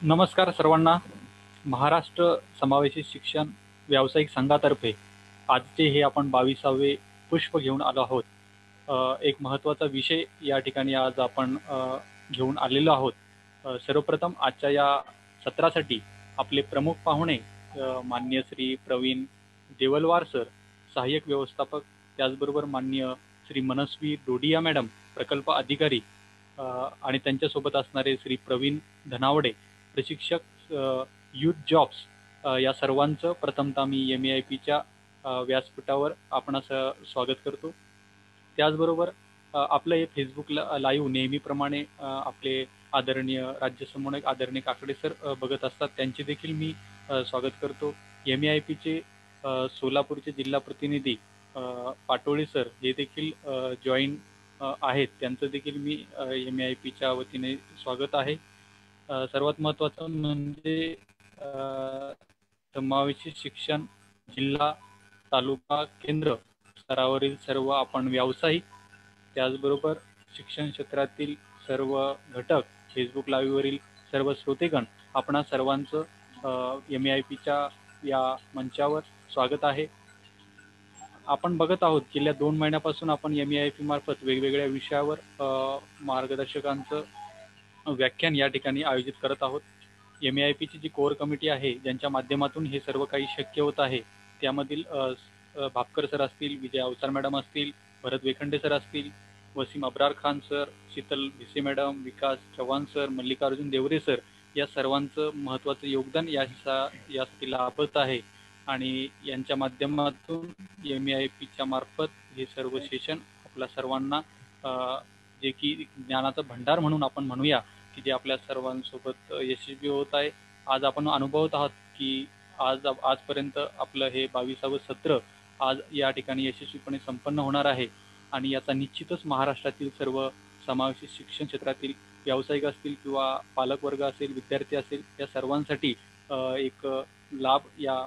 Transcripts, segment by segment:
नमस्कार सर्वांना. महाराष्ट्र समावेशी शिक्षण व्यावसायिक संघातर्फे आजचे हे आपण 22वे पुष्प घेऊन आलो आहोत. एक महत्त्वाचा विषय या ठिकाणी आज आपण घेऊन आलेलो आहोत. सर्वप्रथम आजच्या या सत्रासाठी आपले प्रमुख पाहुणे माननीय श्री प्रवीण देवलवार सर, सहाय्यक व्यवस्थापक, त्याचबरोबर माननीय श्री मनस्वी डोडिया मॅडम, प्रकल्प अधिकारी, आणि त्यांच्यासोबत असणारे श्री प्रवीण धनावडे, प्रशिक्षक, यूथ जॉब्स. या सर्वांचं प्रथमतः मी MEIPच्या व्यासपीठावर आपणास स्वागत करतो. त्याचबरोबर आपलं हे फेसबुक लाईव्ह नेहमीप्रमाणे आपले आदरणीय राज्य समन्वयक आदरणीय काकडे सर बघत असतात, त्यांचे देखील मी स्वागत करतो. MEIPचे सोलापूरचे जिल्हा प्रतिनिधी पाटोळे सर हे देखील जॉईन आहेत, त्यांचं देखील मी MEIPच्या वतीने स्वागत आहे. सर्वात महत्त्वाचं म्हणजे समावेशी शिक्षण जिल्हा, तालुका, केंद्र स्तरावरील सर्व आपण व्यावसायिक, त्याचबरोबर शिक्षण क्षेत्रातील सर्व घटक, फेसबुक लाईव्हवरील सर्व श्रोतेगण, आपणा सर्वांचं MEIPच्या या मंचावर स्वागत आहे. आपण बघत आहोत गेल्या 2 महिन्यापासून आपण MEIP मार्फत वेगवेगळ्या विषयावर मार्गदर्शकांचं व्याख्यान या ठिकाणी आयोजित करत आहोत. MEIPची जी कोर कमिटी आहे, ज्यांच्या माध्यमातून हे सर्व काही शक्य होत आहे, त्यामधील भापकर सर असतील, विजय अवचार मॅडम असतील, भरत वेखंडे सर असतील, वसीम अब्रार खान सर, शीतल भिसे मॅडम, विकास चव्हाण सर, मल्लिकार्जुन देवरे सर, या सर्वांचं महत्त्वाचं योगदान यासाठी लाभत आहे. आणि यांच्या माध्यमातून MEIPच्या मार्फत हे सर्व सेशन आपल्या सर्वांना जे की ज्ञानाचा भंडार म्हणून आपण म्हणूया, की जे आपल्या सर्वांसोबत यशस्वी होत आहे. आज आपण अनुभवत आहात की आजपर्यंत आपलं हे 22वे सत्र आज या ठिकाणी यशस्वीपणे संपन्न होणार आहे. आणि याचा निश्चितच महाराष्ट्रातील सर्व समावेशी शिक्षण क्षेत्रातील व्यावसायिक असतील किंवा पालकवर्ग असेल, विद्यार्थी असेल, या सर्वांसाठी एक लाभ या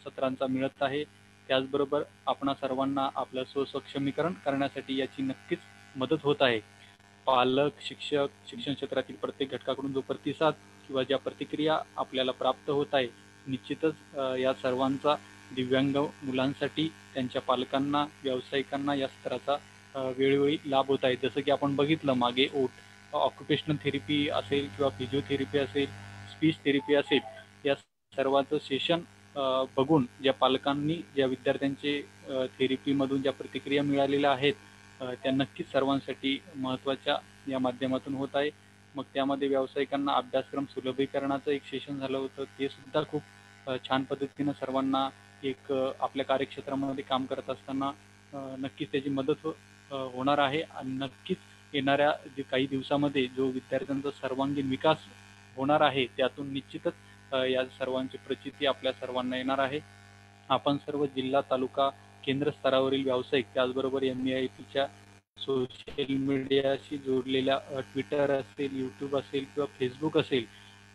सत्रांचा मिळत आहे. त्याचबरोबर आपणा सर्वांना आपलं स्वसक्षमीकरण करण्यासाठी याची नक्कीच मदत होत आहे. पालक, शिक्षक, शिक्षण क्षेत्रातील प्रत्येक घटकाकडून जो प्रतिसाद किंवा ज्या प्रतिक्रिया आपल्याला प्राप्त होत आहे, निश्चितच या सर्वांचा दिव्यांग मुलांसाठी, त्यांच्या पालकांना, व्यावसायिकांना या सत्राचा वेळोवेळी लाभ होत आहे. जसं की आपण बघितलं मागे ऑक्युपेशनल थेरपी असेल किंवा फिजिओथेरपी असेल, स्पीच थेरपी असेल, या सर्वांचं सेशन बघून ज्या पालकांनी, ज्या विद्यार्थ्यांचे थेरपीमधून ज्या प्रतिक्रिया मिळालेल्या आहेत, त्या नक्कीच सर्वांसाठी महत्त्वाच्या या माध्यमातून होत आहे. मग त्यामध्ये व्यावसायिकांना अभ्यासक्रम सुलभीकरणाचं एक सेशन झालं होतं, ते सुद्धा खूप छान पद्धतीनं सर्वांना एक आपल्या कार्यक्षेत्रामध्ये काम करत असताना नक्कीच त्याची मदत होणार आहे. आणि नक्कीच येणाऱ्या जे काही दिवसामध्ये जो विद्यार्थ्यांचा सर्वांगीण विकास होणार आहे, त्यातून निश्चितच या सर्वांची प्रचिती आपल्या सर्वांना येणार आहे. आपण सर्व जिल्हा, तालुका, केंद्र स्तरावरील व्यावसायिक, त्याचबरोबर MEIPच्या सोशल मीडियाशी जोडलेल्या ट्विटर असेल, यूट्यूब असेल किंवा फेसबुक असेल,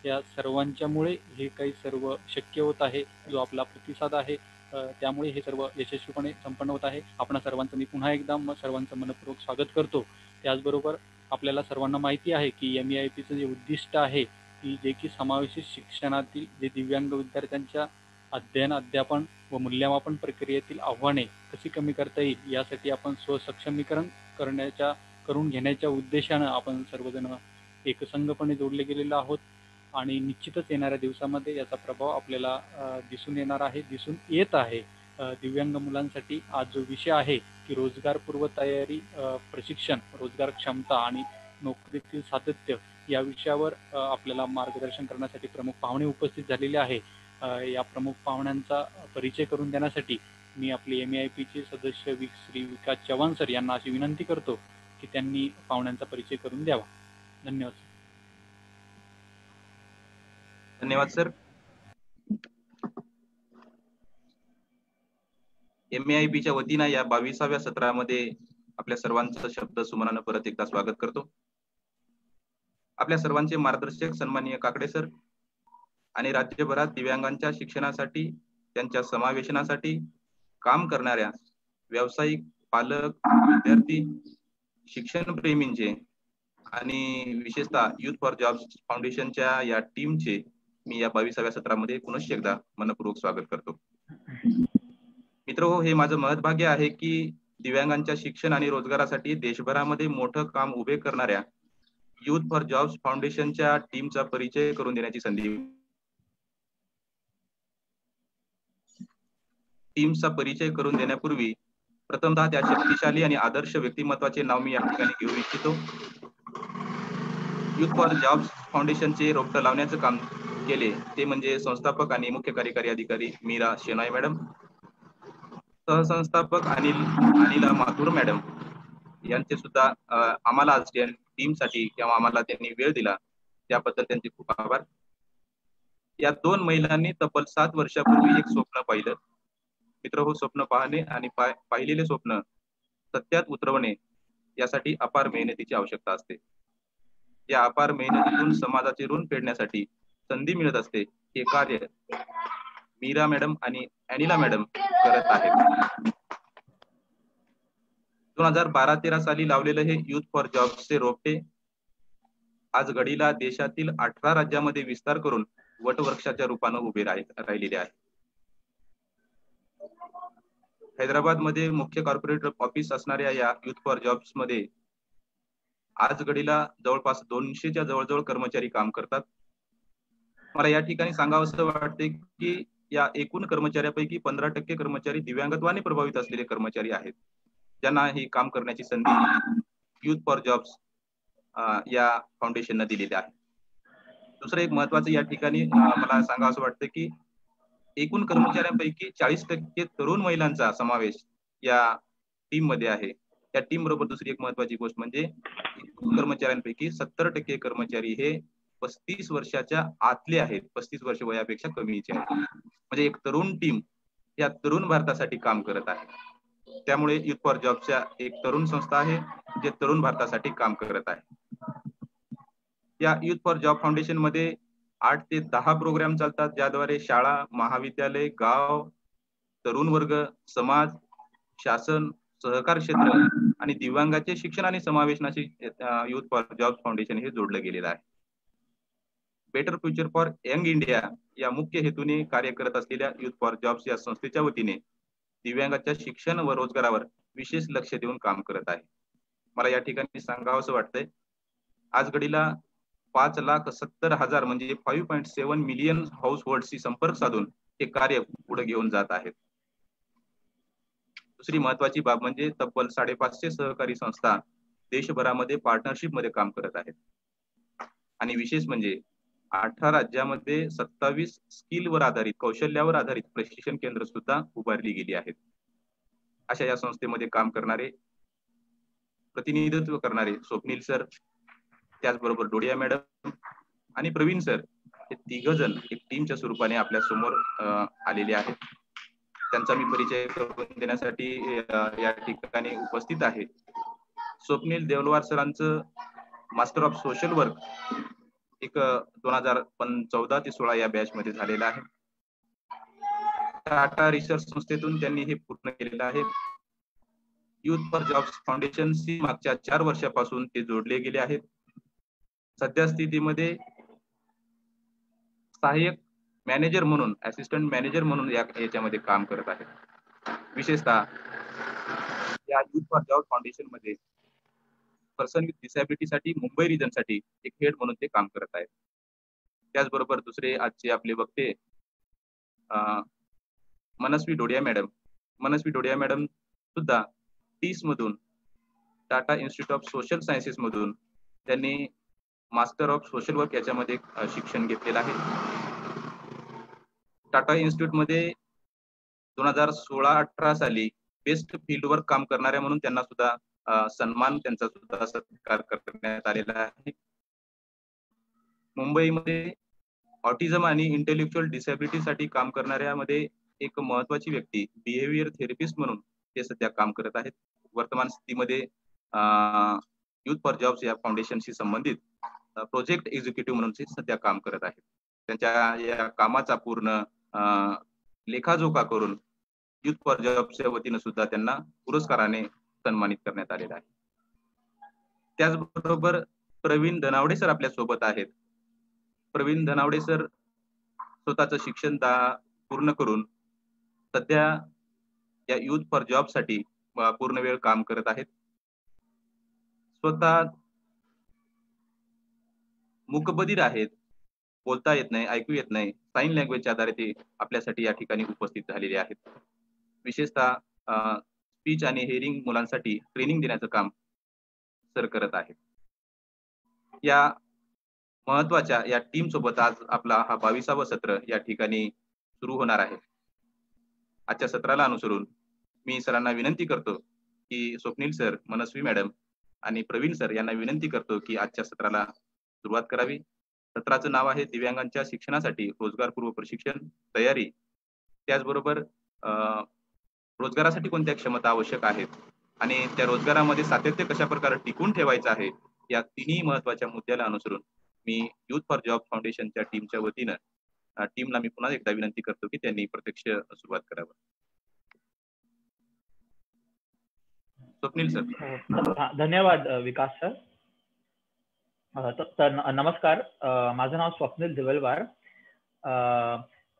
या सर्वांच्यामुळे हे काही सर्व शक्य होत आहे. जो आपला प्रतिसाद आहे, त्यामुळे हे सर्व यशस्वीपणे संपन्न होत आहे. आपण सर्वांचं मी पुन्हा एकदा सर्वांचं मनपूर्वक स्वागत करतो. त्याचबरोबर आपल्याला सर्वांना माहिती आहे की MEIPचं जे उद्दिष्ट आहे, की जे की समावेशी शिक्षणातील जे दिव्यांग विद्यार्थ्यांच्या अध्ययन, अध्यापन व मूल्यमापन प्रक्रियेतील आव्हाने कशी कमी करता येईल, यासाठी आपण स्वसक्षमीकरण करून घेण्याच्या उद्देशानं आपण सर्वजण एकसंघपणे जोडले गेलेलो आहोत. आणि निश्चितच येणाऱ्या दिवसामध्ये याचा प्रभाव आपल्याला दिसून येणार आहे, दिसून येत आहे. दिव्यांग मुलांसाठी आज जो विषय आहे की रोजगारपूर्व तयारी, प्रशिक्षण, रोजगार क्षमता आणि नोकरीतील सातत्य, या विषयावर आपल्याला मार्गदर्शन करण्यासाठी प्रमुख पाहुणे उपस्थित झालेले आहे. या प्रमुख पाहुण्यांचा परिचय करून देण्यासाठी मी आपले MEIPचे सदस्य श्री विकास चव्हाण सर यांना अशी विनंती करतो की त्यांनी पाहुण्यांचा परिचय करून द्यावा. धन्यवाद. धन्यवाद सर. MEIPच्या वतीनं या 22व्या सत्रामध्ये आपल्या सर्वांचं शब्द सुमनानं परत एकदा स्वागत करतो. आपल्या सर्वांचे मार्गदर्शक सन्माननीय काकडे सर आणि राज्यभरात दिव्यांगांच्या शिक्षणासाठी, त्यांच्या समावेशनासाठी काम करणाऱ्या व्यावसायिक, पालक, विद्यार्थी, शिक्षण प्रेमींचे आणि विशेषतः युथ फॉर जॉब्स फाउंडेशनच्या या टीमचे मी या 22व्या सत्रामध्ये पुनश्च एकदा मनपूर्वक स्वागत करतो. मित्रहो, हे माझं महत्भाग्य आहे की दिव्यांगांच्या शिक्षण आणि रोजगारासाठी देशभरामध्ये मोठं काम उभे करणाऱ्या युथ फॉर जॉब्स फाउंडेशनच्या टीमचा परिचय करून देण्याची संधी. टीमचा परिचय करून देण्यापूर्वी प्रथमतः त्या शक्तिशाली आणि आदर्श व्यक्तिमत्वाचे नाव मी या ठिकाणी घेऊ इच्छितो. युथ फॉर जॉब्स फाउंडेशनचे रोपटं लावण्याचं काम केले ते म्हणजे संस्थापक आणि मुख्य कार्यकारी अधिकारी मीरा शेनॉय मॅडम, सहसंस्थापक अनिला माथुर मॅडम यांचे सुद्धा आम्हाला आज टीमसाठी किंवा आम्हाला त्यांनी वेळ दिला त्याबद्दल त्यांचे खूप आभार. या दोन महिलांनी तब्बल 7 वर्षापूर्वी एक स्वप्न पाहिलं. मित्र हो, स्वप्न पाहणे आणि पाहिलेले स्वप्न सत्यात उतरवणे यासाठी अपार मेहनतीची आवश्यकता असते. या अपार मेहनतीतून समाजाचे ऋण फेडण्यासाठी संधी मिळत असते. हे कार्य मीरा मॅडम आणि अनिला मॅडम करत आहेत. 2012-13 साली लावलेलं हे युथ फॉर जॉब्सचे रोपटे आज घडीला देशातील 18 राज्यामध्ये विस्तार करून वटवृक्षाच्या रूपानं उभे राहिलेले आहे. हैदराबाद मध्ये मुख्य कॉर्पोरेट ऑफिस असणाऱ्या या युथ फॉर जॉब्स मध्ये आज घडीला जवळपास 200च्या जवळजवळ कर्मचारी काम करतात. मला या ठिकाणी सांगावंसं वाटते की या एकूण कर्मचाऱ्यापैकी 15% कर्मचारी दिव्यांगत्वाने प्रभावित असलेले कर्मचारी आहेत, ज्यांना ही काम करण्याची संधी युथ फॉर जॉब्स या फाउंडेशनने दिलेली आहे. दुसरं एक महत्वाचं या ठिकाणी मला सांगावंसं वाटतं की एकूण कर्मचाऱ्यांपैकी 40% तरुण महिलांचा समावेश या टीम मध्ये आहे. त्या टीम बरोबर दुसरी एक महत्वाची गोष्ट म्हणजे कर्मचाऱ्यांपैकी 70% कर्मचारी हे 35 वर्षाच्या आतले आहेत, 35 वर्ष वयापेक्षा कमीचे आहेत. म्हणजे एक तरुण टीम या तरुण भारतासाठी काम करत आहे. त्यामुळे युथ फॉर जॉबच्या एक तरुण संस्था आहे जे तरुण भारतासाठी काम करत आहे. या युथ फॉर जॉब फाउंडेशन मध्ये 8 ते 10 प्रोग्राम चालतात, ज्याद्वारे शाळा, महाविद्यालय, गाव, तरुण वर्ग, समाज, शासन, सहकार क्षेत्र आणि दिव्यांगाचे शिक्षण आणि समावेशनाशी युथ फॉर जॉब फाउंडेशन हे जोडलं गेलेलं आहे. Better future for young India या मुख्य हेतूने कार्य करत असलेल्या युथ फॉर जॉब्स या संस्थेच्या वतीने दिव्यांगाच्या शिक्षण व रोजगारावर विशेष लक्ष देऊन काम करत आहे. मला या ठिकाणी सांगावंसं वाटतंय, आज घडीला 5,70,000 म्हणजे 5.7 मिलियन हाऊस होल्डशी संपर्क साधून हे कार्य पुढे घेऊन जात आहेत. दुसरी महत्वाची बाब म्हणजे तब्बल 550 सहकारी संस्था देशभरामध्ये पार्टनरशिप मध्ये काम करत आहेत. आणि विशेष म्हणजे 18 राज्यामध्ये 27 स्किलवर आधारित, कौशल्यावर आधारित प्रशिक्षण केंद्र सुद्धा उभारली गेली आहेत. अशा या संस्थेमध्ये काम करणारे, प्रतिनिधित्व करणारे स्वप्नील सर, त्याचबरोबर डोडिया मॅडम आणि प्रवीण सर हे 3 जण एक टीमच्या स्वरूपाने आपल्या समोर आलेले आहेत. त्यांचा मी परिचय करून देण्यासाठी या ठिकाणी उपस्थित आहे. स्वप्नील देवलवार सरांचं मास्टर ऑफ सोशल वर्क एक 2014 ते 16 या बॅच मध्ये झालेलं आहे. टाटा रिसर्च संस्थेतून त्यांनी हे पूर्ण केलेलं आहे. युथ फॉर जॉब्स फाउंडेशनशी मागच्या 4 वर्षापासून ते जोडले गेले आहेत. सध्या स्थितीमध्ये सहाय्यक मॅनेजर म्हणून, असिस्टंट मॅनेजर म्हणून याच्यामध्ये काम करत आहेत. विशेषतः या युथ फॉर जॉब फाउंडेशन मध्ये पर्सन विथ डिसॅबिलिटी साठी मुंबई रिजन साठी एक हेड म्हणून ते काम करत आहेत. त्याचबरोबर दुसरे आजचे आपले वक्ते मनस्वी डोडिया मॅडम सुद्धा टीस मधून, Tata institute of social sciences मधून त्यांनी मास्टर ऑफ सोशल वर्क याच्यामध्ये शिक्षण घेतलेलं आहे. टाटा इन्स्टिट्यूट मध्ये 2016-18 साली बेस्ट फील्ड वर्क काम करणाऱ्या म्हणून त्यांना सुद्धा सन्मान, त्यांचा सुद्धा सत्कार करण्यात आलेला आहे. मुंबईमध्ये ऑटिझम आणि इंटेलेक्च्युअल डिसॅबिलिटी साठी काम करणाऱ्यामध्ये एक महत्वाची व्यक्ती, बिहेवियर थेरपिस्ट म्हणून ते सध्या काम करत आहेत. वर्तमान स्थितीमध्ये युथ फॉर जॉब्स या फाउंडेशनशी संबंधित प्रोजेक्ट एक्झिक्युटिव्ह म्हणून ते सध्या काम करत आहेत. त्यांच्या या कामाचा पूर्ण लेखाजोखा करून युथ फॉर जॉब्सच्या वतीने सुद्धा त्यांना पुरस्काराने सन्मानित करण्यात आलेला आहे. त्याचबरोबर प्रवीण धनावडे सर आपल्या सोबत आहेत. प्रवीण धनावडे सर स्वतःचं शिक्षण पूर्ण करून सध्या या युथ फॉर जॉब साठी पूर्ण वेळ काम करत आहेत. स्वतः मूकबधीर आहेत, बोलता येत नाही, ऐकू येत नाही, साइन लँग्वेजच्या आधारे ते आपल्यासाठी या ठिकाणी उपस्थित झालेले आहेत. विशेषतः स्पीच आणि हिअरिंग मुलांसाठी ट्रेनिंग देण्याचं काम सर करत आहेत. या महत्वाच्या या टीम सोबत आज आपला हा 22वा सत्र या ठिकाणी सुरू होणार आहे. आजच्या सत्राला अनुसरून मी सरांना विनंती करतो की स्वप्नील सर, मनस्वी मॅडम आणि प्रवीण सर यांना विनंती करतो की आजच्या सत्राला सुरुवात करावी. सत्राचं नाव आहे दिव्यांगांच्या शिक्षणासाठी रोजगारपूर्व प्रशिक्षण तयारी, त्याचबरोबर रोजगारासाठी कोणत्या क्षमता आवश्यक आहेत आणि त्या रोजगारामध्ये सातत्य कशा प्रकारे टिकून ठेवायचं आहे, या तिन्ही महत्वाच्या मुद्द्याला अनुसरून मी युथ फॉर जॉब फाउंडेशनच्या टीमच्या वतीनं टीमला मी पुन्हा एकदा विनंती करतो की त्यांनी प्रत्यक्ष सुरुवात करावी. स्वप्नील सर. धन्यवाद विकास सर. नमस्कार, माझं नाव स्वप्नील दिवलवार.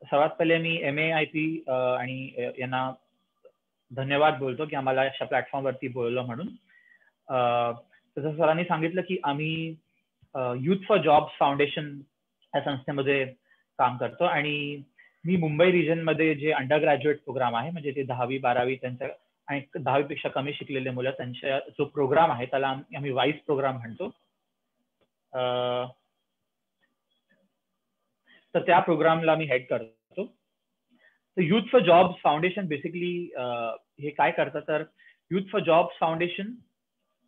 सर्वात पहिले मी MAIP आणि यांना धन्यवाद बोलतो की आम्हाला अशा प्लॅटफॉर्मवरती बोलवलं म्हणून. तसं सरांनी सांगितलं की आम्ही युथ फॉर जॉब फाउंडेशन या संस्थेमध्ये काम करतो आणि मी मुंबई रिजनमध्ये जे अंडर ग्रॅज्युएट प्रोग्राम आहे, म्हणजे ते 10वी 12वी त्यांच्या आणि 10वी पेक्षा कमी शिकलेले मुलं त्यांच्या जो प्रोग्राम आहे त्याला आम्ही वाईस प्रोग्राम म्हणतो. तर त्या प्रोग्रामला मी हेड करतो. तर youth for job foundation basically हे काय करतं, तर युथ फॉर जॉब फाउंडेशन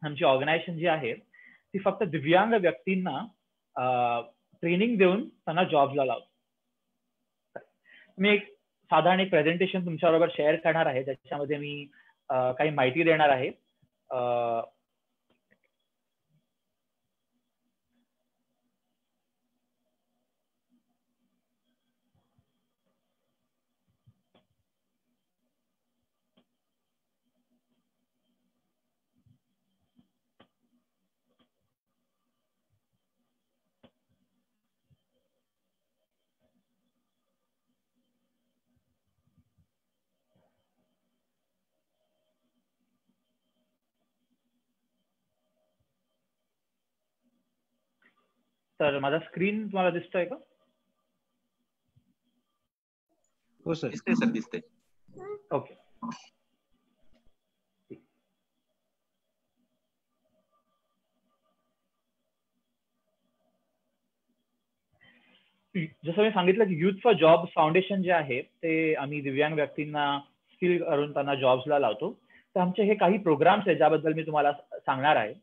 आमची ऑर्गनायझेशन जी आहे ती फक्त दिव्यांग व्यक्तींना ट्रेनिंग देऊन त्यांना जॉबला लावतो. मी एक साधारण एक प्रेझेंटेशन तुमच्याबरोबर शेअर करणार आहे, त्याच्यामध्ये मी काही माहिती देणार आहे. तर माझा स्क्रीन तुम्हाला दिसतोय का? हो सर. दिसते सर, दिसते. ओके. जसं मी सांगितलं की युथ फॉर जॉब फाउंडेशन जे आहे ते आम्ही दिव्यांग व्यक्तींना स्किल करून त्यांना जॉब्सला लावतो. तर आमचे हे काही प्रोग्राम्स आहेत ज्याबद्दल मी तुम्हाला सांगणार आहे.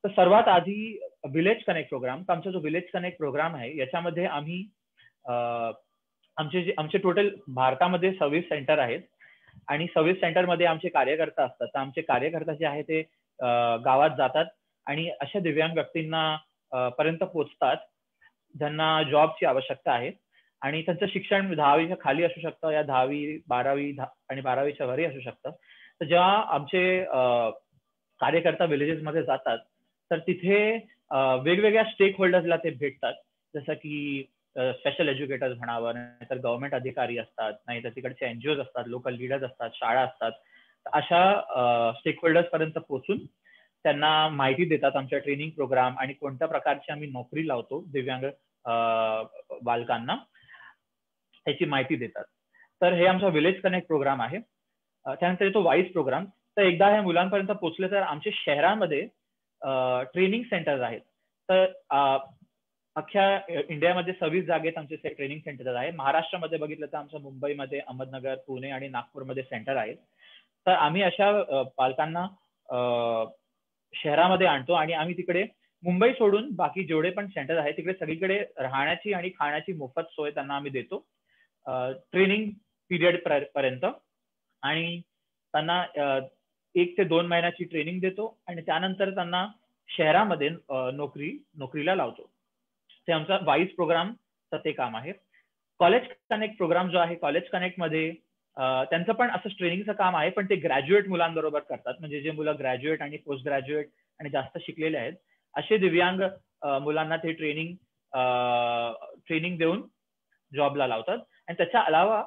तर सर्वात आधी विलेज कनेक्ट प्रोग्राम. तर आमचा जो विलेज कनेक्ट प्रोग्राम आहे याच्यामध्ये आम्ही आमचे टोटल भारतामध्ये 26 सेंटर आहेत आणि 26 सेंटरमध्ये आमचे कार्यकर्ता असतात. तर आमचे कार्यकर्ता जे आहे ते गावात जातात आणि अशा दिव्यांग व्यक्तींना पर्यंत पोहोचतात ज्यांना जॉबची आवश्यकता आहे आणि त्यांचं शिक्षण 10वीच्या खाली असू शकतं या 10वी 12वी आणि 12वीच्या वरी असू शकतं. तर जेव्हा आमचे कार्यकर्ता विलेजेसमध्ये जातात तर तिथे वेगवेगळ्या स्टेक होल्डर्सला ते भेटतात, जसं की स्पेशल एज्युकेटर्स म्हणावं, नाहीतर गव्हर्नमेंट अधिकारी असतात, नाहीतर तिकडचे NGOs असतात, लोकल लीडर्स असतात, शाळा असतात. अशा स्टेक होल्डर्स पर्यंत पोहोचून त्यांना माहिती देतात आमच्या ट्रेनिंग प्रोग्राम आणि कोणत्या प्रकारची आम्ही नोकरी लावतो दिव्यांग बालकांना त्याची माहिती देतात. तर हे आमचा विलेज कनेक्ट प्रोग्राम आहे. त्यानंतर येतो वाईस प्रोग्राम. तर एकदा ह्या मुलांपर्यंत पोहोचले तर आमच्या शहरांमध्ये ट्रेनिंग सेंटर्स आहेत. तर अख्ख्या इंडियामध्ये 26 जागेत आमचे ट्रेनिंग सेंटर आहे. महाराष्ट्रामध्ये बघितलं तर आमच्या मुंबईमध्ये, अहमदनगर, पुणे आणि नागपूरमध्ये सेंटर आहेत. तर आम्ही अशा पालकांना शहरामध्ये आणतो आणि आम्ही तिकडे मुंबई सोडून बाकी जेवढे पण सेंटर आहेत तिकडे सगळीकडे राहण्याची आणि खाण्याची मोफत सोय त्यांना आम्ही देतो ट्रेनिंग पिरियड पर्यंत. आणि त्यांना 1 ते 2 महिन्याची ट्रेनिंग देतो आणि त्यानंतर त्यांना शहरामध्ये नोकरीला लावतो. ते आमचा वाईस प्रोग्रामचं ते काम आहे. कॉलेज कनेक्ट प्रोग्राम जो आहे, कॉलेज कनेक्टमध्ये त्यांचं पण असं ट्रेनिंगचं काम आहे, पण ते ग्रॅज्युएट मुलांबरोबर करतात. म्हणजे जे मुलं ग्रॅज्युएट आणि पोस्ट ग्रॅज्युएट आणि जास्त शिकलेले आहेत असे दिव्यांग मुलांना ते ट्रेनिंग देऊन जॉबला लावतात. आणि त्याच्या अलावा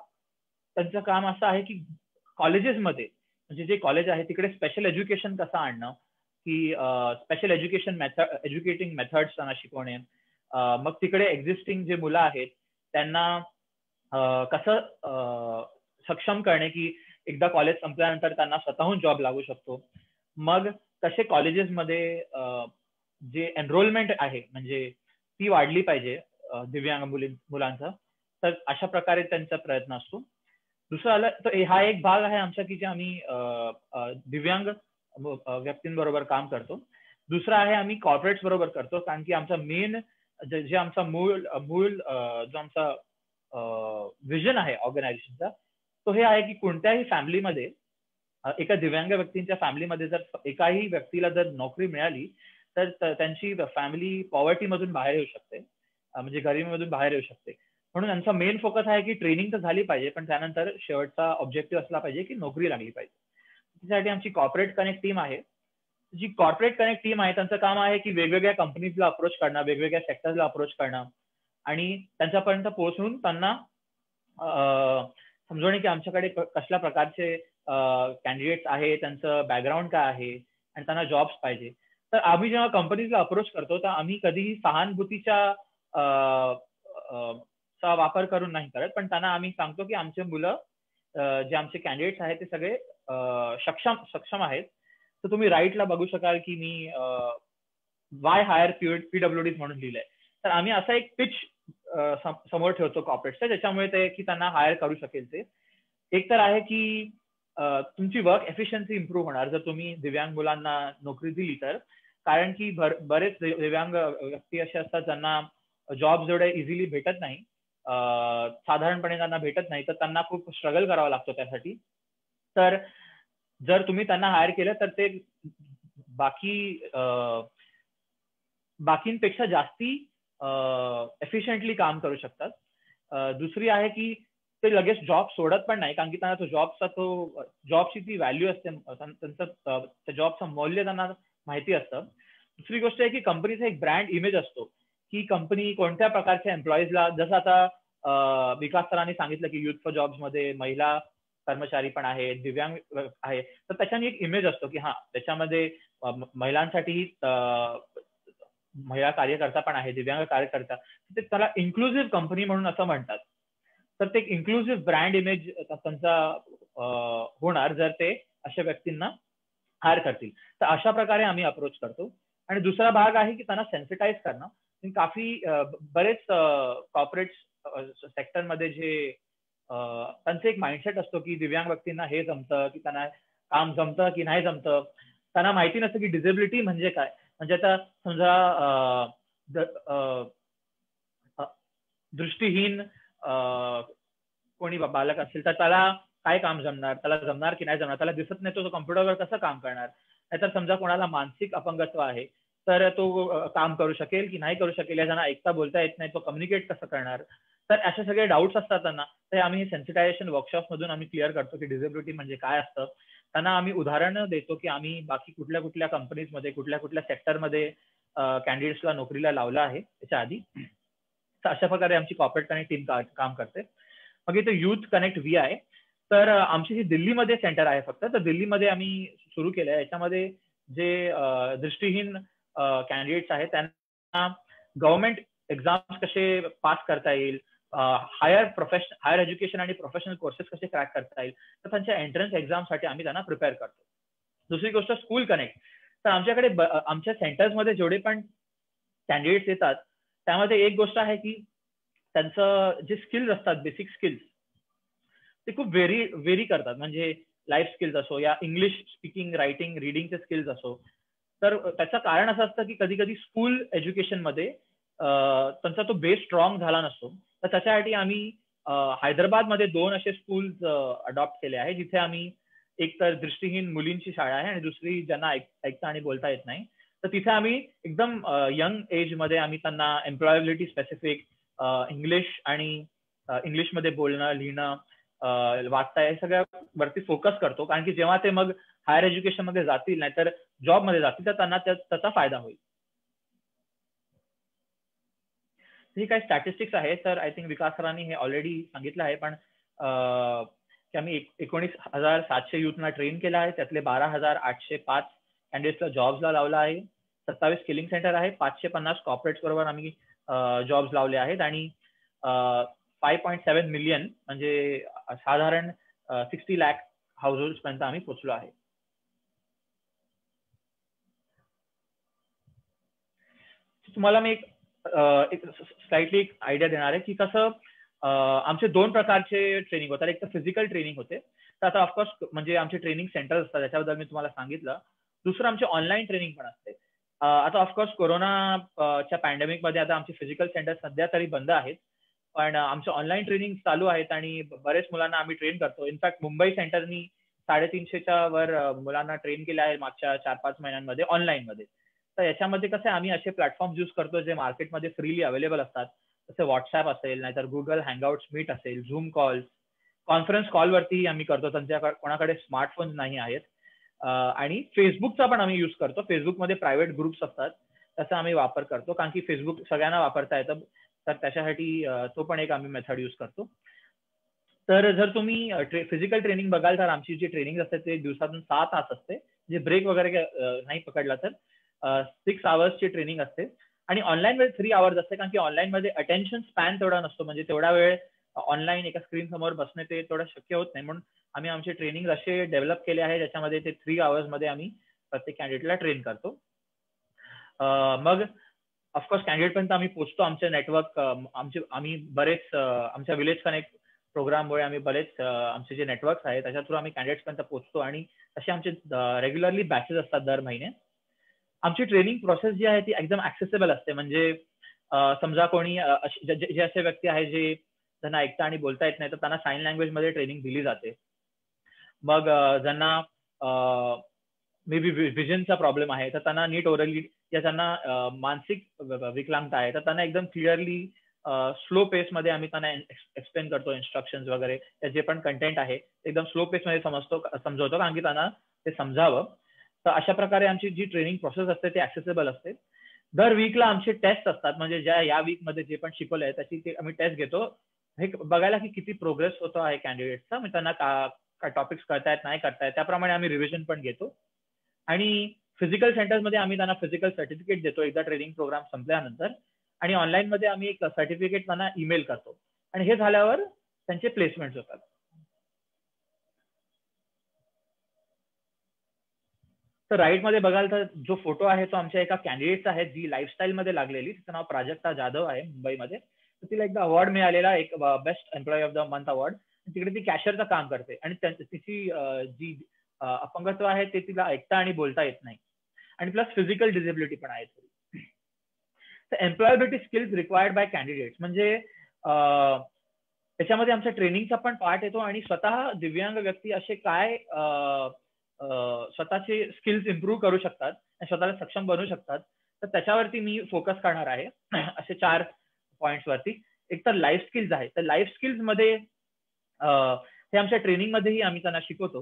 त्यांचं काम असं आहे की कॉलेजेसमध्ये, म्हणजे जे कॉलेज आहे तिकडे स्पेशल एज्युकेशन कसं आणणं, की स्पेशल एज्युकेटिंग मेथड्स त्यांना शिकवणे, मग तिकडे एक्झिस्टिंग जे मुलं आहेत त्यांना कसं सक्षम करणे की एकदा कॉलेज संपल्यानंतर त्यांना स्वतःहून जॉब लागू शकतो. मग कसे कॉलेजेसमध्ये जे एनरोलमेंट आहे म्हणजे ती वाढली पाहिजे दिव्यांग मुलांचा, तर अशा प्रकारे त्यांचा प्रयत्न असतो. दुसरं आलं तर हा एक भाग आहे आमचा की जे आम्ही दिव्यांग व्यक्तींबरोबर काम करतो. दुसरा आहे आम्ही कॉर्पोरेट्स बरोबर करतो, कारण की आमचा मेन जे आमचा मूळ जो आमचा विजन आहे ऑर्गनायझेशनचा तो हे आहे की कोणत्याही फॅमिलीमध्ये एका दिव्यांग व्यक्तींच्या फॅमिलीमध्ये जर एकाही व्यक्तीला जर नोकरी मिळाली तर त्यांची फॅमिली पॉवर्टीमधून बाहेर येऊ शकते, म्हणजे गरिबीमधून बाहेर येऊ शकते. म्हणून त्यांचा मेन फोकस आहे की ट्रेनिंग तर झाली पाहिजे, पण त्यानंतर शेवटचा ऑब्जेक्टिव्ह असला पाहिजे की नोकरी लागली पाहिजे. त्यासाठी आमची कॉर्पोरेट कनेक्ट टीम आहे. जी कॉर्पोरेट कनेक्ट टीम आहे त्यांचं काम आहे की वेगवेगळ्या कंपनीजला अप्रोच करणं, वेगवेगळ्या सेक्टर्सला अप्रोच करणं आणि त्यांच्यापर्यंत पोहोचून त्यांना समजवणे की आमच्याकडे कसल्या प्रकारचे कॅन्डिडेट्स आहे, त्यांचं बॅकग्राऊंड काय आहे आणि त्यांना जॉब्स पाहिजे. तर आम्ही जेव्हा कंपनीजला अप्रोच करतो तर आम्ही कधीही सहानुभूतीच्या चा वापर करून नाही करत, पण त्यांना आम्ही सांगतो की आमचे मुलं जे आमचे कॅन्डिडेट्स आहेत ते सगळे सक्षम आहेत. तर तुम्ही राईटला बघू शकाल की मी वाय हायर PWDs म्हणून लिहिलंय. तर आम्ही असा एक पिच समोर ठेवतो कॉर्पोरेट्सच्या, ज्याच्यामुळे ते की त्यांना हायर करू शकेल. ते एक तर आहे की तुमची वर्क एफिशियन्सी इम्प्रूव्ह होणार जर तुम्ही दिव्यांग मुलांना नोकरी दिली तर, कारण की बरेच दिव्यांग व्यक्ती असे असतात ज्यांना जॉब जेवढे इझिली भेटत नाही, साधारणपणे त्यांना भेटत नाही, तर त्यांना खूप स्ट्रगल करावा लागतो त्यासाठी. तर जर तुम्ही त्यांना हायर केलं तर ते बाकींपेक्षा जास्ती एफिशियंटली काम करू शकतात. दुसरी आहे की ते लगेच जॉब सोडत पण नाही, कारण की त्यांना तो जॉबची ती व्हॅल्यू असते, त्यांचं त्या जॉबचं मौल्य त्यांना माहिती असतं. दुसरी गोष्ट आहे की कंपनीचा एक ब्रँड इमेज असतो की कंपनी कोणत्या प्रकारच्या एम्प्लॉईजला, जसं आता विकास सरांनी सांगितलं की युथ फॉर जॉब्स मध्ये महिला कर्मचारी पण आहेत, दिव्यांग आहे, तर त्याच्याने एक इमेज असतो की हा त्याच्यामध्ये महिलांसाठी महिला कार्यकर्ता पण आहे, दिव्यांग कार्यकर्ता, ते त्याला इन्क्लुझिव्ह कंपनी म्हणून असं म्हणतात. तर ते इन्क्लुझिव्ह ब्रँड इमेज त्यांचा होणार जर ते अशा व्यक्तींना हायर करतील. तर अशा प्रकारे आम्ही अप्रोच करतो. आणि दुसरा भाग आहे की त्यांना सेन्सिटाईज करणं. काफी बरेच कॉर्पोरेट सेक्टरमध्ये जे त्यांचं एक माइंडसेट असतो की दिव्यांग व्यक्तींना हे जमतं, की त्यांना काम जमतं की नाही जमतं. त्यांना माहिती नसतं की डिसेबिलिटी म्हणजे काय. म्हणजे आता समजा दृष्टीहीन कोणी बालक असेल तर त्याला काय काम जमणार, त्याला जमणार की नाही जमणार, त्याला दिसत नाही तो कम्प्युटरवर कसं काम करणार. नाहीतर समजा कोणाला मानसिक अपंगत्व आहे तर तो काम करू शकेल की नाही करू शकेल, या ज्यांना ऐकता बोलता येत नाही तो कम्युनिकेट कसं करणार. तर असे सगळे डाऊट्स असतात त्यांना. तर आम्ही सेन्सिटायझेशन वर्कशॉप मधून आम्ही क्लिअर करतो की डिसेबिलिटी म्हणजे काय असतं. त्यांना आम्ही उदाहरणं देतो की आम्ही बाकी कुठल्या कुठल्या कंपनीजमध्ये कुठल्या कुठल्या सेक्टरमध्ये कॅन्डिडेट्सला नोकरीला लावलं आहे त्याच्या आधी. तर अशा प्रकारे आमची कॉर्पोरेट कनेक्ट टीम काम करते. मग इथे युथ कनेक्ट VI, तर आमची जी दिल्लीमध्ये सेंटर आहे फक्त, तर दिल्लीमध्ये आम्ही सुरू केलं आहे. याच्यामध्ये जे दृष्टीहीन कॅन्डिडेट्स आहेत त्यांना गव्हर्नमेंट एक्झाम्स कसे पास करता येईल, हायर एज्युकेशन आणि प्रोफेशनल कोर्सेस कसे क्रॅक करता येईल, तर त्यांच्या एंट्रन्स एक्झामसाठी आम्ही त्यांना प्रिपेअर करतो. दुसरी गोष्ट स्कूल कनेक्ट. तर आमच्याकडे आमच्या सेंटर्समध्ये जेवढे पण कॅन्डिडेट्स येतात त्यामध्ये एक गोष्ट आहे की त्यांचं जे स्किल्स असतात, बेसिक स्किल्स, ते खूप व्हेरी करतात. म्हणजे लाईफ स्किल्स असो या इंग्लिश स्पीकिंग, रायटिंग, रिडिंगचे स्किल्स असो. तर त्याचं कारण असं असतं की कधी कधी स्कूल एज्युकेशनमध्ये त्यांचा तो बेस स्ट्रॉंग झाला नसतो. तर त्याच्यासाठी आम्ही हैदराबादमध्ये 2 असे स्कूल्स अडॉप्ट केले आहे, जिथे आम्ही एक तर दृष्टीहीन मुलींची शाळा आहे आणि दुसरी ज्यांना ऐकता आणि बोलता येत नाही. तर तिथे आम्ही एकदम यंग एजमध्ये आम्ही त्यांना एम्प्लॉयबिलिटी स्पेसिफिक इंग्लिश आणि इंग्लिशमध्ये बोलणं, लिहिणं, वाचता या सगळ्या वरती फोकस करतो. कारण की जेव्हा ते मग हायर एज्युकेशन मध्ये जातील नाहीतर जॉबमध्ये जातील तर त्यांना त्याचा फायदा होईल. ही काही स्टॅटिस्टिक्स आहेत, तर आय थिंक विकास सरांनी हे ऑलरेडी सांगितलं आहे, पण की आम्ही 19,700 युथना ट्रेन केलं आहे, त्यातले 12,805 कॅन्डिडेट्सला जॉब्सला लावला आहे, 27 स्किलिंग सेंटर आहे, 550 कॉर्पोरेट्स बरोबर आम्ही जॉब्स लावले आहेत, आणि 5.7 मिलियन म्हणजे साधारण 60 लाख हाऊसहोल्ड पर्यंत आम्ही पोहोचलो आहे. तुम्हाला मी एक स्लाइटली एक आयडिया देणार आहे की कसं आमचे 2 प्रकारचे ट्रेनिंग होतात. एक तर फिजिकल ट्रेनिंग होते, तर आता ऑफकोर्स म्हणजे आमचे ट्रेनिंग सेंटर्स असतात, त्याच्याबद्दल मी तुम्हाला सांगितलं. दुसरं आमचे ऑनलाईन ट्रेनिंग पण असते. आता ऑफकोर्स कोरोनाच्या पॅन्डेमिक मध्ये आता आमचे फिजिकल सेंटर सध्या तरी बंद आहेत, पण आमचे ऑनलाईन ट्रेनिंग चालू आहेत आणि बरेच मुलांना आम्ही ट्रेन करतो. इनफॅक्ट मुंबई सेंटरनी 350च्या वर मुलांना ट्रेन केले आहे मागच्या 4-5 महिन्यांमध्ये ऑनलाईन मध्ये. तर याच्यामध्ये कसं आम्ही असे प्लॅटफॉर्म यूज करतो जे मार्केटमध्ये फ्रीली अवेलेबल असतात, जसे व्हॉट्सअप असेल, नाहीतर गुगल हँगआउट्स मीट असेल, झूम कॉल्स, कॉन्फरन्स कॉलवरती आम्ही करतो, त्यांच्याकडे कोणाकडे स्मार्टफोन नाही आहेत. आणि फेसबुकचा पण आम्ही यूज करतो. फेसबुकमध्ये प्रायव्हेट ग्रुप्स असतात, त्याचा आम्ही वापर करतो, कारण की फेसबुक सगळ्यांना वापरता येतं, तर त्याच्यासाठी तो पण एक आम्ही मेथड यूज करतो. तर जर तुम्ही फिजिकल ट्रेनिंग बघाल तर आमची जी ट्रेनिंग असते ते दिवसातून 6 तास असते, जे ब्रेक वगैरे नाही पकडला तर 6 आवर्सची ट्रेनिंग असते. आणि ऑनलाईन मध्ये 3 आवर्स असते, कारण की ऑनलाईन मध्ये अटेन्शन स्पॅन तेवढा नसतो, म्हणजे तेवढा वेळ ऑनलाईन एका स्क्रीन समोर बसणे ते तेवढं शक्य होत नाही. म्हणून आम्ही आमचे ट्रेनिंग असे डेव्हलप केले आहे ज्याच्यामध्ये ते 3 आवर्स मध्ये आम्ही प्रत्येक कॅन्डिडेटला ट्रेन करतो. मग ऑफकोर्स कॅन्डिडेट पर्यंत आम्ही पोहोचतो. आमचे नेटवर्क आम्ही बरेच आमच्या विलेज कनेक्ट प्रोग्राममुळे आम्ही बरेच आमचे जे नेटवर्क्स आहेत त्याच्या थ्रू आम्ही कॅन्डिडेट्स पर्यंत पोहोचतो, आणि असे आमचे रेग्युलरली बॅचेस असतात दर महिने. आमची ट्रेनिंग प्रोसेस जी आहे ती एकदम ऍक्सेसिबल असते. म्हणजे समजा कोणी जे असे व्यक्ती आहे जे त्यांना ऐकता आणि बोलता येत नाही, तर त्यांना साइन लँग्वेज मध्ये ट्रेनिंग दिली जाते. मग ज्यांना मे बी विजनचा प्रॉब्लेम आहे तर त्यांना नीट ओरली, या त्यांना मानसिक विकलांगता आहे तर त्यांना एकदम क्लिअरली स्लो पेस मध्ये आम्ही त्यांना एक्सप्लेन करतो, इन्स्ट्रक्शन्स वगैरे जे पण कंटेंट आहे एकदम स्लो पेस मध्ये समजवतो, कारण की त्यांना ते समजावं. तर अशा प्रकारे आमची जी ट्रेनिंग प्रोसेस असते ती ऍक्सेसिबल असते. दर वीकला आमचे टेस्ट असतात, म्हणजे ज्या या वीक मध्ये जे पण शिकवलंय त्याची आम्ही टेस्ट घेतो, हे बघायला की किती प्रोग्रेस होतो आहे कॅन्डिडेटचा, म्हणजे त्यांना काय टॉपिक्स करतायत नाही करतायत, त्याप्रमाणे आम्ही रिव्हिजन पण घेतो. आणि फिजिकल सेंटरमध्ये आम्ही त्यांना फिजिकल सर्टिफिकेट देतो एकदा ट्रेनिंग प्रोग्राम संपल्यानंतर, आणि ऑनलाईन मध्ये आम्ही एक सर्टिफिकेट त्यांना ईमेल करतो, आणि हे झाल्यावर त्यांचे प्लेसमेंट होतात. तर राईट मध्ये बघाल तर जो फोटो आहे तो आमच्या एका कॅन्डिडेटचा आहे, जी लाईफस्टाईल मध्ये लागलेली. तिचं नाव प्राजक्ता जाधव आहे, मुंबईमध्ये. तर तिला एकदा अवॉर्ड मिळालेला, एक best employee of the month award. तिकडे ती कॅशियरचं काम करते, आणि तिची जी अपंगत्व आहे ते तिला ऐकता आणि बोलता येत नाही, आणि प्लस फिजिकल डिसेबिलिटी पण आहे. तर employability skills required by candidates, म्हणजे त्याच्यामध्ये आमच्या ट्रेनिंगचा पण पार्ट येतो, आणि स्वतः दिव्यांग व्यक्ती असे काय स्वतःचे स्किल्स इम्प्रूव्ह करू शकतात आणि स्वतःला सक्षम बनवू शकतात, तर त्याच्यावरती मी फोकस करणार आहे. असे 4 पॉइंट्स वरती. एक तर लाईफ स्किल्स आहे, तर लाईफ स्किल्स मध्ये हे आमच्या ट्रेनिंग मध्येही आम्ही त्यांना शिकवतो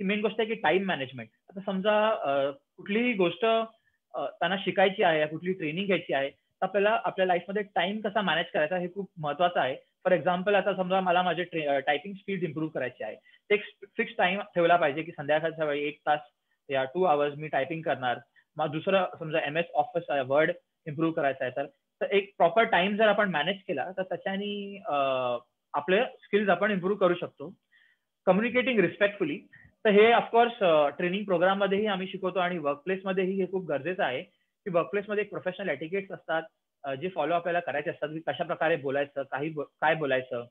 की मेन गोष्ट आहे की टाइम मॅनेजमेंट. आता समजा कुठलीही गोष्ट त्यांना शिकायची आहे, कुठली ट्रेनिंग घ्यायची आहे, तर आपल्याला आपल्या लाईफमध्ये टाइम कसा मॅनेज करायचा हे खूप महत्वाचं आहे. फॉर एक्झाम्पल आता समजा मला माझे टायपिंग स्पीड इम्प्रूव्ह करायची आहे, एक फिक्स टाइम ठेवला पाहिजे की संध्याकाळच्या वेळी 1 तास या 2 आवर्स मी टायपिंग करणार. मग दुसरं समजा MS ऑफिस वर्ड इम्प्रूव्ह करायचा आहे, तर एक प्रॉपर टाइम जर आपण मॅनेज केला तर त्याच्यानी आपले स्किल्स आपण इम्प्रूव्ह करू शकतो. कम्युनिकेटिंग रिस्पेक्टफुली, तर हे ऑफकोर्स ट्रेनिंग प्रोग्राम मध्येही आम्ही शिकवतो, आणि वर्कप्लेसमध्येही हे खूप गरजेचं आहे की वर्कप्लेसमध्ये एक प्रोफेशनल एटिकेट्स असतात जे फॉलो आपल्याला करायचे असतात, की कशा प्रकारे बोलायचं, काय बोलायचं.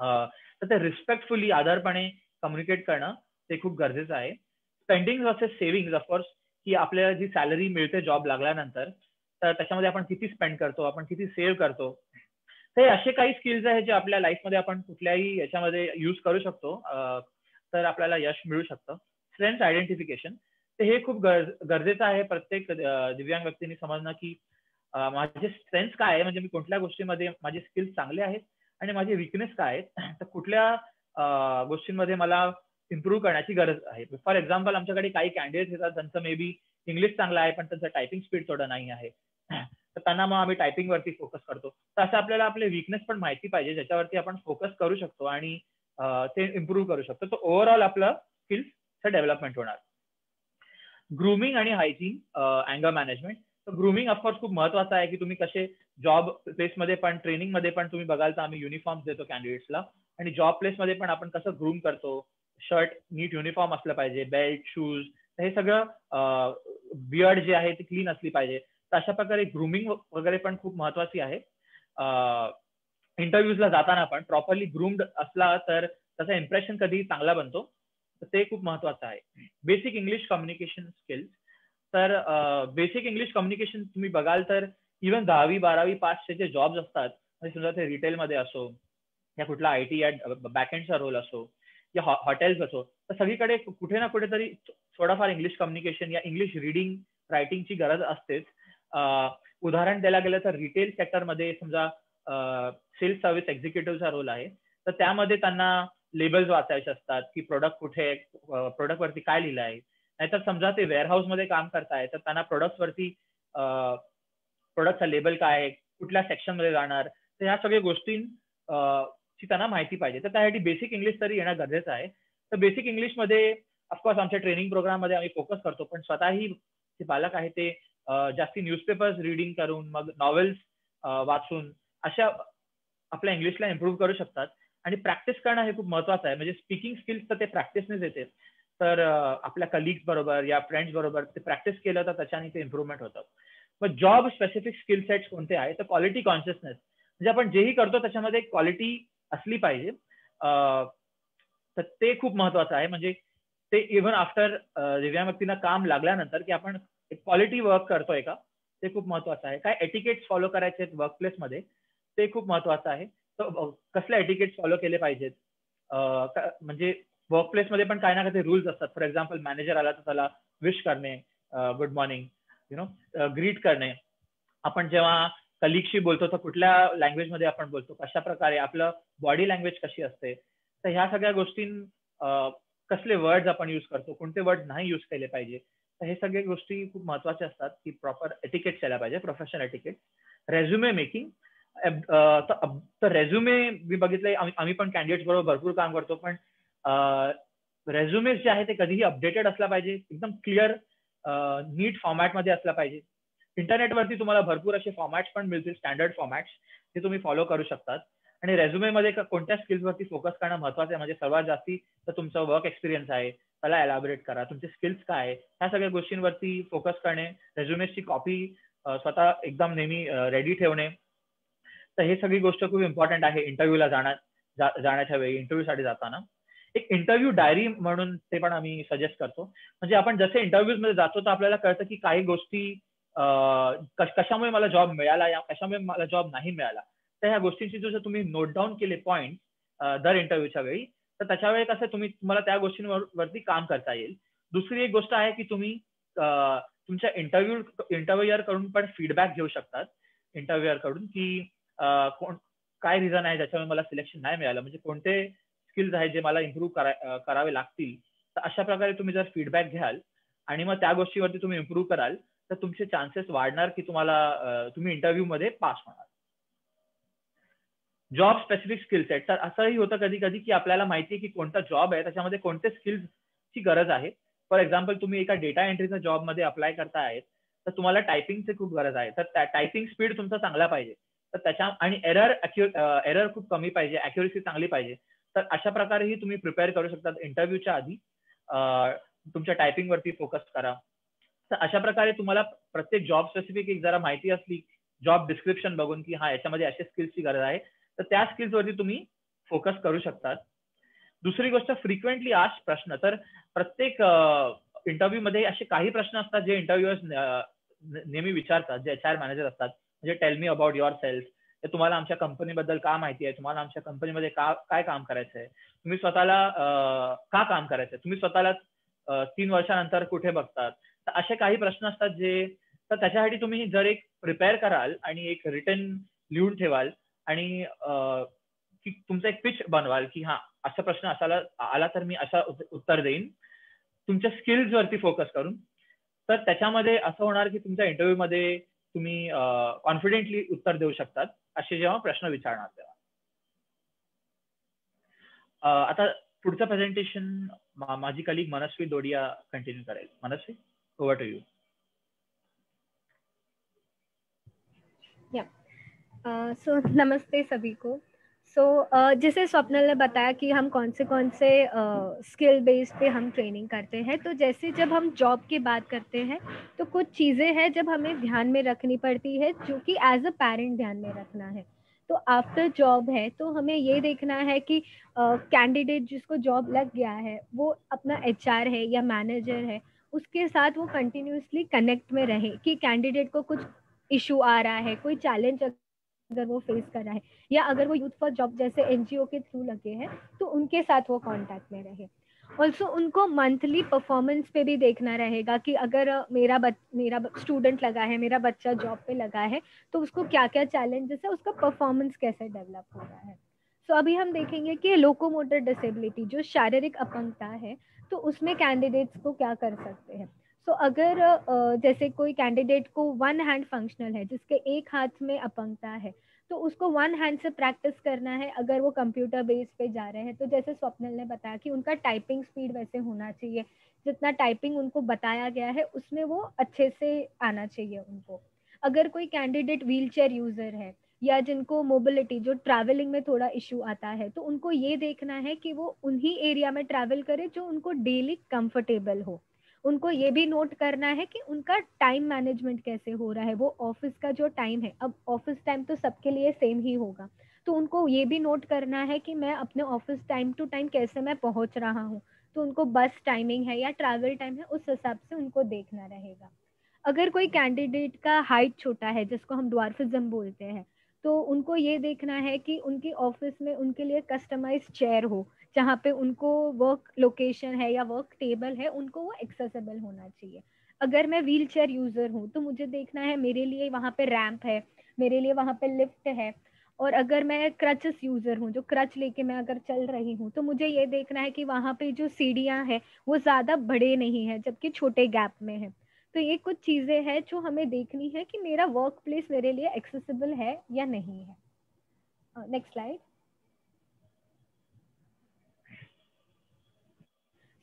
तर ते रिस्पेक्टफुली आदरपणे कम्युनिकेट करणं ते खूप गरजेचं आहे. स्पेंडिंग वर्सेस सेव्हिंग, ऑफकोर्स, की आपल्याला जी सॅलरी मिळते जॉब लागल्यानंतर, तर त्याच्यामध्ये आपण किती स्पेंड करतो, आपण किती सेव्ह करतो. ते असे काही स्किल्स आहेत जे आपल्या लाईफमध्ये आपण कुठल्याही याच्यामध्ये यूज करू शकतो, तर आपल्याला यश मिळू शकतं. स्ट्रेंथ आयडेंटिफिकेशन, तर हे खूप गरजेचं आहे प्रत्येक दिव्यांग व्यक्तीने समजणं की माझे स्ट्रेंथ काय आहे, म्हणजे मी कुठल्या गोष्टीमध्ये माझे स्किल्स चांगले आहेत आणि माझे विकनेस काय आहेत, तर कुठल्या गोष्टींमध्ये मला इम्प्रूव्ह करण्याची गरज आहे. फॉर एक्झाम्पल, आमच्याकडे काही कॅन्डिडेट्स येतात ज्यांचं मे बी इंग्लिश चांगलं आहे पण त्यांचं टायपिंग स्पीड थोडं नाही आहे, तर त्यांना मग आम्ही टायपिंग वरती फोकस करतो. तर असं आपल्याला आपले विकनेस पण माहिती पाहिजे ज्याच्यावरती आपण फोकस करू शकतो आणि ते इम्प्रूव्ह करू शकतो. तर ओव्हरऑल आपलं स्किल्सचं डेव्हलपमेंट होणार. ग्रूमिंग आणि हायजीन, अँगर मॅनेजमेंट. तर ग्रूमिंग ऑफकोर्स खूप महत्वाचं आहे की तुम्ही कसे जॉब प्लेसमध्ये पण ट्रेनिंगमध्ये पण तुम्ही बघाल तर आम्ही युनिफॉर्म देतो कॅन्डिडेट्सला, आणि जॉब प्लेसमध्ये पण आपण कसं ग्रूम करतो. शर्ट नीट युनिफॉर्म असलं पाहिजे, बेल्ट, शूज, हे सगळं बियर्ड जे आहे ती क्लीन असली पाहिजे. तर अशा प्रकारे ग्रूमिंग वगैरे पण खूप महत्वाची आहे. इंटरव्ह्यूजला जाताना पण प्रॉपरली ग्रूम्ड असला तर त्याचा इम्प्रेशन कधी चांगला बनतो. तर ते खूप महत्वाचं आहे. Basic English communication skills. तर बेसिक इंग्लिश कम्युनिकेशन तुम्ही बघाल तर इव्हन 10वी 12वी पासचे जे जॉब्स असतात, म्हणजे समजा ते रिटेलमध्ये असो या कुठला IT या बॅकएंडचा रोल असो या हॉटेल्स असो, तर सगळीकडे कुठे ना कुठेतरी थोडाफार इंग्लिश कम्युनिकेशन या इंग्लिश रिडिंग रायटिंगची गरज असतेच. उदाहरण द्यायला गेलं तर रिटेल सेक्टरमध्ये समजा सेल्स सर्व्हिस एक्झिक्युटिव्हचा रोल आहे, तर त्यामध्ये त्यांना लेबल्स वाचायचे असतात की प्रोडक्ट कुठे, प्रोडक्ट वरती काय लिहिलं आहे. नाहीतर समजा ते वेअरहाऊस मध्ये काम करताय तर त्यांना प्रोडक्ट वरती प्रोडक्टचा लेबल काय आहे, कुठल्या सेक्शन मध्ये जाणार, तर ह्या सगळ्या गोष्टींची त्यांना माहिती पाहिजे. तर त्यासाठी बेसिक इंग्लिश तरी येणं गरजेचं आहे. तर बेसिक इंग्लिशमध्ये ऑफकोर्स आमच्या ट्रेनिंग प्रोग्राममध्ये आम्ही फोकस करतो, पण स्वतःही जे बालक आहे ते जास्ती न्यूजपेपर्स रिडिंग करून मग नॉवेल्स वाचून अशा आपल्या इंग्लिशला इम्प्रूव्ह करू शकतात. आणि प्रॅक्टिस करणं हे खूप महत्वाचं आहे. म्हणजे स्पीकिंग स्किल्स तर ते प्रॅक्टिसनेच येते. तर आपल्या कलिग्स बरोबर या फ्रेंड्स बरोबर ते प्रॅक्टिस केलं तर त्याच्याने ते इम्प्रूव्हमेंट होतं. मग जॉब स्पेसिफिक स्किल सेट्स कोणते आहे, तर क्वालिटी कॉन्शियसनेस. म्हणजे आपण जेही करतो त्याच्यामध्ये क्वालिटी असली पाहिजे. तर ते खूप महत्वाचं आहे. म्हणजे ते इव्हन आफ्टर दिव्यांग व्यक्तींना काम लागल्यानंतर की आपण क्वालिटी वर्क करतोय का, ते खूप महत्वाचं आहे. काय एटिकेट्स फॉलो करायचे आहेत वर्कप्लेसमध्ये ते खूप महत्वाचं आहे. तर कसले एटिकेट्स फॉलो केले पाहिजेत, म्हणजे वर्कप्लेसमध्ये पण काही ना काही रूल्स असतात. फॉर एक्झाम्पल मॅनेजर आला तर त्याला विश करणे, गुड मॉर्निंग, ग्रीट करणे. आपण जेव्हा कलिगशी बोलतो तर कुठल्या लँग्वेजमध्ये आपण बोलतो, कशा प्रकारे आपलं बॉडी लँग्वेज कशी असते. तर ह्या सगळ्या गोष्टी, कसले वर्ड्स आपण युज करतो, कोणते वर्ड नाही युज केले पाहिजे. तर हे सगळे गोष्टी खूप महत्वाच्या असतात की प्रॉपर एटिकेट्स यायला पाहिजे, प्रोफेशनल एटिकेट्स. Resume making. तर रेझ्युमे मी बघितलंय, आम्ही पण कॅन्डिडेट्स बरोबर भरपूर काम करतो, पण रेझ्युमे जे आहे ते कधीही अपडेटेड असला पाहिजे, एकदम क्लिअर नीट फॉर्मॅटमध्ये असला पाहिजे. इंटरनेटवरती तुम्हाला भरपूर असे फॉर्मॅट्स पण मिळतील, स्टँडर्ड फॉर्मॅट्स, ते तुम्ही फॉलो करू शकतात. आणि रेझ्युमेमध्ये कोणत्या स्किल्सवरती फोकस करणं महत्वाचं आहे, म्हणजे सर्वात जास्ती तर तुमचा वर्क एक्सपिरियन्स आहे त्याला एलॅबोरेट करा, तुमचे स्किल्स काय आहे, ह्या सगळ्या गोष्टींवरती फोकस करणे. रेझ्युमेची कॉपी स्वतः एकदम नेहमी रेडी ठेवणे. तर हे सगळी गोष्ट खूप इम्पॉर्टंट आहे इंटरव्ह्यूला जाण्याच्या वेळी, इंटरव्ह्यूसाठी जाताना. एक इंटरव्ह्यू डायरी म्हणून ते पण आम्ही सजेस्ट करतो. म्हणजे आपण जसे इंटरव्ह्यूज मध्ये जातो तर आपल्याला कळतं की काही गोष्टी कशामुळे मला जॉब मिळाला या कशामुळे मला जॉब नाही मिळाला. तर ह्या गोष्टींची जर तुम्ही नोट डाऊन केले पॉईंट दर इंटरव्ह्यूच्या वेळी, तर त्याच्या वेळी कसं तुम्हाला त्या गोष्टींवरती काम करता येईल. दुसरी एक गोष्ट आहे की तुम्ही तुमच्या इंटरव्ह्यूअर कडून पण फीडबॅक घेऊ शकतात, इंटरव्ह्यूअर कडून, की काय रिझन आहे ज्याच्यामुळे मला सिलेक्शन नाही मिळालं, म्हणजे कोणते स्किल्स आहेत जे मला इम्प्रूव्ह करावे लागतील. तर अशा प्रकारे तुम्ही जर फीडबॅक घ्याल आणि मग त्या गोष्टीवरती तुम्ही इम्प्रूव्ह कराल तर तुमचे चान्सेस वाढणार की तुम्ही इंटरव्ह्यू मध्ये पास होणार. Job specific skill set. तर असंही होतं कधी कधी की आपल्याला माहिती आहे की कोणता जॉब आहे त्याच्यामध्ये कोणते स्किल्सची गरज आहे. फॉर एक्झाम्पल तुम्ही एका डेटा एंट्रीच्या जॉबमध्ये अप्लाय करताय तर तुम्हाला टायपिंगची खूप गरज आहे. तर टायपिंग स्पीड तुमचा चांगला पाहिजे, तर त्याच्या आणि एरर खूप कमी पाहिजे, अॅक्युरेसी चांगली पाहिजे. तर अशा प्रकारेही तुम्ही प्रिपेअर करू शकता. इंटरव्ह्यूच्या आधी तुमच्या टायपिंग वरती फोकस करा. तर अशा प्रकारे तुम्हाला प्रत्येक जॉब स्पेसिफिक एक जरा माहिती असली, जॉब डिस्क्रिप्शन बघून की हा याच्यामध्ये अशा स्किल्सची गरज आहे, तर त्या स्किल्सवरती तुम्ही फोकस करू शकतात. दुसरी गोष्ट, फ्रिक्वेंटली आस्क्ड प्रश्न. तर प्रत्येक इंटरव्ह्यू मध्ये असे काही प्रश्न असतात जे इंटरव्ह्यूअर्स नेहमी विचारतात, जे HR मॅनेजर असतात. म्हणजे tell me about your self, तुम्हाला आमच्या कंपनीबद्दल का माहिती आहे, तुम्हाला आमच्या कंपनीमध्ये काय काम करायचंय, तुम्ही स्वतःला का काम करायचंय, तुम्ही स्वतःला 3 वर्षानंतर कुठे बघतात. तर असे काही प्रश्न असतात तर त्याच्यासाठी तुम्ही जर एक प्रिपेअर कराल आणि एक रिटन लिहून ठेवाल आणि की तुमचं एक पिच बनवाल की हा असा प्रश्न आला तर मी असा उत्तर देईन तुमच्या स्किल्स वरती फोकस करून, तर त्याच्यामध्ये असं होणार की तुमच्या इंटरव्ह्यू मध्ये तुम्ही कॉन्फिडेंटली उत्तर देऊ शकतात असे जेव्हा प्रश्न विचारणार तेव्हा. आता पुढचं प्रेझेंटेशन माझी कलीग मनस्वी दोडिया कंटिन्यू करेल. मनस्वी, ओव्हर टू यू. सो नमस्ते सभी को. जैसे स्वप्निल ने बताया कि हम कौन से स्किल बेस्ड पे हम ट्रेनिंग करते हैं, तो जैसे जब हम जॉब की बात करते हैं तो कुछ चीज़ें हैं जब हमें ध्यान में रखनी पड़ती है, जो कि एज अ पेरेंट ध्यान में रखना है. तो आफ्टर जॉब है तो हमें ये देखना है कि कैंडिडेट जिसको जॉब लग गया है वो अपना HR है या मैनेजर है, उसके साथ वो कंटिन्यूसली कनेक्ट में रहे कि कैंडिडेट को कुछ इशू आ रहा है, कोई चैलेंज अगर वो फेस कर रहा है, या अगर वो यूथ फॉर जॉब जैसे NGO के थ्रू लगे हैं तो उनके साथ वो कांटेक्ट में रहे. ऑल्सो उनको मंथली परफॉर्मेंस पे भी देखना रहेगा कि अगर मेरा स्टूडेंट लगा है, मेरा बच्चा जॉब पे लगा है, तो उसको क्या क्या चैलेंजेस है, उसका परफॉर्मेंस कैसे डेवलप हो रहा है. सो अभी हम देखेंगे कि लोकोमोटर डिसेबिलिटी जो शारीरिक अपंगता है, तो उसमें कैंडिडेट्स को क्या कर सकते हैं. सो अगर जैसे कोई कैंडिडेट को वन हैंड फंक्शनल है, जिसके एक हाथ में अपंगता है, तो उसको वन हैंड से प्रैक्टिस करना है. अगर वो कंप्यूटर बेस पे जा रहे हैं तो जैसे स्वप्निल ने बताया कि उनका टाइपिंग स्पीड वैसे होना चाहिए, जितना टाइपिंग उनको बताया गया है उसमें वो अच्छे से आना चाहिए उनको. अगर कोई कैंडिडेट व्हील चेयर यूजर है या जिनको मोबिलिटी जो ट्रैवलिंग में थोड़ा इशू आता है, तो उनको ये देखना है कि वो उन्हीं एरिया में ट्रैवल करे जो उनको डेली कंफर्टेबल हो. उनको ये भी नोट करना है कि उनका टाइम मैनेजमेंट कैसे हो रहा है. वो ऑफिस का जो टाइम है, अब ऑफिस टाइम तो सबके लिए सेम ही होगा, तो उनको ये भी नोट करना है कि मैं अपने ऑफिस टाइम टू टाइम कैसे मैं पहुंच रहा हूँ. तो उनको बस टाइमिंग है या ट्रैवल टाइम है, उस हिसाब से उनको देखना रहेगा. अगर कोई कैंडिडेट का हाइट छोटा है, जिसको हम ड्वार्फिज्म बोलते हैं, तो उनको ये देखना है कि उनकी ऑफिस में उनके लिए कस्टमाइज चेयर हो, जहाँ पे उनको वर्क लोकेशन है या वर्क टेबल है, उनको वो एक्सेसिबल होना चाहिए. अगर मैं व्हील चेयर यूजर हूँ तो मुझे देखना है मेरे लिए वहाँ पे रैंप है, मेरे लिए वहाँ पे लिफ्ट है. और अगर मैं क्रचेस यूजर हूँ, जो क्रच लेके मैं अगर चल रही हूँ, तो मुझे ये देखना है कि वहाँ पे जो सीढ़ियाँ हैं वो ज्यादा बड़े नहीं है, जबकि छोटे गैप में है. तो ये कुछ चीजें हैं जो हमें देखनी है कि मेरा वर्क प्लेस मेरे लिए एक्सेसिबल है या नहीं है. Next slide.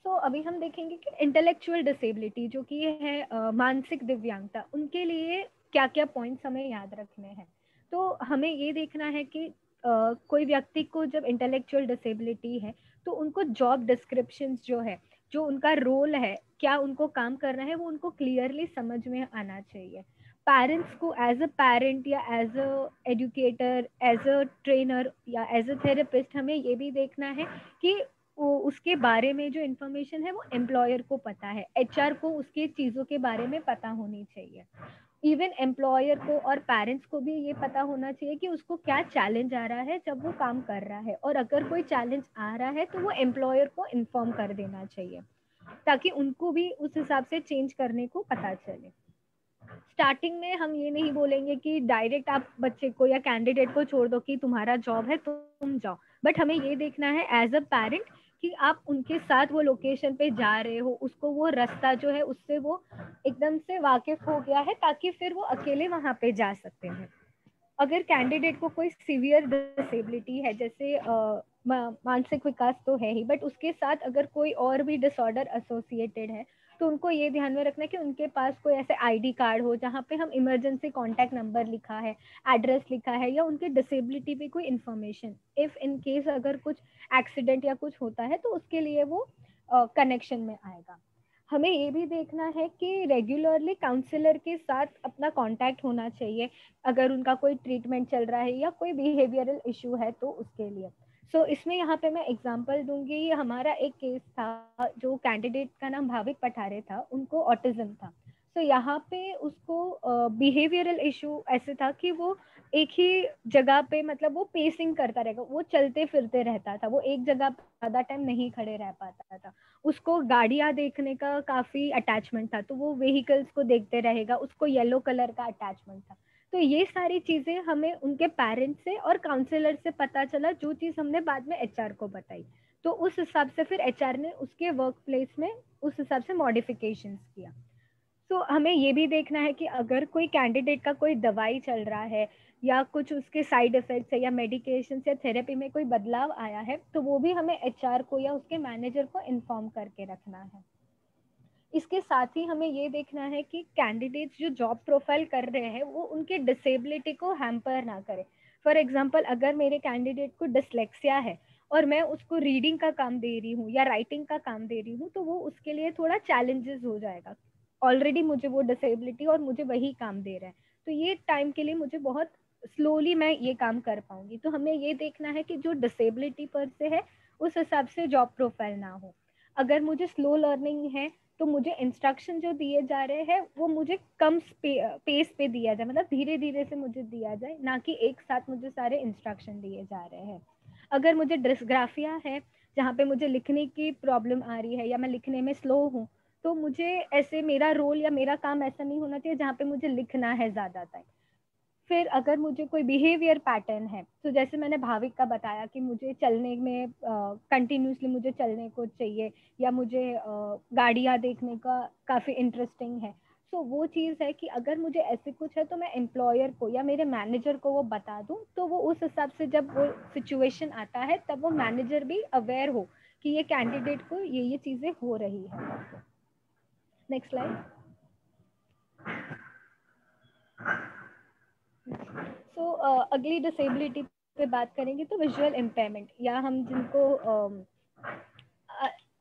तो अभी हम देखेंगे कि इंटेलेक्चुअल डिसेबिलिटी जो कि है मानसिक दिव्यांगता, उनके लिए क्या क्या पॉइंट्स हमें याद रखने हैं. तो हमें ये देखना है कि कोई व्यक्ति को जब इंटेलेक्चुअल डिसेबिलिटी है तो उनको जॉब डिस्क्रिप्शंस जो है, जो उनका रोल है, क्या उनको काम करना है, वो उनको क्लियरली समझ में आना चाहिए. पेरेंट्स को एज अ पेरेंट या as a educator, as a trainer या एज अ थेरेपिस्ट हमें ये भी देखना है कि वो उसके बारे में जो इन्फॉर्मेशन है वो एम्प्लॉयर को पता है. HR को उसके चीज़ों के बारे में पता होनी चाहिए. इवन एम्प्लॉयर को और पेरेंट्स को भी ये पता होना चाहिए कि उसको क्या चैलेंज आ रहा है जब वो काम कर रहा है, और अगर कोई चैलेंज आ रहा है तो वो एम्प्लॉयर को इन्फॉर्म कर देना चाहिए, ताकि उनको भी उस हिसाब से चेंज करने को पता चले. स्टार्टिंग में हम ये नहीं बोलेंगे कि डायरेक्ट आप बच्चे को या कैंडिडेट को छोड़ दो कि तुम्हारा जॉब है तुम जाओ, बट हमें ये देखना है एज अ पेरेंट कि आप उनके साथ वो लोकेशन पे जा रहे हो, उसको वो रास्ता जो है उससे वो एकदम से वाकिफ हो गया है, ताकि फिर वो अकेले वहां पे जा सकते हैं. अगर कैंडिडेट को कोई सीवियर डिसेबिलिटी है, जैसे मानसिक विकास तो है ही, बट उसके साथ अगर कोई और भी डिसऑर्डर एसोसिएटेड है, तो उनको ये ध्यान में रखना है कि उनके पास कोई ऐसे ID कार्ड हो जहाँ पे हम इमरजेंसी कॉन्टैक्ट नंबर लिखा है, एड्रेस लिखा है, या उनके डिसेबिलिटी पे कोई इन्फॉर्मेशन, इफ इन केस अगर कुछ एक्सीडेंट या कुछ होता है तो उसके लिए वो कनेक्शन में आएगा. हमें ये भी देखना है कि रेगुलरली काउंसलर के साथ अपना कांटेक्ट होना चाहिए, अगर उनका कोई ट्रीटमेंट चल रहा है या कोई बिहेवियरल इशू है तो उसके लिए. सो इसमें यहाँ पे मैं एग्जांपल दूंगी. ये हमारा एक केस था, जो कैंडिडेट का नाम भाविक पठारे था, उनको ऑटिज्म था. सो यहाँ पे उसको बिहेवियरल इशू ऐसे था कि वो एक ही जगह पे, मतलब वो पेसिंग करता रहेगा, वो चलते फिरते रहता था, वो एक जगह पे ज्यादा टाइम नहीं खड़े रह पाता था. उसको गाड़ियां देखने का काफी अटैचमेंट था, तो वो व्हीकल्स को देखते रहेगा, उसको येलो कलर का अटैचमेंट था. तो ये सारी चीजें हमें उनके पेरेंट्स से और काउंसलर से पता चला, जो चीज हमने बाद में HR को बताई. तो उस हिसाब से फिर HR ने उसके वर्क प्लेस में उस हिसाब से मॉडिफिकेशंस किया. तो हमें ये भी देखना है कि अगर कोई कैंडिडेट का कोई दवाई चल रहा है या कुछ उसके साइड इफेक्ट्स है या मेडिकेशन या थेरेपी में कोई बदलाव आया है, तो वो भी हमें एचआर को या उसके मैनेजर को इन्फॉर्म करके रखना है। इसके साथ ही हमें ये देखना है कि कैंडिडेट्स जो जॉब प्रोफाइल कर रहे हैं वो उनके डिसेबिलिटी को हैम्पर ना करे। फॉर एग्जांपल, अगर मेरे कैंडिडेट को डिसलेक्सिया है और मैं उसको रीडिंग का काम दे रही हूँ या राइटिंग का काम दे रही हूँ, तो वो उसके लिए थोड़ा चैलेंजेस हो जाएगा। ऑलरेडी मुझे वो डिसेबिलिटी और मुझे वही काम दे रहा है, तो ये टाइम के लिए मुझे बहुत स्लोली मैं ये काम कर पाऊंगी। तो हमें ये देखना है कि जो डिसेबिलिटी पर से है उस हिसाब से जॉब प्रोफाइल ना हो। अगर मुझे स्लो लर्निंग है तो मुझे इंस्ट्रक्शन जो दिए जा रहे हैं वो मुझे कम पेस पे दिया जाए, मतलब धीरे धीरे से मुझे दिया जाए, ना कि एक साथ मुझे सारे इंस्ट्रक्शन दिए जा रहे हैं। अगर मुझे डिस्ग्राफिया है जहाँ पे मुझे लिखने की प्रॉब्लम आ रही है या मैं लिखने में स्लो हूँ, तो मुझे ऐसे मेरा रोल या मेरा काम ऐसा नहीं होना चाहिए जहाँ पे मुझे लिखना है ज्यादा टाइम। फिर अगर मुझे कोई बिहेवियर पैटर्न है, तो जैसे मैंने भाविक का बताया कि मुझे चलने में कंटिन्यूसली मुझे चलने को चाहिए या मुझे गाड़ियाँ देखने का काफ़ी इंटरेस्टिंग है, तो वो चीज़ है कि अगर मुझे ऐसे कुछ है तो मैं एम्प्लॉयर को या मेरे मैनेजर को वो बता दूं, तो वो उस हिसाब से जब वो सिचुएशन आता है तब वो मैनेजर भी अवेयर हो कि ये कैंडिडेट को ये चीज़ें हो रही है। Next slide. सो अगली डिसेबिलिटी पे बात करेंगे तो विजुअल इम्पेयरमेंट, या हम जिनको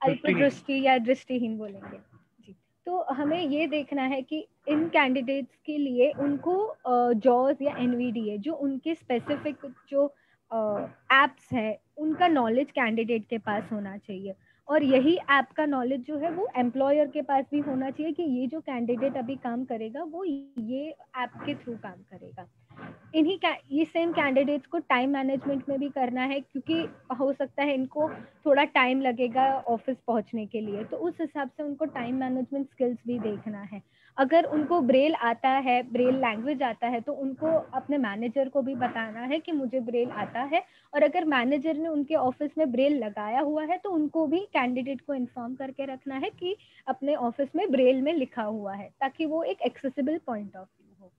अल्पदृष्टि या दृष्टिहीन बोलेंगे जी। तो हमें ये देखना है कि इन कैंडिडेट्स के लिए उनको जॉज या एनवीडीए जो उनके स्पेसिफिक जो एप्स है उनका नॉलेज कैंडिडेट के पास होना चाहिए, और यही ऐप का नॉलेज जो है वो एम्प्लॉयर के पास भी होना चाहिए कि ये जो कैंडिडेट अभी काम करेगा वो ये ऐप के थ्रू काम करेगा। ये सेम कैंडिडेट्स को टाइम मैनेजमेंट में भी करना है, क्योंकि हो सकता है इनको थोड़ा टाइम लगेगा ऑफिस पहुंचने के लिए, तो उस हिसाब से उनको टाइम मैनेजमेंट स्किल्स भी देखना है। अगर उनको ब्रेल आता है, ब्रेल लैंग्वेज आता है, तो उनको अपने मैनेजर को भी बताना है कि मुझे ब्रेल आता है, और अगर मैनेजर ने उनके ऑफिस में ब्रेल लगाया हुआ है तो उनको भी कैंडिडेट को इन्फॉर्म करके रखना है कि अपने ऑफिस में ब्रेल में लिखा हुआ है, ताकि वो एक एक्सेसिबल पॉइंट ऑफ व्यू हो।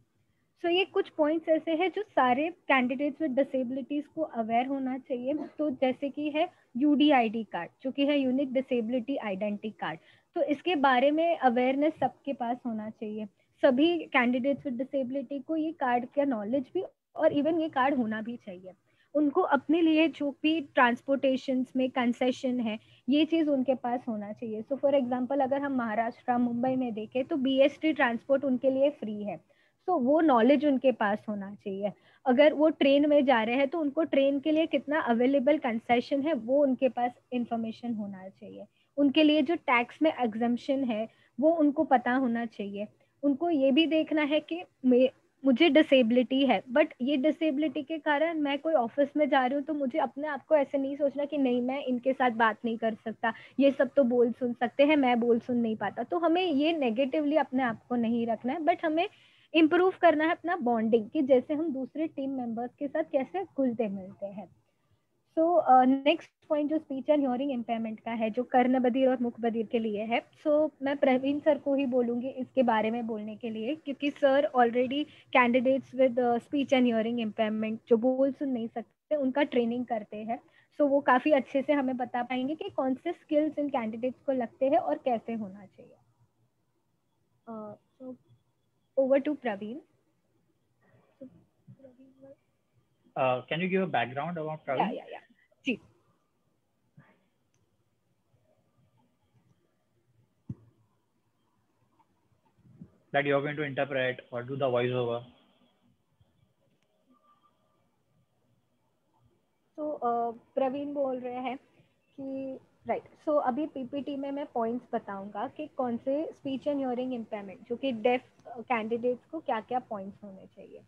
सो ये कुछ पॉइंट्स ऐसे हैं जो सारे कैंडिडेट्स विद डिसेबिलिटीज को अवेयर होना चाहिए। तो जैसे कि है यूडीआईडी कार्ड, जो कि है यूनिक डिसेबिलिटी आइडेंटिटी कार्ड, तो इसके बारे में अवेयरनेस सबके पास होना चाहिए। सभी कैंडिडेट्स विद डिसेबिलिटी को ये कार्ड का नॉलेज भी और इवन ये कार्ड होना भी चाहिए। उनको अपने लिए जो भी ट्रांसपोर्टेशन में कंसेशन है ये चीज़ उनके पास होना चाहिए। सो फॉर एग्जांपल, अगर हम महाराष्ट्र मुंबई में देखें तो बीएसटी ट्रांसपोर्ट उनके लिए फ्री है, तो वो नॉलेज उनके पास होना चाहिए। अगर वो ट्रेन में जा रहे हैं तो उनको ट्रेन के लिए कितना अवेलेबल कंसेशन है वो उनके पास इंफॉर्मेशन होना चाहिए। उनके लिए जो टैक्स में एग्जम्पशन है वो उनको पता होना चाहिए। उनको ये भी देखना है कि मुझे डिसेबिलिटी है, बट ये डिसेबिलिटी के कारण मैं कोई ऑफिस में जा रही हूँ, तो मुझे अपने आप को ऐसे नहीं सोचना कि नहीं मैं इनके साथ बात नहीं कर सकता, ये सब तो बोल सुन सकते हैं, मैं बोल सुन नहीं पाता। तो हमें ये नेगेटिवली अपने आप को नहीं रखना है, बट हमें इम्प्रूव करना है अपना बॉन्डिंग, कि जैसे हम दूसरे टीम मेंबर्स के साथ कैसे घुलते मिलते हैं। सो नेक्स्ट पॉइंट जो स्पीच एंड हियरिंग इम्पेयरमेंट का है, जो कर्ण बधिर और मुख बधिर के लिए है, मैं प्रवीण सर को ही बोलूंगी इसके बारे में बोलने के लिए, क्योंकि सर ऑलरेडी कैंडिडेट्स विद स्पीच एंड हियरिंग इम्पेयरमेंट जो बोल सुन नहीं सकते उनका ट्रेनिंग करते हैं। सो वो काफी अच्छे से हमें बता पाएंगे कि कौन से स्किल्स इन कैंडिडेट्स को लगते हैं और कैसे होना चाहिए। Over to Praveen. Can you give a background about Praveen? Yeah. G. That you are going to interpret or do the voiceover. So Pravin बोल रहे हैं कि राइट, सो अभी पीपीटी में मैं पॉइंट्स बताऊंगा कि कौन से स्पीच एंड हियरिंग इम्पेयरमेंट जो कि डेफ कैंडिडेट्स को क्या क्या पॉइंट्स होने चाहिए।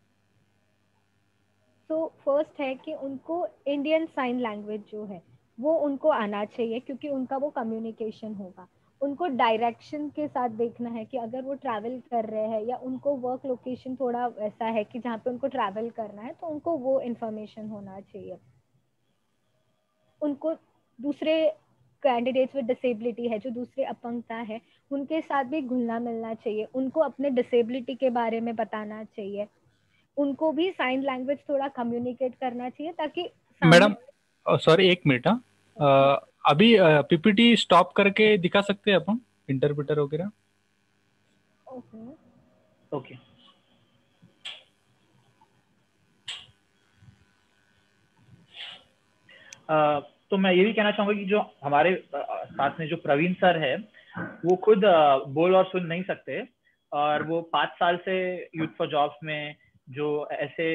सो फर्स्ट है कि उनको इंडियन साइन लैंग्वेज जो है वो उनको आना चाहिए, क्योंकि उनका वो कम्युनिकेशन होगा। उनको डायरेक्शन के साथ देखना है कि अगर वो ट्रैवल कर रहे हैं या उनको वर्क लोकेशन थोड़ा ऐसा है कि जहाँ पे उनको ट्रैवल करना है, तो उनको वो इंफॉर्मेशन होना चाहिए। उनको दूसरे कैंडिडेट्स विद डिसेबिलिटी है, जो दूसरे अपंगता है, उनके साथ भी घुलना मिलना चाहिए, उनको अपने डिसेबिलिटी के बारे में बताना चाहिए, उनको भी साइन लैंग्वेज थोड़ा कम्युनिकेट करना चाहिए ताकि मैडम सामने। सॉरी, एक मिनट। हाँ, अभी पीपीटी स्टॉप करके दिखा सकते हैं अपन, इंटरप्रेटर वगैरह? ओके। ओके। तो मैं ये भी कहना चाहूंगा कि जो हमारे साथ में जो प्रवीण सर है, वो खुद बोल और सुन नहीं सकते, और वो 5 साल से यूथ फॉर जॉब्स में जो ऐसे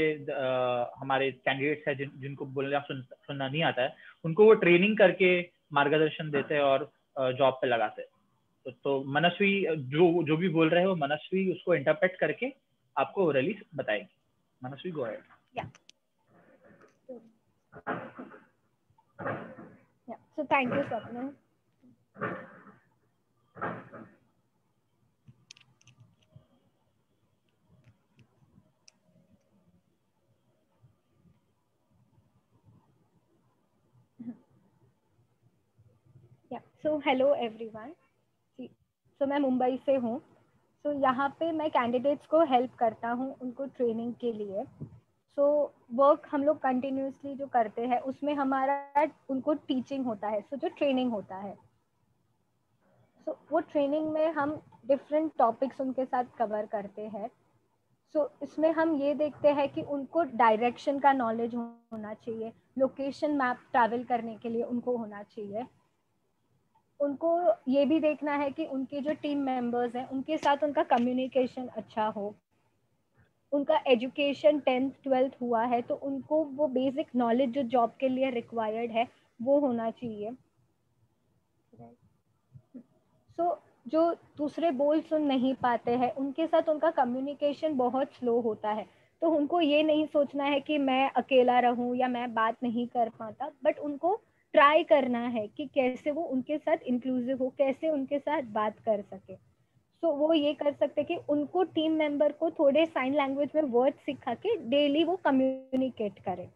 हमारे कैंडिडेट्स हैं जिनको बोलना सुनना नहीं आता है, उनको वो ट्रेनिंग करके मार्गदर्शन देते हैं और जॉब पे लगाते हैं। तो मनस्वी जो जो भी बोल रहे हैं, वो मनस्वी उसको इंटरप्रेट करके आपको ओरली बताएगी। Manasvi, go ahead. So thank you, Swapnil. So hello everyone. So मैं मुंबई से हूँ। So यहाँ पे मैं कैंडिडेट्स को हेल्प करता हूँ उनको ट्रेनिंग के लिए। So वर्क हम लोग कंटिन्यूसली जो करते हैं उसमें हमारा उनको टीचिंग होता है, जो ट्रेनिंग होता है। वो ट्रेनिंग में हम डिफरेंट टॉपिक्स उनके साथ कवर करते हैं। इसमें हम ये देखते हैं कि उनको डायरेक्शन का नॉलेज होना चाहिए, लोकेशन मैप ट्रैवल करने के लिए उनको होना चाहिए। उनको ये भी देखना है कि उनके जो टीम मेंबर्स हैं उनके साथ उनका कम्युनिकेशन अच्छा हो, उनका एजुकेशन 10th 12th हुआ है तो उनको वो बेसिक नॉलेज जो जॉब के लिए रिक्वायर्ड है वो होना चाहिए। जो दूसरे बोल सुन नहीं पाते हैं उनके साथ उनका कम्युनिकेशन बहुत स्लो होता है, तो उनको ये नहीं सोचना है कि मैं अकेला रहूं या मैं बात नहीं कर पाता, बट उनको ट्राई करना है कि कैसे वो उनके साथ इंक्लूसिव हो, कैसे उनके साथ बात कर सके। वो ये कर सकते कि उनको टीम मेंबर को थोड़े साइन लैंग्वेज में वर्ड सिखा के डेली वो कम्युनिकेट करें।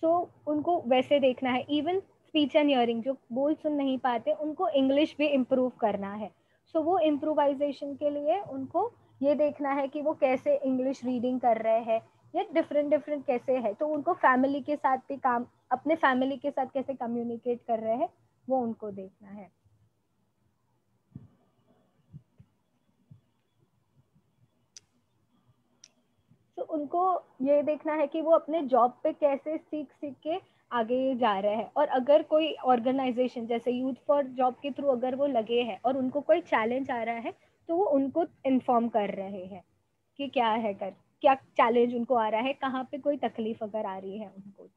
उनको वैसे देखना है। इवन स्पीच एंड हियरिंग जो बोल सुन नहीं पाते उनको इंग्लिश भी इम्प्रूव करना है। वो इम्प्रोवाइजेशन के लिए उनको ये देखना है कि वो कैसे इंग्लिश रीडिंग कर रहे हैं या डिफरेंट डिफरेंट कैसे है, तो उनको फैमिली के साथ भी काम, अपने फैमिली के साथ कैसे कम्युनिकेट कर रहे हैं वो उनको देखना है। उनको ये देखना है कि वो अपने जॉब पे कैसे सीख सीख के आगे जा रहे हैं, और अगर कोई ऑर्गेनाइजेशन जैसे youth for job K through अगर वो लगे हैं और उनको कोई चैलेंज आ रहा है तो वो उनको इन्फॉर्म कर रहे हैं कि क्या चैलेंज उनको आ रहा है, कहाँ पे कोई तकलीफ अगर आ रही है उनको।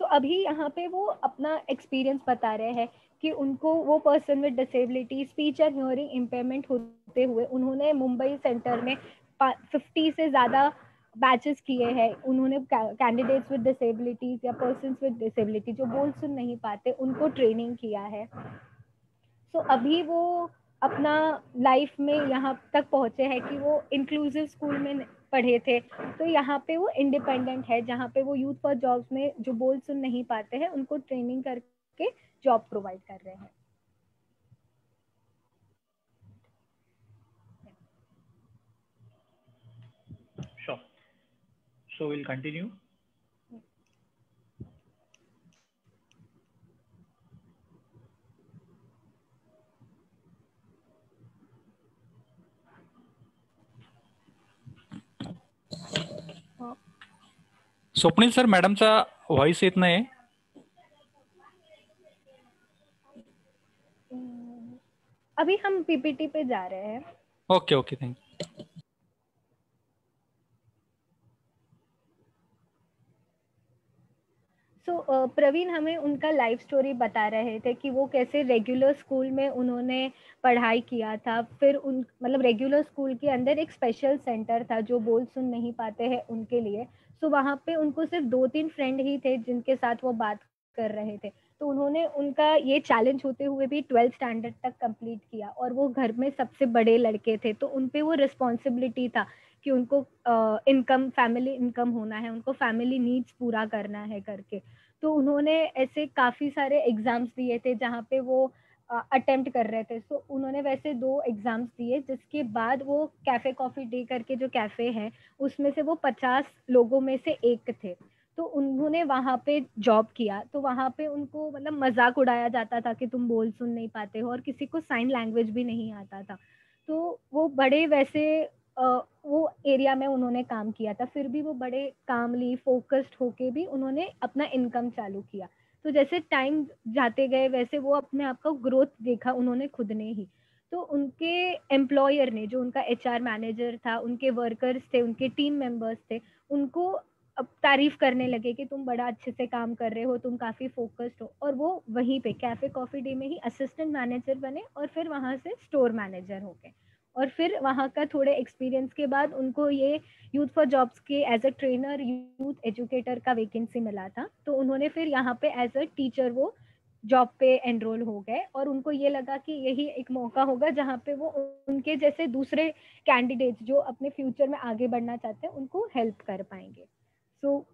तो अभी यहाँ पे वो अपना एक्सपीरियंस बता रहे हैं कि उनको वो पर्सन विद disability, speech end hearing impairment होते हुए उन्होंने मुंबई सेंटर में 50 से ज़्यादा बैचेस किए हैं। उन्होंने कैंडिडेट्स विद डिसेबिलिटीज या पर्सन्स विद डिसेबिलिटी जो बोल सुन नहीं पाते उनको ट्रेनिंग किया है। अभी वो अपना लाइफ में यहाँ तक पहुँचे हैं कि वो इंक्लूसिव स्कूल में पढ़े थे, तो यहाँ पे वो इंडिपेंडेंट है, जहाँ पे वो यूथ फॉर जॉब्स में जो बोल सुन नहीं पाते हैं उनको ट्रेनिंग करके जॉब प्रोवाइड कर रहे हैं। Sure. So we'll continue. Swapnil sir, मॅडमचा व्हॉइस येत नाही। अभी हम पीपीटी पे जा रहे हैं। Okay okay, thank you. Praveen हमें उनका लाइफ स्टोरी बता रहे थे कि वो कैसे रेगुलर स्कूल में उन्होंने पढ़ाई किया था, फिर मतलब रेगुलर स्कूल के अंदर एक स्पेशल सेंटर था जो बोल सुन नहीं पाते हैं उनके लिए। वहाँ पे उनको सिर्फ 2-3 फ्रेंड ही थे जिनके साथ वो बात कर रहे थे, तो उन्होंने उनका ये चैलेंज होते हुए भी 12th स्टैंडर्ड तक कंप्लीट किया, और वो घर में सबसे बड़े लड़के थे तो उनपे वो रिस्पॉन्सिबिलिटी था कि उनको फैमिली इनकम होना है, उनको फैमिली नीड्स पूरा करना है करके। तो उन्होंने ऐसे काफ़ी सारे एग्ज़ाम्स दिए थे जहाँ पे वो अटेम्प्ट कर रहे थे। सो उन्होंने वैसे 2 एग्ज़ाम्स दिए, जिसके बाद वो कैफ़े कॉफ़ी डे करके जो कैफ़े है, उसमें से वो 50 लोगों में से एक थे। तो उन्होंने वहाँ पे जॉब किया, तो वहाँ पे उनको मतलब मज़ाक उड़ाया जाता था कि तुम बोल सुन नहीं पाते हो, और किसी को साइन लैंग्वेज भी नहीं आता था। तो वो बड़े वैसे वो एरिया में उन्होंने काम किया था, फिर भी वो बड़े कामली फ़ोकस्ड होके भी उन्होंने अपना इनकम चालू किया। तो जैसे टाइम जाते गए वैसे वो अपने आप का ग्रोथ देखा उन्होंने खुद ने ही। तो उनके एम्प्लॉयर ने, जो उनका एचआर मैनेजर था, उनके वर्कर्स थे, उनके टीम मेंबर्स थे, उनको अब तारीफ करने लगे कि तुम बड़ा अच्छे से काम कर रहे हो, तुम काफ़ी फ़ोकस्ड हो। और वो वहीं पे कैफ़े कॉफ़ी डे में ही असिस्टेंट मैनेजर बने और फिर वहाँ से स्टोर मैनेजर हो गए। और फिर वहाँ का थोड़े एक्सपीरियंस के बाद उनको ये youth for jobs K as a trainer youth educator का वैकेंसी मिला था। तो उन्होंने फिर यहाँ पे एज अ टीचर वो जॉब पे एनरोल हो गए, और उनको ये लगा कि यही एक मौका होगा जहाँ पे वो उनके जैसे दूसरे कैंडिडेट्स जो अपने फ्यूचर में आगे बढ़ना चाहते हैं उनको हेल्प कर पाएंगे। सो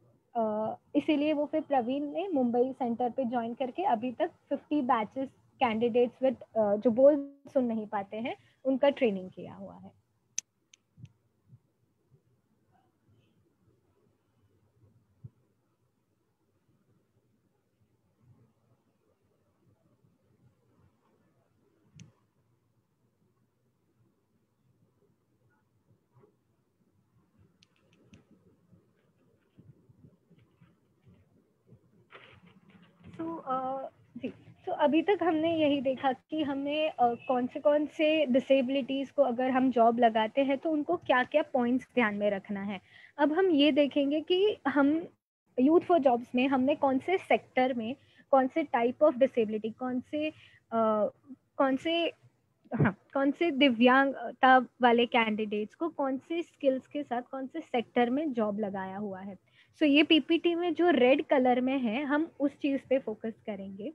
इसीलिए वो फिर प्रवीण ने मुंबई सेंटर पे ज्वाइन करके अभी तक 50 बैचेस कैंडिडेट्स विद जो बोल सुन नहीं पाते हैं उनका ट्रेनिंग किया हुआ है। जी, तो अभी तक हमने यही देखा कि हमें कौन से डिसेबिलिटीज़ को अगर हम जॉब लगाते हैं तो उनको क्या-क्या पॉइंट्स ध्यान में रखना है। अब हम ये देखेंगे कि हम यूथ फॉर जॉब्स में हमने कौन से सेक्टर में, कौन से टाइप ऑफ डिसेबिलिटी, कौन से हाँ, कौन से दिव्यांगता वाले कैंडिडेट्स को कौन से स्किल्स के साथ कौन से सेक्टर में जॉब लगाया हुआ है। सो ये पीपीटी में जो रेड कलर में है हम उस चीज़ पे फोकस करेंगे।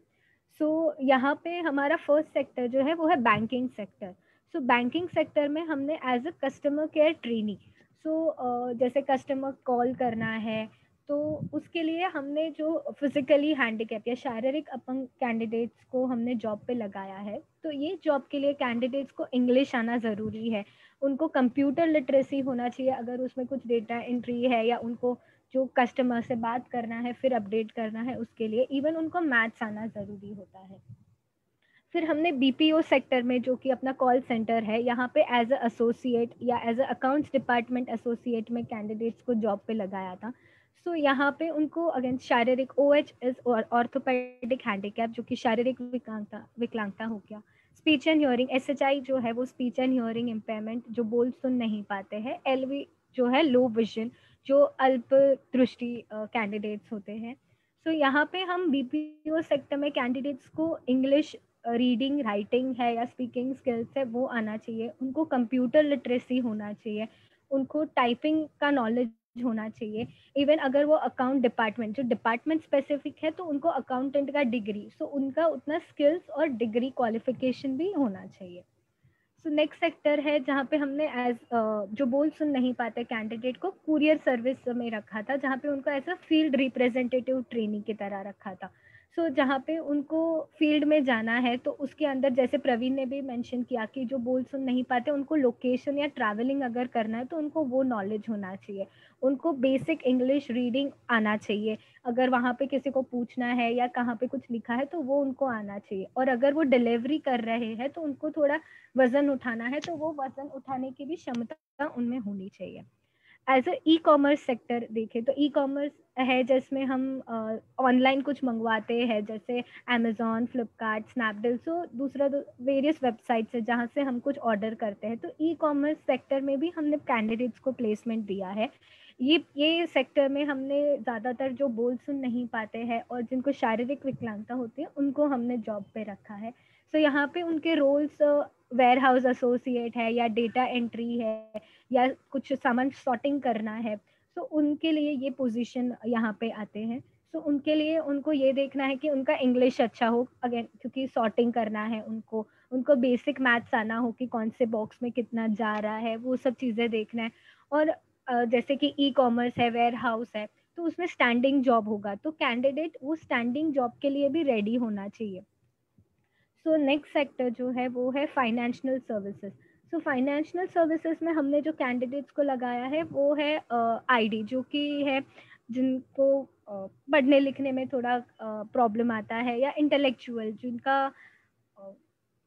सो यहाँ पे हमारा फर्स्ट सेक्टर जो है वो है banking sector. So banking sector में हमने as a customer care trainee, जैसे कस्टमर कॉल करना है, तो उसके लिए हमने जो फिजिकली हैंडीकैप या शारीरिक अपंग कैंडिडेट्स को हमने जॉब पे लगाया है। तो ये जॉब के लिए कैंडिडेट्स को इंग्लिश आना ज़रूरी है, उनको कंप्यूटर लिटरेसी होना चाहिए अगर उसमें कुछ डेटा एंट्री है या उनको जो कस्टमर से बात करना है फिर अपडेट करना है उसके लिए, इवन उनको मैथ्स आना ज़रूरी होता है। फिर हमने बीपीओ सेक्टर में जो कि अपना कॉल सेंटर है, यहाँ पे एज अ एसोसिएट या as a accounts department associate में कैंडिडेट्स को जॉब पे लगाया था। सो यहाँ पे उनको अगेंस्ट शारीरिक OH इज ऑर्थोपेडिक हैंडीकैप, जो कि शारीरिक विकलांगता हो गया। स्पीच एंड हियरिंग SHI जो है वो स्पीच एंड हियरिंग इम्पेयरमेंट, जो बोल सुन नहीं पाते हैं। LV जो है लो विजन, जो अल्प दृष्टि कैंडिडेट्स होते हैं। सो यहाँ पे हम बीपीओ सेक्टर में कैंडिडेट्स को इंग्लिश रीडिंग राइटिंग है या स्पीकिंग स्किल्स है वो आना चाहिए, उनको कंप्यूटर लिटरेसी होना चाहिए, उनको टाइपिंग का नॉलेज होना चाहिए। इवन अगर वो अकाउंट डिपार्टमेंट, जो डिपार्टमेंट स्पेसिफिक है, तो उनको अकाउंटेंट का डिग्री, सो उनका उतना स्किल्स और डिग्री क्वालिफिकेशन भी होना चाहिए। सो नेक्स्ट सेक्टर है जहाँ पे हमने एज जो बोल सुन नहीं पाते कैंडिडेट को कुरियर सर्विस में रखा था, जहाँ पे उनको as a field representative training की तरह रखा था। सो जहाँ पे उनको फील्ड में जाना है तो उसके अंदर, जैसे प्रवीण ने भी मेंशन किया कि जो बोल सुन नहीं पाते उनको लोकेशन या ट्रैवलिंग अगर करना है तो उनको वो नॉलेज होना चाहिए, उनको बेसिक इंग्लिश रीडिंग आना चाहिए, अगर वहाँ पे किसी को पूछना है या कहाँ पे कुछ लिखा है तो वो उनको आना चाहिए, और अगर वो डिलीवरी कर रहे हैं तो उनको थोड़ा वजन उठाना है तो वो वजन उठाने की भी क्षमता उनमें होनी चाहिए। As a e commerce sector देखें तो ई कॉमर्स है जिसमें हम ऑनलाइन कुछ मंगवाते हैं, जैसे अमेजोन, फ्लिपकार्ट, स्नैपडील, सो दूसरा वेरियस वेबसाइट्स है जहाँ से हम कुछ ऑर्डर करते हैं। तो ई कॉमर्स सेक्टर में भी हमने कैंडिडेट्स को प्लेसमेंट दिया है। ये सेक्टर में हमने ज़्यादातर जो बोल सुन नहीं पाते हैं और जिनको शारीरिक विकलांगता होती है उनको हमने जॉब पे रखा है। सो यहाँ पे उनके रोल्स वेयर हाउस एसोसिएट है या डेटा एंट्री है या कुछ सामान सॉर्टिंग करना है, तो उनके लिए ये पोजीशन यहाँ पे आते हैं। तो उनके लिए उनको ये देखना है कि उनका इंग्लिश अच्छा हो, अगेन क्योंकि सॉर्टिंग करना है उनको बेसिक मैथ्स आना हो कि कौन से बॉक्स में कितना जा रहा है, वो सब चीज़ें देखना है। और जैसे कि ई कॉमर्स है, वेयर हाउस है, तो उसमें स्टैंडिंग जॉब होगा, तो कैंडिडेट वो स्टैंडिंग जॉब के लिए भी रेडी होना चाहिए। सो नेक्स्ट सेक्टर जो है वो है financial services. So financial services में हमने जो कैंडिडेट्स को लगाया है वो है आईडी, जो कि है जिनको पढ़ने लिखने में थोड़ा प्रॉब्लम आता है, या इंटेलेक्चुअल जिनका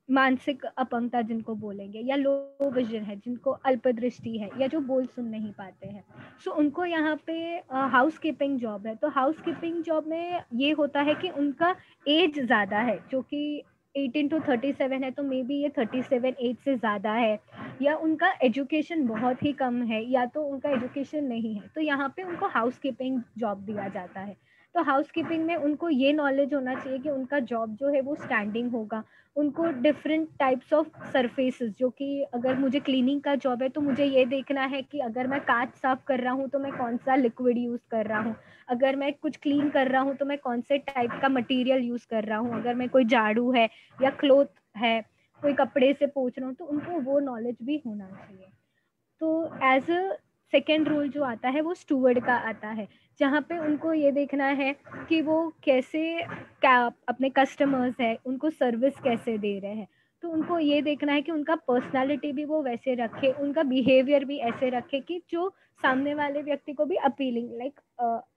मानसिक अपंगता जिनको बोलेंगे, या लो विजन है, जिनको अल्पदृष्टि है, या जो बोल सुन नहीं पाते हैं। सो उनको यहाँ पे हाउस कीपिंग जॉब है। तो हाउस कीपिंग जॉब में ये होता है कि उनका एज ज़्यादा है, जो कि 18 to 37 है, तो मे बी ये 37 एज से ज़्यादा है, या उनका एजुकेशन बहुत ही कम है, या तो उनका एजुकेशन नहीं है, तो यहाँ पे उनको हाउस कीपिंग जॉब दिया जाता है। तो हाउस कीपिंग में उनको ये नॉलेज होना चाहिए कि उनका जॉब जो है वो स्टैंडिंग होगा। उनको डिफरेंट टाइप्स ऑफ सरफेसेस, जो कि अगर मुझे क्लीनिंग का जॉब है तो मुझे ये देखना है कि अगर मैं कांच साफ कर रहा हूँ तो मैं कौन सा लिक्विड यूज़ कर रहा हूँ, अगर मैं कुछ क्लीन कर रहा हूँ तो मैं कौन से टाइप का मटेरियल यूज़ कर रहा हूँ, अगर मैं कोई झाड़ू है या क्लोथ है, कोई कपड़े से पोंछ रहा हूँ, तो उनको वो नॉलेज भी होना चाहिए। तो एज अ सेकेंड रोल जो आता है वो स्टूवर्ड का आता है, जहाँ पे उनको ये देखना है कि वो कैसे क्या अपने कस्टमर्स है उनको सर्विस कैसे दे रहे हैं। तो उनको ये देखना है कि उनका पर्सनालिटी भी वो वैसे रखे, उनका बिहेवियर भी ऐसे रखे कि जो सामने वाले व्यक्ति को भी अपीलिंग लाइक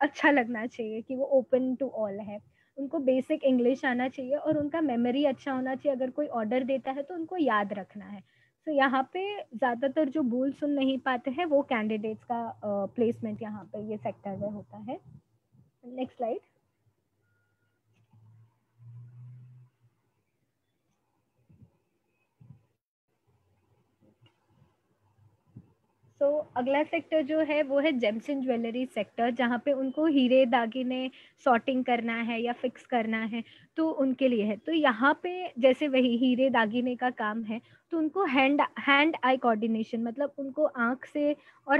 अच्छा लगना चाहिए, कि वो ओपन टू ऑल है। उनको बेसिक इंग्लिश आना चाहिए और उनका मेमोरी अच्छा होना चाहिए, अगर कोई ऑर्डर देता है तो उनको याद रखना है। तो यहाँ पे ज़्यादातर जो बोल सुन नहीं पाते हैं वो कैंडिडेट्स का प्लेसमेंट यहाँ पे ये सेक्टर में होता है। Next slide. तो अगला सेक्टर जो है वो है जेम्स एंड ज्वेलरी सेक्टर, जहाँ पे उनको हीरे दागिने सॉर्टिंग करना है या फिक्स करना है, तो उनके लिए है। तो यहाँ पे जैसे वही हीरे दागिने का काम है, तो उनको हैंड आई कोऑर्डिनेशन, मतलब उनको आँख से और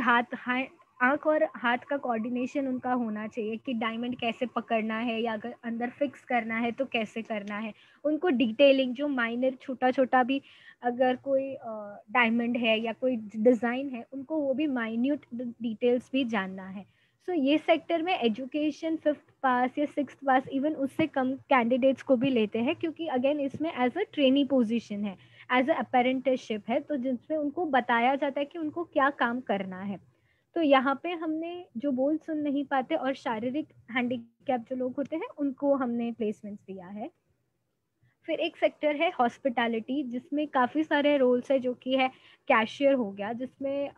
आँख और हाथ का कोऑर्डिनेशन उनका होना चाहिए कि डायमंड कैसे पकड़ना है, या अगर अंदर फिक्स करना है तो कैसे करना है। उनको डिटेलिंग जो माइनर छोटा छोटा भी अगर कोई डायमंड है या कोई डिज़ाइन है, उनको वो भी माइन्यूट डिटेल्स भी जानना है। सो ये सेक्टर में एजुकेशन 5th पास या 6th पास इवन उससे कम कैंडिडेट्स को भी लेते हैं, क्योंकि अगेन इसमें एज अ ट्रेनी पोजीशन है, एज अ अपेरेंटिसशिप है, तो जिसमें उनको बताया जाता है कि उनको क्या काम करना है। तो यहाँ पे हमने जो बोल सुन नहीं पाते और शारीरिक हैंडीकैप जो लोग होते हैं उनको हमने प्लेसमेंट्स दिया है। फिर एक सेक्टर है हॉस्पिटैलिटी, जिसमें काफ़ी सारे रोल्स है, जो कि है कैशियर हो गया, जिसमें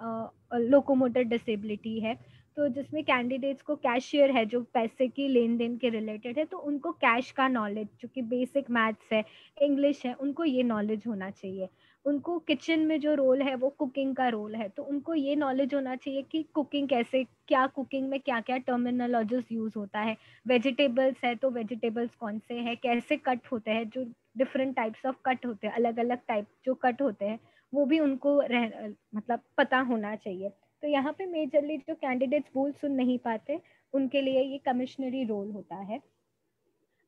लोकोमोटर डिसेबिलिटी है, तो जिसमें कैंडिडेट्स को कैशियर है जो पैसे की लेन देन के रिलेटेड है, तो उनको कैश का नॉलेज, जो कि बेसिक मैथ्स है, इंग्लिश है, उनको ये नॉलेज होना चाहिए। उनको किचन में जो रोल है वो कुकिंग का रोल है, तो उनको ये नॉलेज होना चाहिए कि कुकिंग कैसे, क्या कुकिंग में क्या क्या टर्मिनोलॉजीज यूज़ होता है, वेजिटेबल्स है तो वेजिटेबल्स कौन से हैं, कैसे कट होते हैं, जो डिफरेंट टाइप्स ऑफ कट होते हैं, अलग अलग टाइप जो कट होते हैं, वो भी उनको मतलब पता होना चाहिए। तो यहाँ पे मेजरली जो कैंडिडेट्स बोल सुन नहीं पाते उनके लिए ये कमिश्नरी रोल होता है।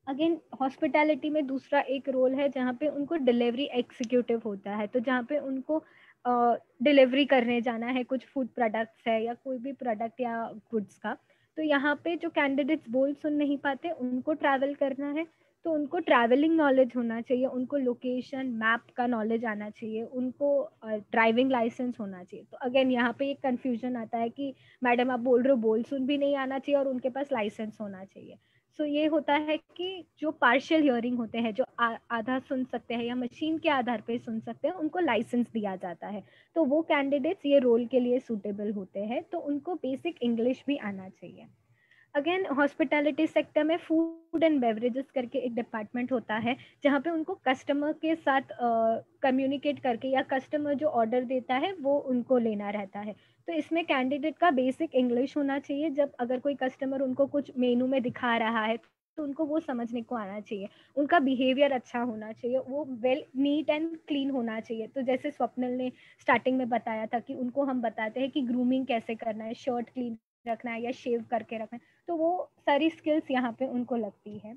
अगेन हॉस्पिटैलिटी में दूसरा एक रोल है जहाँ पे उनको डिलीवरी एग्जीक्यूटिव होता है, तो जहाँ पे उनको डिलीवरी करने जाना है, कुछ फूड प्रोडक्ट्स है या कोई भी प्रोडक्ट या गुड्स का। तो यहाँ पे जो कैंडिडेट्स बोल सुन नहीं पाते उनको ट्रैवल करना है, तो उनको ट्रैवलिंग नॉलेज होना चाहिए, उनको लोकेशन मैप का नॉलेज आना चाहिए, उनको ड्राइविंग लाइसेंस होना चाहिए। तो अगेन यहाँ पे एक कन्फ्यूजन आता है कि मैडम आप बोल रहे हो बोल सुन भी नहीं आना चाहिए और उनके पास लाइसेंस होना चाहिए। सो ये होता है कि जो पार्शियल हियरिंग होते हैं, जो आधा सुन सकते हैं या मशीन के आधार पे सुन सकते हैं, उनको लाइसेंस दिया जाता है, तो वो कैंडिडेट्स ये रोल के लिए सूटेबल होते हैं। तो उनको बेसिक इंग्लिश भी आना चाहिए। अगेन हॉस्पिटैलिटी सेक्टर में फूड एंड बेवरेजेस करके एक डिपार्टमेंट होता है, जहाँ पे उनको कस्टमर के साथ कम्युनिकेट करके या कस्टमर जो ऑर्डर देता है वो उनको लेना रहता है। तो इसमें कैंडिडेट का बेसिक इंग्लिश होना चाहिए, जब अगर कोई कस्टमर उनको कुछ मेनू में दिखा रहा है तो उनको वो समझने को आना चाहिए। उनका बिहेवियर अच्छा होना चाहिए, वो वेल नीट एंड क्लीन होना चाहिए। तो जैसे स्वप्नल ने स्टार्टिंग में बताया था कि उनको हम बताते हैं कि ग्रूमिंग कैसे करना है, शर्ट क्लीन रखना है या शेव करके रखना है, तो वो सारी स्किल्स यहाँ पे उनको लगती है।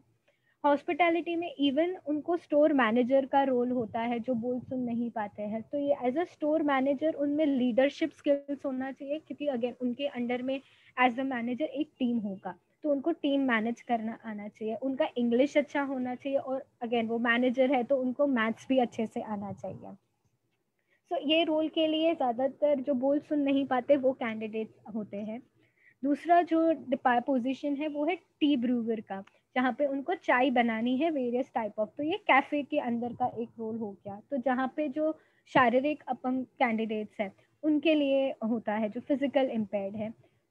हॉस्पिटैलिटी में इवन उनको स्टोर मैनेजर का रोल होता है जो बोल सुन नहीं पाते हैं, तो ये एज अ स्टोर मैनेजर उनमें लीडरशिप स्किल्स होना चाहिए, क्योंकि अगेन उनके अंडर में एज अ मैनेजर एक टीम होगा, तो उनको टीम मैनेज करना आना चाहिए, उनका इंग्लिश अच्छा होना चाहिए, और अगेन वो मैनेजर है तो उनको मैथ्स भी अच्छे से आना चाहिए। सो ये रोल के लिए ज़्यादातर जो बोल सुन नहीं पाते वो कैंडिडेट होते हैं। दूसरा जो पोजीशन है वो है टी ब्रूवर का, जहाँ पे उनको चाय बनानी है वेरियस टाइप ऑफ, तो ये कैफे के अंदर का एक रोल हो गया। तो जहाँ पे जो शारीरिक अपंग कैंडिडेट्स हैं उनके लिए होता है, जो फिजिकल इम्पेयर्ड है,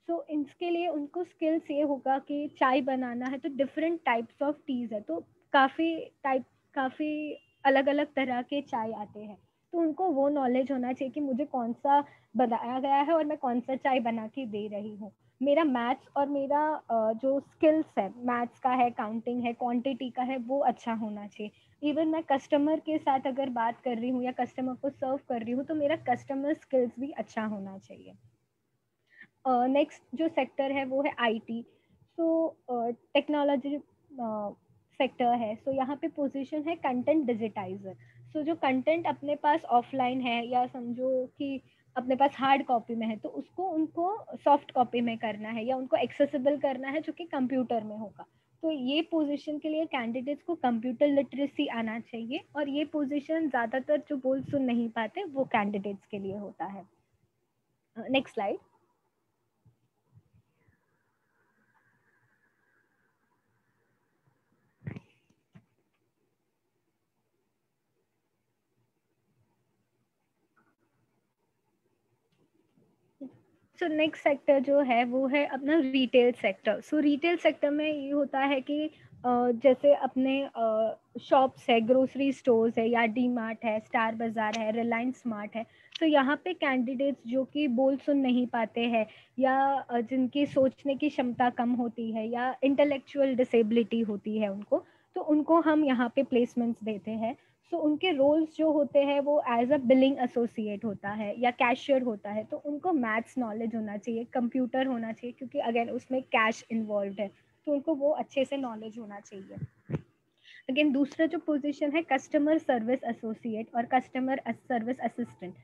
सो इसके लिए उनको स्किल्स ये होगा कि चाय बनाना है, तो डिफरेंट टाइप्स ऑफ टीज है, तो काफ़ी अलग अलग तरह के चाय आते हैं, तो उनको वो नॉलेज होना चाहिए कि मुझे कौन सा बनाया गया है और मैं कौन सा चाय बना के दे रही हूँ। मेरा मैथ्स और मेरा जो स्किल्स है, मैथ्स का है, काउंटिंग है, क्वांटिटी का है, वो अच्छा होना चाहिए। इवन मैं कस्टमर के साथ अगर बात कर रही हूँ या कस्टमर को सर्व कर रही हूँ तो मेरा कस्टमर स्किल्स भी अच्छा होना चाहिए। नेक्स्ट जो सेक्टर है वो है आईटी, सो टेक्नोलॉजी सेक्टर है, सो यहाँ पे पोजीशन है कंटेंट डिजिटाइजर। सो जो कंटेंट अपने पास ऑफलाइन है या समझो कि अपने पास हार्ड कॉपी में है, तो उसको उनको सॉफ्ट कॉपी में करना है या उनको एक्सेसिबल करना है जो कि कंप्यूटर में होगा। तो ये पोजीशन के लिए कैंडिडेट्स को कंप्यूटर लिटरेसी आना चाहिए, और ये पोजीशन ज़्यादातर जो बोल सुन नहीं पाते वो कैंडिडेट्स के लिए होता है। Next slide. So next sector जो है वो है अपना retail sector. So retail sector में ये होता है कि जैसे अपने शॉप्स है, ग्रोसरी स्टोर्स है, या डी मार्ट है, स्टार बाज़ार है, रिलायंस स्मार्ट है, तो यहाँ पे कैंडिडेट्स जो कि बोल सुन नहीं पाते हैं या जिनकी सोचने की क्षमता कम होती है या इंटेलेक्चुअल डिसेबिलिटी होती है उनको, तो उनको हम यहाँ पे प्लेसमेंट्स देते हैं। सो उनके रोल्स जो होते हैं वो एज अ बिलिंग एसोसिएट होता है या कैशियर होता है, तो उनको मैथ्स नॉलेज होना चाहिए, कंप्यूटर होना चाहिए, क्योंकि अगेन उसमें कैश इन्वॉल्व है, तो उनको वो अच्छे से नॉलेज होना चाहिए। अगेन दूसरा जो पोजीशन है कस्टमर सर्विस एसोसिएट और कस्टमर सर्विस असिस्टेंट।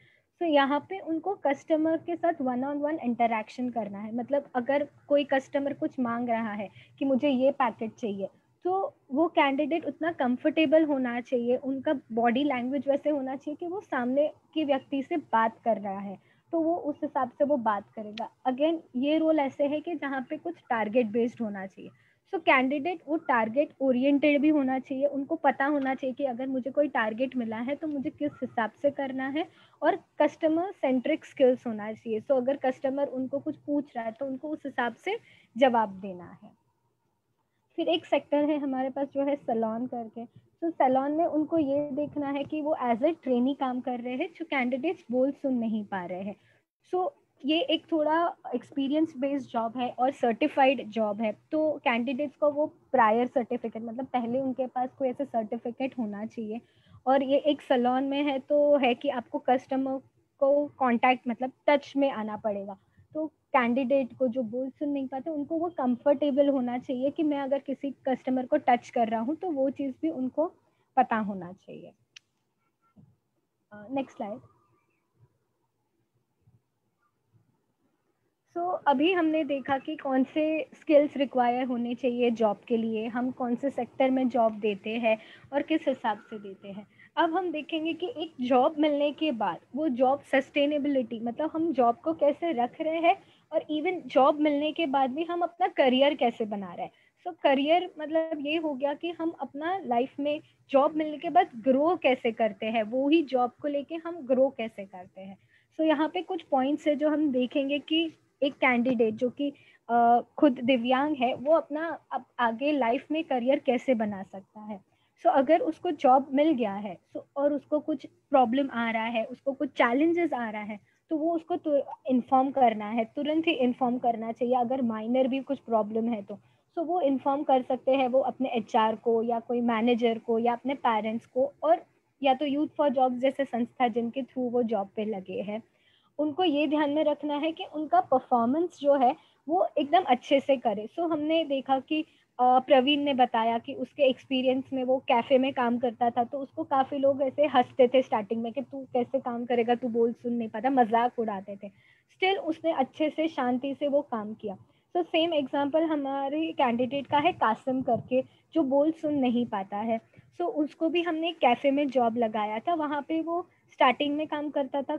तो यहाँ पे उनको कस्टमर के साथ वन ऑन वन इंटरेक्शन करना है, मतलब अगर कोई कस्टमर कुछ मांग रहा है कि मुझे ये पैकेट चाहिए, तो वो कैंडिडेट उतना कंफर्टेबल होना चाहिए, उनका बॉडी लैंग्वेज वैसे होना चाहिए कि वो सामने के व्यक्ति से बात कर रहा है, तो वो उस हिसाब से वो बात करेगा। अगेन ये रोल ऐसे है कि जहाँ पे कुछ टारगेट बेस्ड होना चाहिए। सो कैंडिडेट वो टारगेट ओरिएंटेड भी होना चाहिए, उनको पता होना चाहिए कि अगर मुझे कोई टारगेट मिला है तो मुझे किस हिसाब से करना है, और कस्टमर सेंट्रिक स्किल्स होना चाहिए। सो अगर कस्टमर उनको कुछ पूछ रहा है तो उनको उस हिसाब से जवाब देना है। फिर एक सेक्टर है हमारे पास जो है सैलून करके। तो सैलून में उनको ये देखना है कि वो एज ए ट्रेनी काम कर रहे हैं जो कैंडिडेट्स बोल सुन नहीं पा रहे हैं। सो ये एक थोड़ा एक्सपीरियंस बेस्ड जॉब है और सर्टिफाइड जॉब है, तो कैंडिडेट्स को वो प्रायर सर्टिफिकेट, मतलब पहले उनके पास कोई ऐसा सर्टिफिकेट होना चाहिए। और ये एक सैलून में है तो है कि आपको कस्टमर को कांटेक्ट, मतलब टच में आना पड़ेगा, तो कैंडिडेट को जो बोल सुन नहीं पाते उनको वो कंफर्टेबल होना चाहिए कि मैं अगर किसी कस्टमर को टच कर रहा हूँ तो वो चीज़ भी उनको पता होना चाहिए। Next slide. सो अभी हमने देखा कि कौन से स्किल्स रिक्वायर होने चाहिए जॉब के लिए, हम कौन से सेक्टर में जॉब देते हैं और किस हिसाब से देते हैं। अब हम देखेंगे कि एक जॉब मिलने के बाद वो जॉब सस्टेनेबिलिटी, मतलब हम जॉब को कैसे रख रहे हैं, और इवन जॉब मिलने के बाद भी हम अपना करियर कैसे बना रहे हैं। सो करियर मतलब ये हो गया कि हम अपना लाइफ में जॉब मिलने के बाद ग्रो कैसे करते हैं, वो ही जॉब को लेके हम ग्रो कैसे करते हैं। सो यहाँ पे कुछ पॉइंट्स है जो हम देखेंगे कि एक कैंडिडेट जो कि खुद दिव्यांग है वो अपना आगे लाइफ में करियर कैसे बना सकता है। सो अगर उसको जॉब मिल गया है और उसको कुछ प्रॉब्लम आ रहा है, उसको कुछ चैलेंजेस आ रहा है, तो वो उसको इन्फॉर्म करना है, तुरंत ही इन्फॉर्म करना चाहिए। अगर माइनर भी कुछ प्रॉब्लम है तो सो वो इन्फॉर्म कर सकते हैं, वो अपने एचआर को या कोई मैनेजर को या अपने पेरेंट्स को, और या तो यूथ फॉर जॉब जैसे संस्था जिनके थ्रू वो जॉब पे लगे हैं, उनको ये ध्यान में रखना है कि उनका परफॉर्मेंस जो है वो एकदम अच्छे से करे। सो हमने देखा कि प्रवीण ने बताया कि उसके एक्सपीरियंस में वो कैफे में काम करता था, तो उसको काफी लोग ऐसे हंसते थे स्टार्टिंग में कि तू कैसे काम करेगा, तू बोल सुन नहीं पाता, मजाक उड़ाते थे। स्टिल उसने अच्छे से शांति से वो काम किया। तो सेम एग्जाम्पल हमारे कैंडिडेट का है कासिम करके, जो बोल सुन नहीं पाता है। सो उसको भी हमने कैफे में जॉब लगाया था। वहाँ पे वो स्टार्टिंग में काम करता था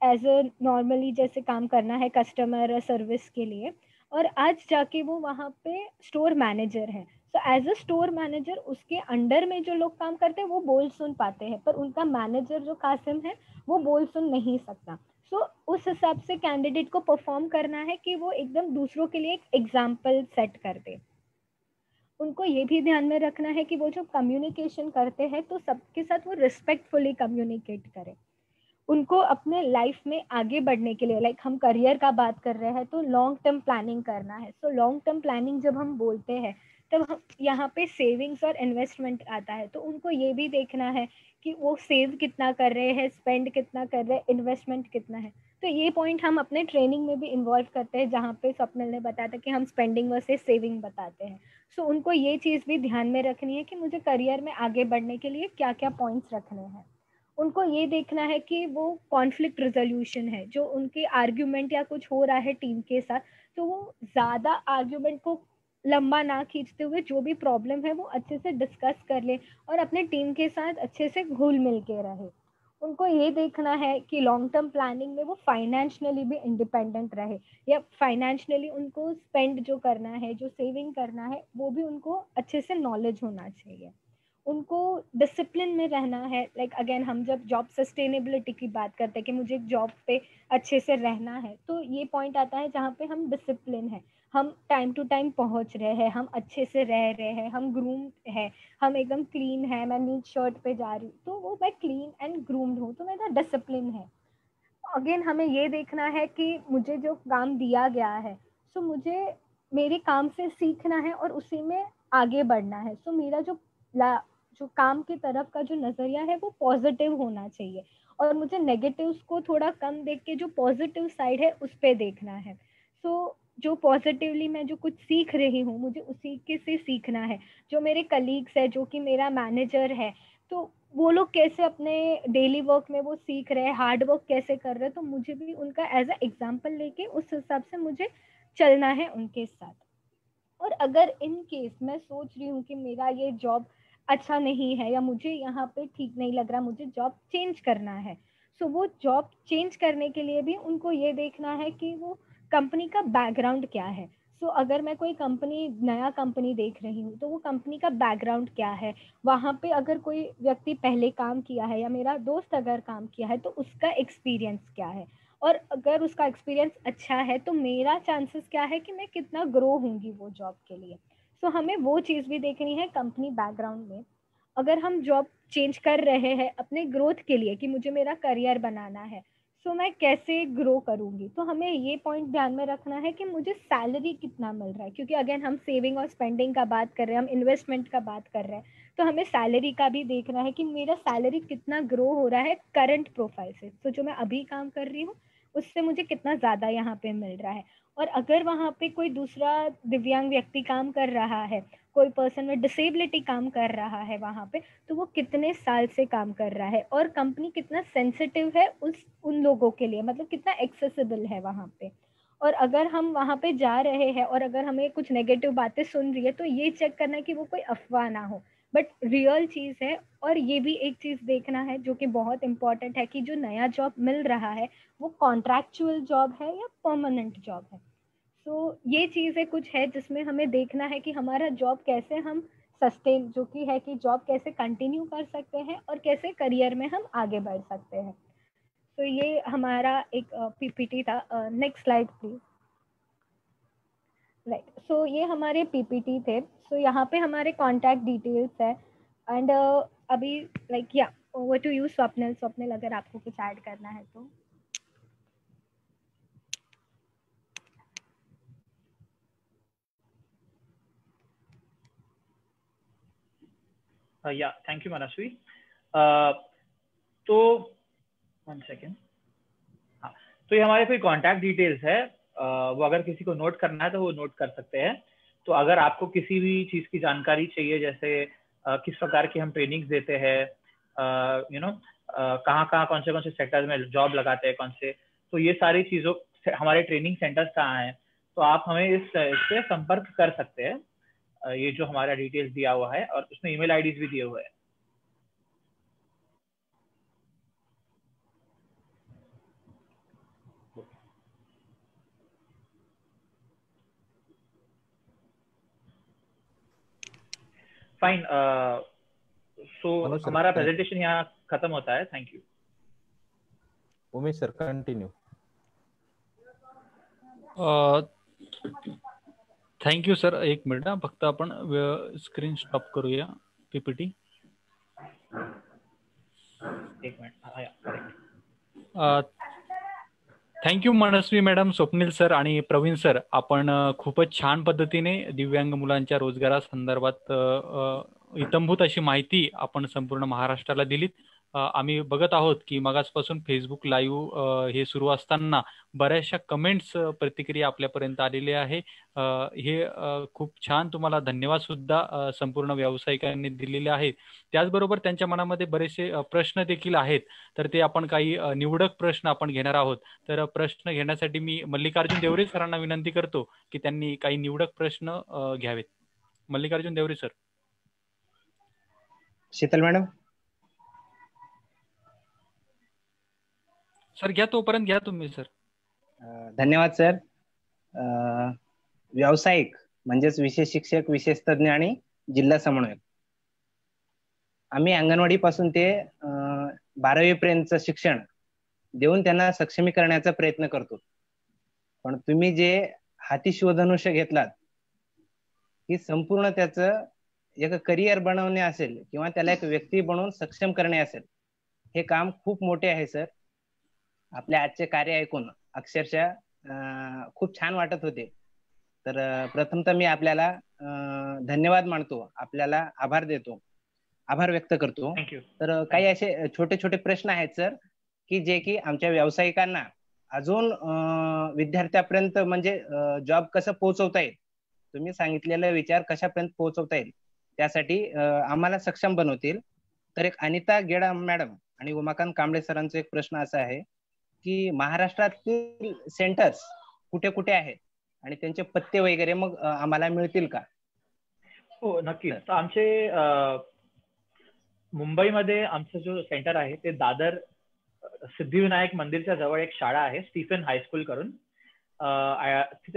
एज अ नॉर्मली जैसे काम करना है कस्टमर सर्विस के लिए, और आज जाके वो वहाँ पे स्टोर मैनेजर है। तो एज अ स्टोर मैनेजर उसके अंडर में जो लोग काम करते हैं वो बोल सुन पाते हैं, पर उनका मैनेजर जो कासिम है वो बोल सुन नहीं सकता। सो उस हिसाब से कैंडिडेट को परफॉर्म करना है कि वो एकदम दूसरों के लिए एक एग्जाम्पल सेट कर दे। उनको ये भी ध्यान में रखना है कि वो जो कम्युनिकेशन करते हैं तो सबके साथ वो रिस्पेक्टफुली कम्युनिकेट करें। उनको अपने लाइफ में आगे बढ़ने के लिए, लाइक हम करियर का बात कर रहे हैं तो लॉन्ग टर्म प्लानिंग करना है। सो लॉन्ग टर्म प्लानिंग जब हम बोलते हैं तब हम यहाँ पे सेविंग्स और इन्वेस्टमेंट आता है। तो उनको ये भी देखना है कि वो सेव कितना कर रहे हैं, स्पेंड कितना कर रहे हैं, इन्वेस्टमेंट कितना है। तो ये पॉइंट हम अपने ट्रेनिंग में भी इन्वॉल्व करते हैं, जहाँ पे स्वप्निल ने बताया था कि हम स्पेंडिंग वर्सेस सेविंग बताते हैं। सो उनको ये चीज़ भी ध्यान में रखनी है कि मुझे करियर में आगे बढ़ने के लिए क्या क्या पॉइंट्स रखने हैं। उनको ये देखना है कि वो कॉन्फ्लिक्ट रिजोल्यूशन है, जो उनके आर्ग्यूमेंट या कुछ हो रहा है टीम के साथ, तो वो ज़्यादा आर्ग्यूमेंट को लंबा ना खींचते हुए जो भी प्रॉब्लम है वो अच्छे से डिस्कस कर ले और अपने टीम के साथ अच्छे से घुल मिल के रहे। उनको ये देखना है कि लॉन्ग टर्म प्लानिंग में वो फाइनेंशियली भी इंडिपेंडेंट रहे, या फाइनेंशियली उनको स्पेंड जो करना है, जो सेविंग करना है, वो भी उनको अच्छे से नॉलेज होना चाहिए। उनको डिसिप्लिन में रहना है। लाइक अगेन हम जब जॉब सस्टेनेबिलिटी की बात करते हैं कि मुझे एक जॉब पे अच्छे से रहना है, तो ये पॉइंट आता है जहाँ पे हम डिसिप्लिन है, हम टाइम टू टाइम पहुंच रहे हैं, हम अच्छे से रह रहे हैं, हम ग्रूम है, हम एकदम क्लीन है, मैं नीट शर्ट पे जा रही हूँ तो वो मैं क्लीन एंड ग्रूम्ड हूँ, तो मेरा डिसिप्लिन है। अगेन हमें ये देखना है कि मुझे जो काम दिया गया है, सो मुझे मेरे काम से सीखना है और उसी में आगे बढ़ना है। सो मेरा जो काम की तरफ का जो नजरिया है वो पॉजिटिव होना चाहिए, और मुझे नेगेटिव्स को थोड़ा कम देख के जो पॉजिटिव साइड है उस पे देखना है। सो जो पॉजिटिवली मैं जो कुछ सीख रही हूँ मुझे उसी के से सीखना है। जो मेरे कलीग्स है, जो कि मेरा मैनेजर है, तो वो लोग कैसे अपने डेली वर्क में वो सीख रहे हैं, हार्ड वर्क कैसे कर रहे हैं, तो मुझे भी उनका एज अ एग्जाम्पल लेके उस हिसाब से मुझे चलना है उनके साथ। और अगर इन केस मैं सोच रही हूँ कि मेरा ये जॉब अच्छा नहीं है या मुझे यहाँ पे ठीक नहीं लग रहा, मुझे जॉब चेंज करना है, सो वो जॉब चेंज करने के लिए भी उनको ये देखना है कि वो कंपनी का बैकग्राउंड क्या है। सो अगर मैं कोई नया कंपनी देख रही हूँ तो वो कंपनी का बैकग्राउंड क्या है, वहाँ पे अगर कोई व्यक्ति पहले काम किया है या मेरा दोस्त अगर काम किया है तो उसका एक्सपीरियंस क्या है, और अगर उसका एक्सपीरियंस अच्छा है तो मेरा चांसेस क्या है कि मैं कितना ग्रो होंगी वो जॉब के लिए। सो हमें वो चीज़ भी देखनी है कंपनी बैकग्राउंड में। अगर हम जॉब चेंज कर रहे हैं अपने ग्रोथ के लिए कि मुझे मेरा करियर बनाना है, सो मैं कैसे ग्रो करूंगी, तो हमें ये पॉइंट ध्यान में रखना है कि मुझे सैलरी कितना मिल रहा है, क्योंकि अगेन हम सेविंग और स्पेंडिंग का बात कर रहे हैं, हम इन्वेस्टमेंट का बात कर रहे हैं, तो हमें सैलरी का भी देखना है कि मेरा सैलरी कितना ग्रो हो रहा है करंट प्रोफाइल से। तो जो मैं अभी काम कर रही हूँ उससे मुझे कितना ज़्यादा यहाँ पे मिल रहा है। और अगर वहाँ पे कोई दूसरा दिव्यांग व्यक्ति काम कर रहा है, कोई पर्सन में डिसेबिलिटी काम कर रहा है वहाँ पे, तो वो कितने साल से काम कर रहा है और कंपनी कितना सेंसिटिव है उन लोगों के लिए, मतलब कितना एक्सेसिबल है वहाँ पे। और अगर हम वहाँ पे जा रहे हैं और अगर हमें कुछ नेगेटिव बातें सुन रही है तो ये चेक करना है कि वो कोई अफवाह ना हो, बट रियल चीज़ है। और ये भी एक चीज़ देखना है जो कि बहुत इंपॉर्टेंट है कि जो नया जॉब मिल रहा है वो कॉन्ट्रैक्चुअल जॉब है या परमानेंट जॉब है। सो ये चीज़ें कुछ है जिसमें हमें देखना है कि हमारा जॉब कैसे हम सस्टेन, जो कि है कि जॉब कैसे कंटिन्यू कर सकते हैं और कैसे करियर में हम आगे बढ़ सकते हैं। तो ये हमारा एक पीपीटी था। Next slide please. Right, so ये हमारे पीपीटी थे। सो यहाँ पे हमारे कॉन्टैक्ट डिटेल्स है एंड अभी लाइक या over to you Swapnil. Swapnil अगर आपको कुछ ऐड करना है तो। या थैंक यू मनस्वी। तो 1 सेकेंड। हाँ, तो ये हमारे कोई कॉन्टैक्ट डिटेल्स है, वो अगर किसी को नोट करना है तो वो नोट कर सकते हैं। तो अगर आपको किसी भी चीज की जानकारी चाहिए, जैसे किस प्रकार की हम ट्रेनिंग देते हैं, कहाँ कौन से सेक्टर में जॉब लगाते हैं कौन से, तो ये सारी चीजों हमारे ट्रेनिंग सेंटर्स कहाँ हैं, तो आप हमें इससे संपर्क कर सकते हैं। ये जो हमारा डिटेल्स दिया हुआ है और उसमें ईमेल आईडीज भी दिए हुए हैं। फाइन। सो हमारा प्रेजेंटेशन यहाँ खत्म होता है। Thank you. Umesh sir continue. Thank you sir. एक मिनिट फक्त आपण स्क्रीन स्टॉप करूया पीपीटी. एक मिनिट. थँक्यू मनस्वी मॅडम, स्वप्नील सर आणि प्रवीण सर. आपण खूपच छान पद्धतीने दिव्यांग मुलांच्या रोजगारासंदर्भात इत्थंभूत अशी माहिती आपण संपूर्ण महाराष्ट्राला दिलीत. आम्ही बघत आहोत की मगाचपासून फेसबुक लाईव्ह हे सुरू असताना बऱ्याचशा कमेंट्स प्रतिक्रिया आपल्यापर्यंत आलेल्या आहे. हे खूप छान. तुम्हाला धन्यवाद सुद्धा संपूर्ण व्यावसायिकांनी दिलेले आहेत. त्याचबरोबर त्यांच्या मनामध्ये बरेचसे प्रश्न देखील आहेत, तर ते आपण काही निवडक प्रश्न आपण घेणार आहोत. तर प्रश्न घेण्यासाठी मी मल्लिकार्जुन देवरे सरांना विनंती करतो की त्यांनी काही निवडक प्रश्न घ्यावेत. Mallikarjun Deore sir. Sheetal madam. Sir घ्या, तोपर्यंत घ्या तुम्ही सर. धन्यवाद सर. व्यावसायिक म्हणजेच विशेष शिक्षक, विशेष तज्ञ आणि जिल्हा समन्वयक, आम्ही अंगणवाडी पासून ते 12वी पर्यंतचं शिक्षण देऊन त्यांना सक्षमीकरणाचा प्रयत्न करतो. पण तुम्ही जे हाती शिवधनुष्य घेतलात, ही संपूर्ण त्याचं एक करिअर बनवणे असेल किंवा त्याला एक व्यक्ती बनवून सक्षम करणे असेल, हे काम खूप मोठे आहे सर. आपल्या आजचे कार्य ऐकून अक्षरशः खूप छान वाटत होते. तर प्रथमतः मी आपल्याला धन्यवाद मानतो, आपल्याला आभार देतो, आभार व्यक्त करतो. तर काही असे छोटे छोटे प्रश्न आहेत सर की जे की आमच्या व्यावसायिकांना अजून विद्यार्थ्यापर्यंत म्हणजे जॉब कसं पोहोचवता येईल, तुम्ही सांगितलेले विचार कशापर्यंत पोहोचवता येईल त्यासाठी आम्हाला सक्षम बनवतील. तर एक अनिता गेडाम मॅडम आणि उमाकांत कांबळे सरांचा एक प्रश्न असा आहे की महाराष्ट्रातील सेंटर्स कुठे कुठे आहेत आणि त्यांचे पत्ते वगैरे मग आम्हाला मिळतील का? हो नक्की. तर आमचे मुंबईमध्ये आमचं जो सेंटर आहे ते दादर सिद्धिविनायक मंदिरच्या जवळ एक शाळा आहे, स्टीफन हायस्कूल करून,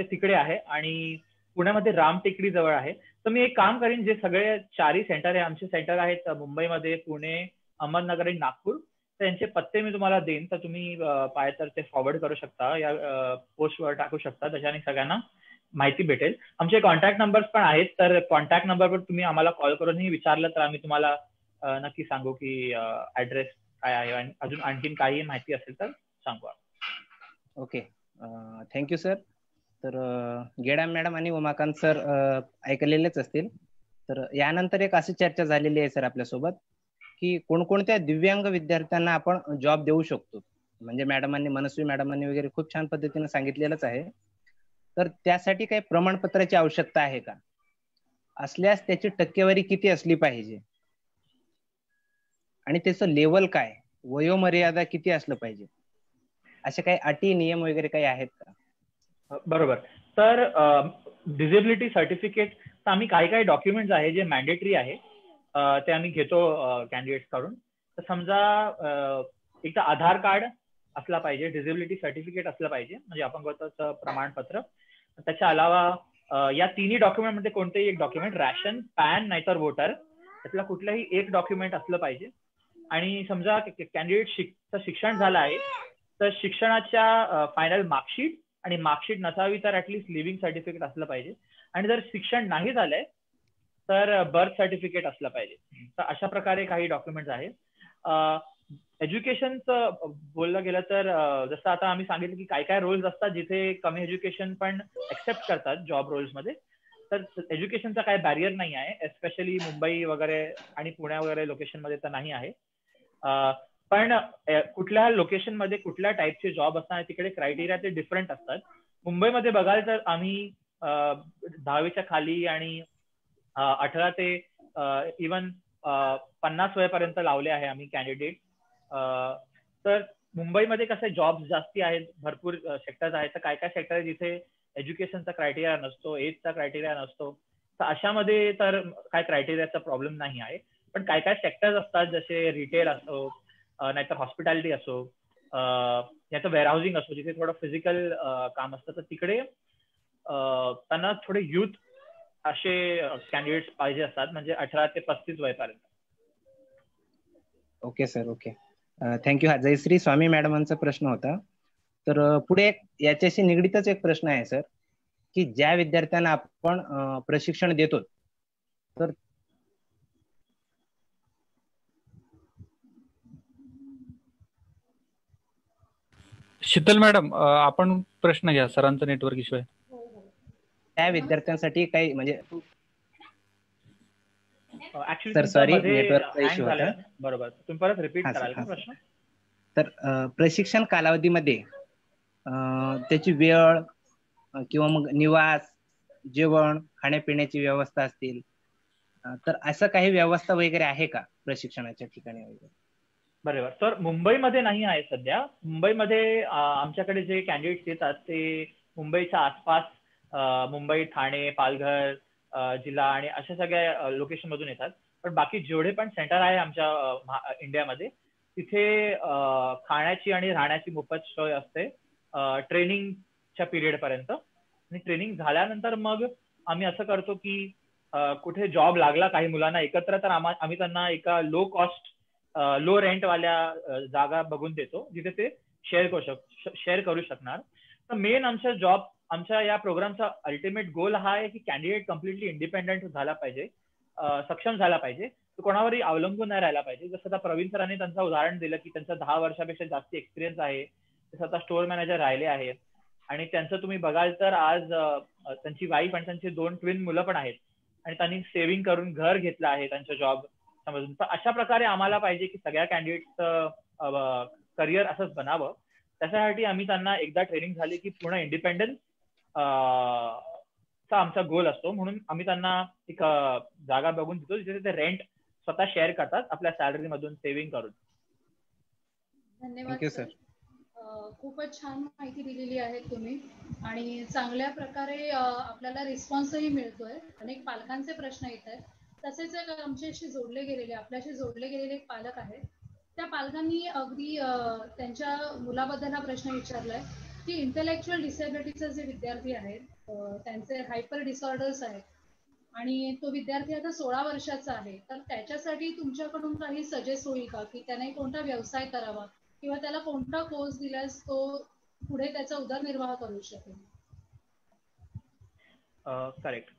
तिकडे आहे. आणि पुण्यामध्ये राम टेकडी जवळ आहे. तर मी एक काम करीन, जे सगळे 4ही सेंटर आहे आमचे सेंटर आहेत मुंबईमध्ये, पुणे, अहमदनगर आणि नागपूर, त्यांचे पत्ते मी तुम्हाला देईन. तर तुम्ही पाहिजे तर ते फॉरवर्ड करू शकता, या पोस्टवर टाकू शकता, त्याच्याने सगळ्यांना माहिती भेटेल. आमचे कॉन्टॅक्ट नंबर्स पण आहेत, तर कॉन्टॅक्ट नंबरवर तुम्ही आम्हाला कॉल करूनही विचारलं तर आम्ही तुम्हाला नक्की सांगू की ऍड्रेस काय आहे आणि अजून आणखीन काही माहिती असेल तर सांगू. Okay, thank you sir. तर गेडाम मॅडम आणि उमाकांत सर ऐकलेलेच असतील. तर यानंतर एक अशी चर्चा झालेली आहे सर आपल्यासोबत की कोणकोणत्या दिव्यांग विद्यार्थ्यांना आपण जॉब देऊ शकतो. म्हणजे मॅडमांनी, मनस्वी मॅडमांनी वगैरे खूप छान पद्धतीने सांगितलेलंच आहे. तर त्यासाठी काही प्रमाणपत्राची आवश्यकता आहे का? असल्यास त्याची टक्केवारी किती असली पाहिजे आणि त्याचं लेवल काय, वयोमर्यादा किती असलं पाहिजे, असे काही अटी नियम वगैरे काही आहेत का? बरोबर. तर डिसेबिलिटी सर्टिफिकेट, तर आम्ही काही डॉक्युमेंट्स आहे जे मॅन्डेटरी आहे ते आम्ही घेतो कॅन्डिडेट्स कडून. तर समजा एक तर आधार कार्ड असला पाहिजे, डिसेबिलिटी सर्टिफिकेट असलं पाहिजे, म्हणजे अपंगत्वाचं प्रमाणपत्र. त्याच्या अलावा या तिन्ही डॉक्युमेंट मध्ये कोणतेही एक डॉक्युमेंट, रॅशन, पॅन नाहीतर वोटर, त्यातला कुठलंही एक डॉक्युमेंट असलं पाहिजे. आणि समजा कॅन्डिडेट शिक्षण झालं आहे तर शिक्षणाच्या फायनल मार्कशीट, आणि मार्कशीट नसावी तर ऍटलीस्ट लिव्हिंग सर्टिफिकेट असलं पाहिजे. आणि जर शिक्षण नाही झालंय तर बर्थ सर्टिफिकेट असलं पाहिजे. तर अशा प्रकारे काही डॉक्युमेंट्स आहेत. एज्युकेशनचं बोललं गेलं तर जसं आता आम्ही सांगितलं की काय रोल्स असतात जिथे कमी एज्युकेशन पण एक्सेप्ट करतात जॉब रोल्समध्ये. तर एज्युकेशनचा काय बॅरियर नाही आहे, एस्पेशली मुंबई वगैरे आणि पुण्या वगैरे लोकेशनमध्ये तर नाही आहे. पण कुठल्या लोकेशनमध्ये कुठल्या टाईपचे जॉब असतात तिकडे क्रायटेरिया ते डिफरंट असतात. मुंबईमध्ये बघाल तर आम्ही 10वीच्या खाली आणि 18 ते इवन 50 वयापर्यंत लावले आहे आम्ही कॅन्डिडेट. तर मुंबईमध्ये कसे जॉब्स जास्ती आहेत, भरपूर सेक्टर्स आहेत. तर काय काय सेक्टर आहे जिथे एज्युकेशनचा क्रायटेरिया नसतो, एजचा क्रायटेरिया नसतो, तर अशामध्ये तर काय क्रायटेरियाचा प्रॉब्लेम नाही आहे. पण काय काय सेक्टर्स असतात जसे रिटेल असो, नाहीतर हॉस्पिटॅलिटी असो, नाहीतर वेअरहाऊसिंग असो, जिथे थोडं फिजिकल काम असतं, तर तिकडे त्यांना थोडे युथ असे कॅन्डिडेट्स पाहिजे असतात, म्हणजे 18 ते 35 वयापर्यंत. Okay sir, okay, thank you. हा जयश्री स्वामी मॅडमांचा प्रश्न होता. तर पुढे याच्याशी निगडीतच एक प्रश्न आहे सर, की ज्या विद्यार्थ्यांना आपण प्रशिक्षण देतो, तर शीतल मॅडम, आपण प्रश्न घ्या, सरांचं नेटवर्क इश्यू आहे. त्या विद्यार्थ्यांसाठी काही म्हणजे सर सॉरी, नेटवर्कचा इश्यू होता. बरोबर, तुम्ही परत रिपीट कराल का प्रश्न? तर प्रशिक्षण कालावधीमध्ये त्याची वेळ किंवा मग निवास, जेवण, खाण्यापिण्याची व्यवस्था असतील, तर असं काही व्यवस्था वगैरे आहे का प्रशिक्षणाच्या ठिकाणी वगैरे? बरोबर. तर मुंबईमध्ये नाही आहे सध्या. मुंबईमध्ये आमच्याकडे जे कॅन्डिडेट्स येतात ते मुंबईच्या आसपास, मुंबई, ठाणे, पालघर जिल्हा आणि अशा सगळ्या लोकेशन मधून येतात. पण बाकी जेवढे पण सेंटर आहे आमच्या इंडियामध्ये, तिथे खाण्याची आणि राहण्याची मोफत सोय असते ट्रेनिंगच्या पिरियड पर्यंत. आणि ट्रेनिंग झाल्यानंतर मग आम्ही असं करतो की कुठे जॉब लागला काही मुलांना एकत्र, तर आम्ही त्यांना एका लो रेंट वाल्या जागा बघून देतो जिथे ते शेअर करू शकणार. तर मेन आमच्या या प्रोग्रामचा अल्टिमेट गोल हा आहे की कॅन्डिडेट कम्प्लिटली इंडिपेंडेंट झाला पाहिजे, सक्षम झाला पाहिजे, तो कोणावरही अवलंबून नाही राहिला पाहिजे. जसं आता प्रवीण सरांनी त्यांचं उदाहरण दिलं की त्यांचा 10 वर्षापेक्षा जास्त एक्सपिरियन्स आहे, ते स्वतः स्टोअर मॅनेजर राहिले आहेत, आणि त्यांचं तुम्ही बघाल तर आज त्यांची वाईफ आणि त्यांची 2 ट्विन मुलं पण आहेत, आणि त्यांनी सेव्हिंग करून घर घेतलं आहे त्यांच्या जॉब समजून. तर अशा प्रकारे आम्हाला पाहिजे की सगळ्या कॅन्डिडेटचं करिअर असंच बनावं. त्याच्यासाठी आम्ही त्यांना एकदा ट्रेनिंग झाली की पूर्ण इंडिपेंडन्स चा आमचा गोल असतो. म्हणून आम्ही त्यांना एक जागा बघून देतो जिथे ते रेंट स्वतः शेअर करतात आपल्या सॅलरी मधून सेव्हिंग करून. धन्यवाद सर, खूपच छान माहिती दिलेली आहे तुम्ही, आणि चांगल्या प्रकारे आपल्याला रिस्पॉन्सही मिळतोय. अनेक पालकांचे प्रश्न येत आहेत. तसेच एक आपल्याशी जोडले गेलेले एक पालक आहेत. त्या पालकांनी अगदी त्यांच्या मुलाबद्दल हा प्रश्न विचारलाय की इंटेलेक्च्युअल डिसेबिलिटीचे जे विद्यार्थी आहेत, त्यांचे हायपर डिसऑर्डर्स आहेत, आणि तो विद्यार्थी आता 16 वर्षाचा आहे, तर त्याच्यासाठी तुमच्याकडून काही सजेस्ट होईल का की त्याने कोणता व्यवसाय करावा किंवा त्याला कोणता कोर्स दिल्यास तो पुढे त्याचा उदरनिर्वाह करू शकेल? करेक्ट.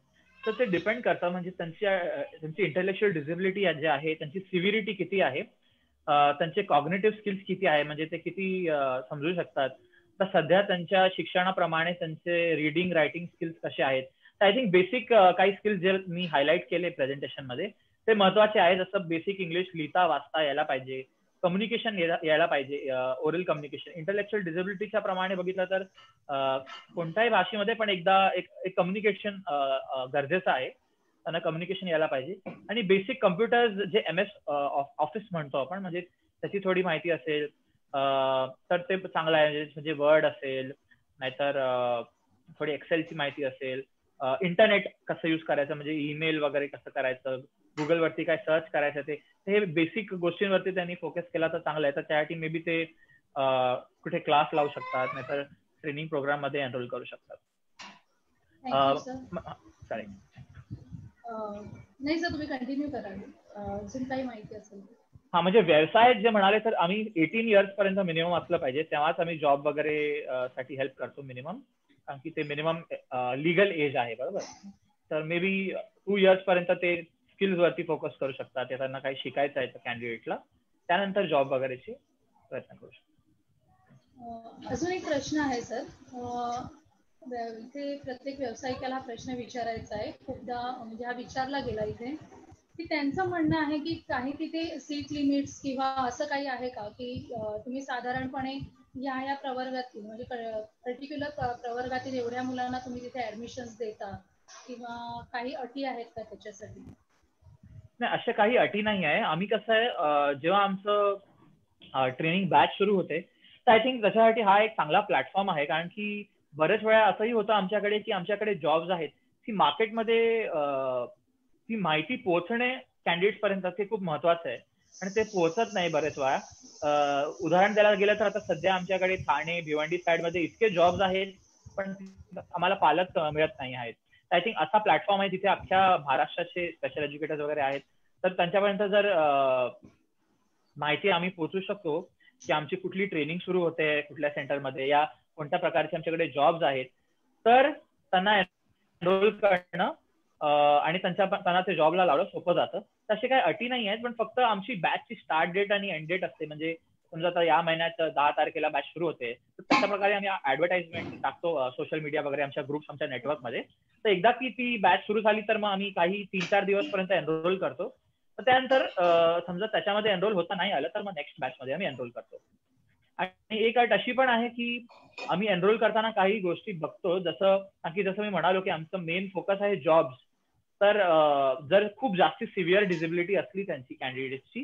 तर ते डिपेंड करतं, म्हणजे त्यांची इंटेलेक्च्युअल डिसेबिलिटी जे आहे त्यांची सिव्हिरिटी किती आहे, त्यांचे कॉग्निटिव्ह स्किल्स किती आहे, म्हणजे ते किती समजू शकतात. तर सध्या त्यांच्या शिक्षणाप्रमाणे त्यांचे रीडिंग रायटिंग स्किल्स कसे आहेत. तर आय थिंक बेसिक काही स्किल्स जे मी हायलाइट केले प्रेझेंटेशन मध्ये ते महत्वाचे आहे. जसं बेसिक इंग्लिश लिहिता वाचता यायला पाहिजे, कम्युनिकेशन यायला पाहिजे, ओरल कम्युनिकेशन. इंटेलेक्च्युअल डिसेबिलिटीच्या प्रमाणे बघितलं तर कोणत्याही भाषेमध्ये पण एकदा एक कम्युनिकेशन गरजेचं आहे, त्यांना कम्युनिकेशन यायला पाहिजे. आणि बेसिक कम्प्युटर्स जे MS ऑफिस म्हणतो आपण, म्हणजे त्याची थोडी माहिती असेल तर ते चांगलं आहे. म्हणजे वर्ड असेल, नाहीतर थोडी एक्सेलची माहिती असेल, इंटरनेट कसं युज करायचं, म्हणजे ईमेल वगैरे कसं करायचं, गुगलवरती काय सर्च करायचं, ते हे बेसिक गोष्टींवरती त्यांनी फोकस केला तर चांगलं आहे. तर त्यासाठी मे बी ते कुठे क्लास लावू शकतात, नाहीतर ट्रेनिंग प्रोग्राम मध्ये एनरोल करू शकतात. चालेल. नाही सर, तुम्ही कंटिन्यू करा, अजून काही माहिती असेल. हा, म्हणजे व्यवसाय जे म्हणाले तर आम्ही 18 इयर्स पर्यंत मिनिमम असलं पाहिजे, तेव्हाच आम्ही जॉब वगैरे साठी हेल्प करतो मिनिमम, कारण की ते मिनिमम लिगल एज आहे. बरोबर. तर मे बी 2 इयर्स पर्यंत ते स्किल्स वरती फोकस करू शकतात, त्यांना काही शिकायचं आहे कॅन्डिडेटला, त्यानंतर जॉब वगैरेची प्रयत्न करू शकतात. अजून एक प्रश्न आहे सर, इथे प्रत्येक व्यावसायिकाला हा प्रश्न विचारायचा आहे, खूपदा म्हणजे हा विचारला गेला इथे, की त्यांचं म्हणणं आहे की काही तिथे सीट लिमिट्स किंवा असं काही आहे का की तुम्ही साधारणपणे या प्रवर्गातील म्हणजे पर्टिक्युलर प्रवर्गातील एवढ्या मुलांना तुम्ही तिथे ऍडमिशन देता किंवा काही अटी आहेत का त्याच्यासाठी? नाही, अशा काही अटी नाही आहे. आम्ही कसं आहे, जेव्हा आमचं ट्रेनिंग बॅच सुरू होते तर आय थिंक त्याच्यासाठी हा एक चांगला प्लॅटफॉर्म आहे, कारण की बरेच वेळा असंही होतं आमच्याकडे की आमच्याकडे जॉब्स आहेत ती मार्केटमध्ये ती माहिती पोहोचणे कॅन्डिडेट पर्यंत ते खूप महत्वाचं आहे आणि ते पोहोचत नाही बरेच वेळा. उदाहरण द्यायला गेलं तर आता सध्या आमच्याकडे ठाणे भिवंडी साईडमध्ये इतके जॉब्स आहेत पण आम्हाला पालक मिळत नाही आहेत. आय थिंक असा प्लॅटफॉर्म आहे जिथे अख्ख्या महाराष्ट्राचे स्पेशल एज्युकेटर्स वगैरे आहेत, तर त्यांच्यापर्यंत जर माहिती आम्ही पोहोचू शकतो की आमची कुठली ट्रेनिंग सुरू होते कुठल्या सेंटरमध्ये या कोणत्या प्रकारचे आमच्याकडे जॉब्स आहेत, तर त्यांना एनरोल करणं आणि त्यांना ते जॉबला लावणं सोपं जातं. तसे काही अटी नाही आहेत, पण फक्त आमची बॅचची स्टार्ट डेट आणि एंड डेट असते. म्हणजे समजा आता या महिन्यात 10 तारखेला बॅच सुरू होते तर तशा प्रकारे आम्ही ऍडव्हर्टाइजमेंट टाकतो सोशल मीडिया वगैरे आमच्या ग्रुप्स आमच्या नेटवर्कमध्ये. तर एकदा की ती बॅच सुरू झाली तर मग आम्ही काही 3-4 दिवसपर्यंत एनरोल करतो. तर त्यानंतर समजा त्याच्यामध्ये एनरोल होता नाही आलं तर मग नेक्स्ट बॅच मध्ये आम्ही एनरोल करतो. आणि एक अट अशी पण आहे की आम्ही एनरोल करताना काही गोष्टी बघतो, जसं मी म्हणालो की आमचं मेन फोकस आहे जॉब्स. तर जर खूप जास्त सिव्हिअर डिसेबिलिटी असली त्यांची कॅन्डिडेटची,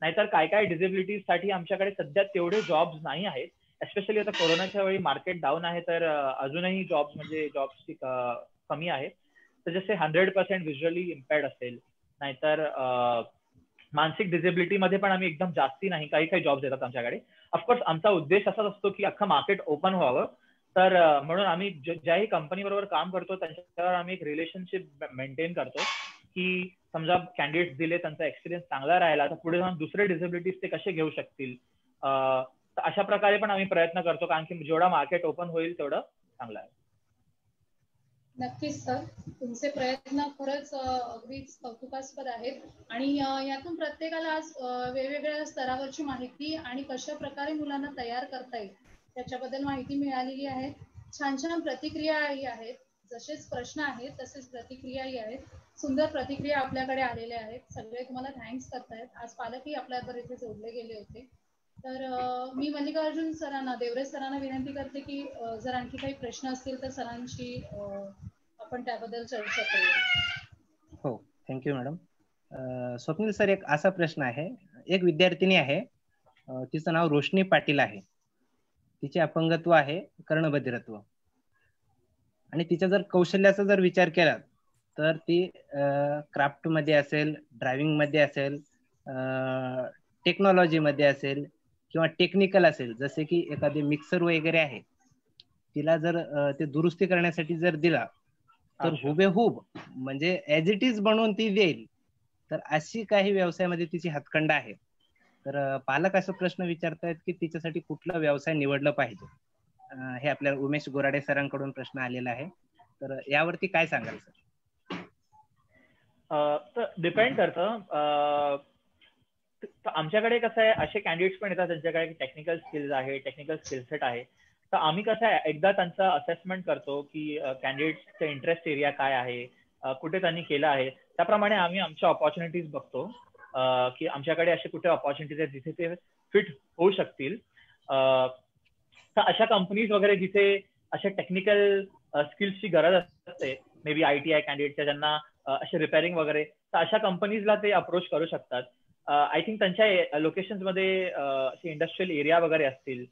नाहीतर काय डिसेबिलिटीसाठी आमच्याकडे सध्या तेवढे जॉब्स नाही आहेत. एस्पेशली आता कोरोनाच्या वेळी मार्केट डाऊन आहे तर अजूनही जॉब्सची कमी आहे. तर जसे 100% व्हिज्युअली इम्पेअर्ड असेल, नाहीतर मानसिक डिसेबिलिटी मध्ये पण आम्ही एकदम जास्ती नाही, काही जॉब्स येतात आमच्याकडे. ऑफकोर्स आमचा उद्देश असाच असतो की अख्खं मार्केट ओपन व्हावं, तर म्हणून आम्ही ज्याही कंपनी बरोबर काम करतो त्यांच्यावर आम्ही एक रिलेशनशिप मेंटेन करतो की समजा कॅन्डिडेट्स दिले, त्यांचा एक्सपिरियन्स चांगला राहिला तर पुढे जाऊन दुसरे डिसेबिलिटीज ते कसे घेऊ शकतील. तर अशा प्रकारे पण आम्ही प्रयत्न करतो, कारण की जेवढा मार्केट ओपन होईल तेवढं चांगलं आहे. नक्कीच सर, तुमचे प्रयत्न खरंच अगदीच कौतुकास्पद आहेत आणि यातून प्रत्येकाला आज वेगवेगळ्या स्तरावरची माहिती आणि कशा प्रकारे मुलांना तयार करता येईल त्याच्याबद्दल माहिती मिळालेली आहे. छान छान प्रतिक्रियाही आहेत, जसेच प्रश्न आहेत तसेच प्रतिक्रियाही आहेत. सुंदर प्रतिक्रिया आपल्याकडे आलेल्या आहेत. सगळे तुम्हाला थँक्स करतायत. आज पालकही आपल्याबरोबर इथे जोडले गेले होते. तर मी मल्लिकार्जुन सरांना, देवरे सरांना विनंती करते की जर आणखी काही प्रश्न असतील तर सरांशी आपण त्याबद्दल चर्चा करूया. हो, थँक्यू मॅडम. स्वप्नील सर, एक असा प्रश्न आहे. एक विद्यार्थिनी आहे, तिचं नाव रोशनी पाटील आहे. तिचे अपंगत्व आहे कर्णबधिरत्व, आणि तिच्या जर कौशल्याचा जर विचार केला तर ती क्राफ्ट मध्ये असेल, ड्रायव्हिंग मध्ये असेल, टेक्नॉलॉजी मध्ये असेल किंवा टेक्निकल असेल, जसे की एखादे मिक्सर वगैरे आहे, तिला जर ते दुरुस्ती करण्यासाठी जर दिला तर हुबेहूब म्हणजे ऍज इट इज बनवून ती देईल. तर अशी काही व्यवसायामध्ये तिची हातखंडा आहे. तर पालक असा प्रश्न विचारतायत की तिच्यासाठी कुठला व्यवसाय निवडला पाहिजे. हे आपल्याला उमेश गोराडे सरांकडून प्रश्न आलेला आहे. तर यावरती काय सांगाल सर? तर डिपेंड करतं. आमच्याकडे कसं आहे, असे कॅन्डिडेट्स पण येतात त्यांच्याकडे टेक्निकल स्किल्स आहे, टेक्निकल स्किलसेट आहे. तर आम्ही कसं आहे, एकदा त्यांचं असेसमेंट करतो की कॅन्डिडेटचं इंटरेस्ट एरिया काय आहे, कुठे त्यांनी केलं आहे, त्याप्रमाणे आम्ही आमच्या ऑपॉर्च्युनिटीज बघतो की आमच्याकडे असे कुठे ऑपॉर्च्युनिटीज आहेत जिथे ते फिट होऊ शकतील. तर अशा कंपनीज वगैरे जिथे अशा टेक्निकल स्किल्सची गरज असते, मे बी ITI कॅन्डिडेटच्या ज्यांना असे रिपेअरिंग वगैरे, तर अशा कंपनीजला ते अप्रोच करू शकतात. आय थिंक त्यांच्या लोकेशन्स मध्ये असे इंडस्ट्रियल एरिया वगैरे असतील.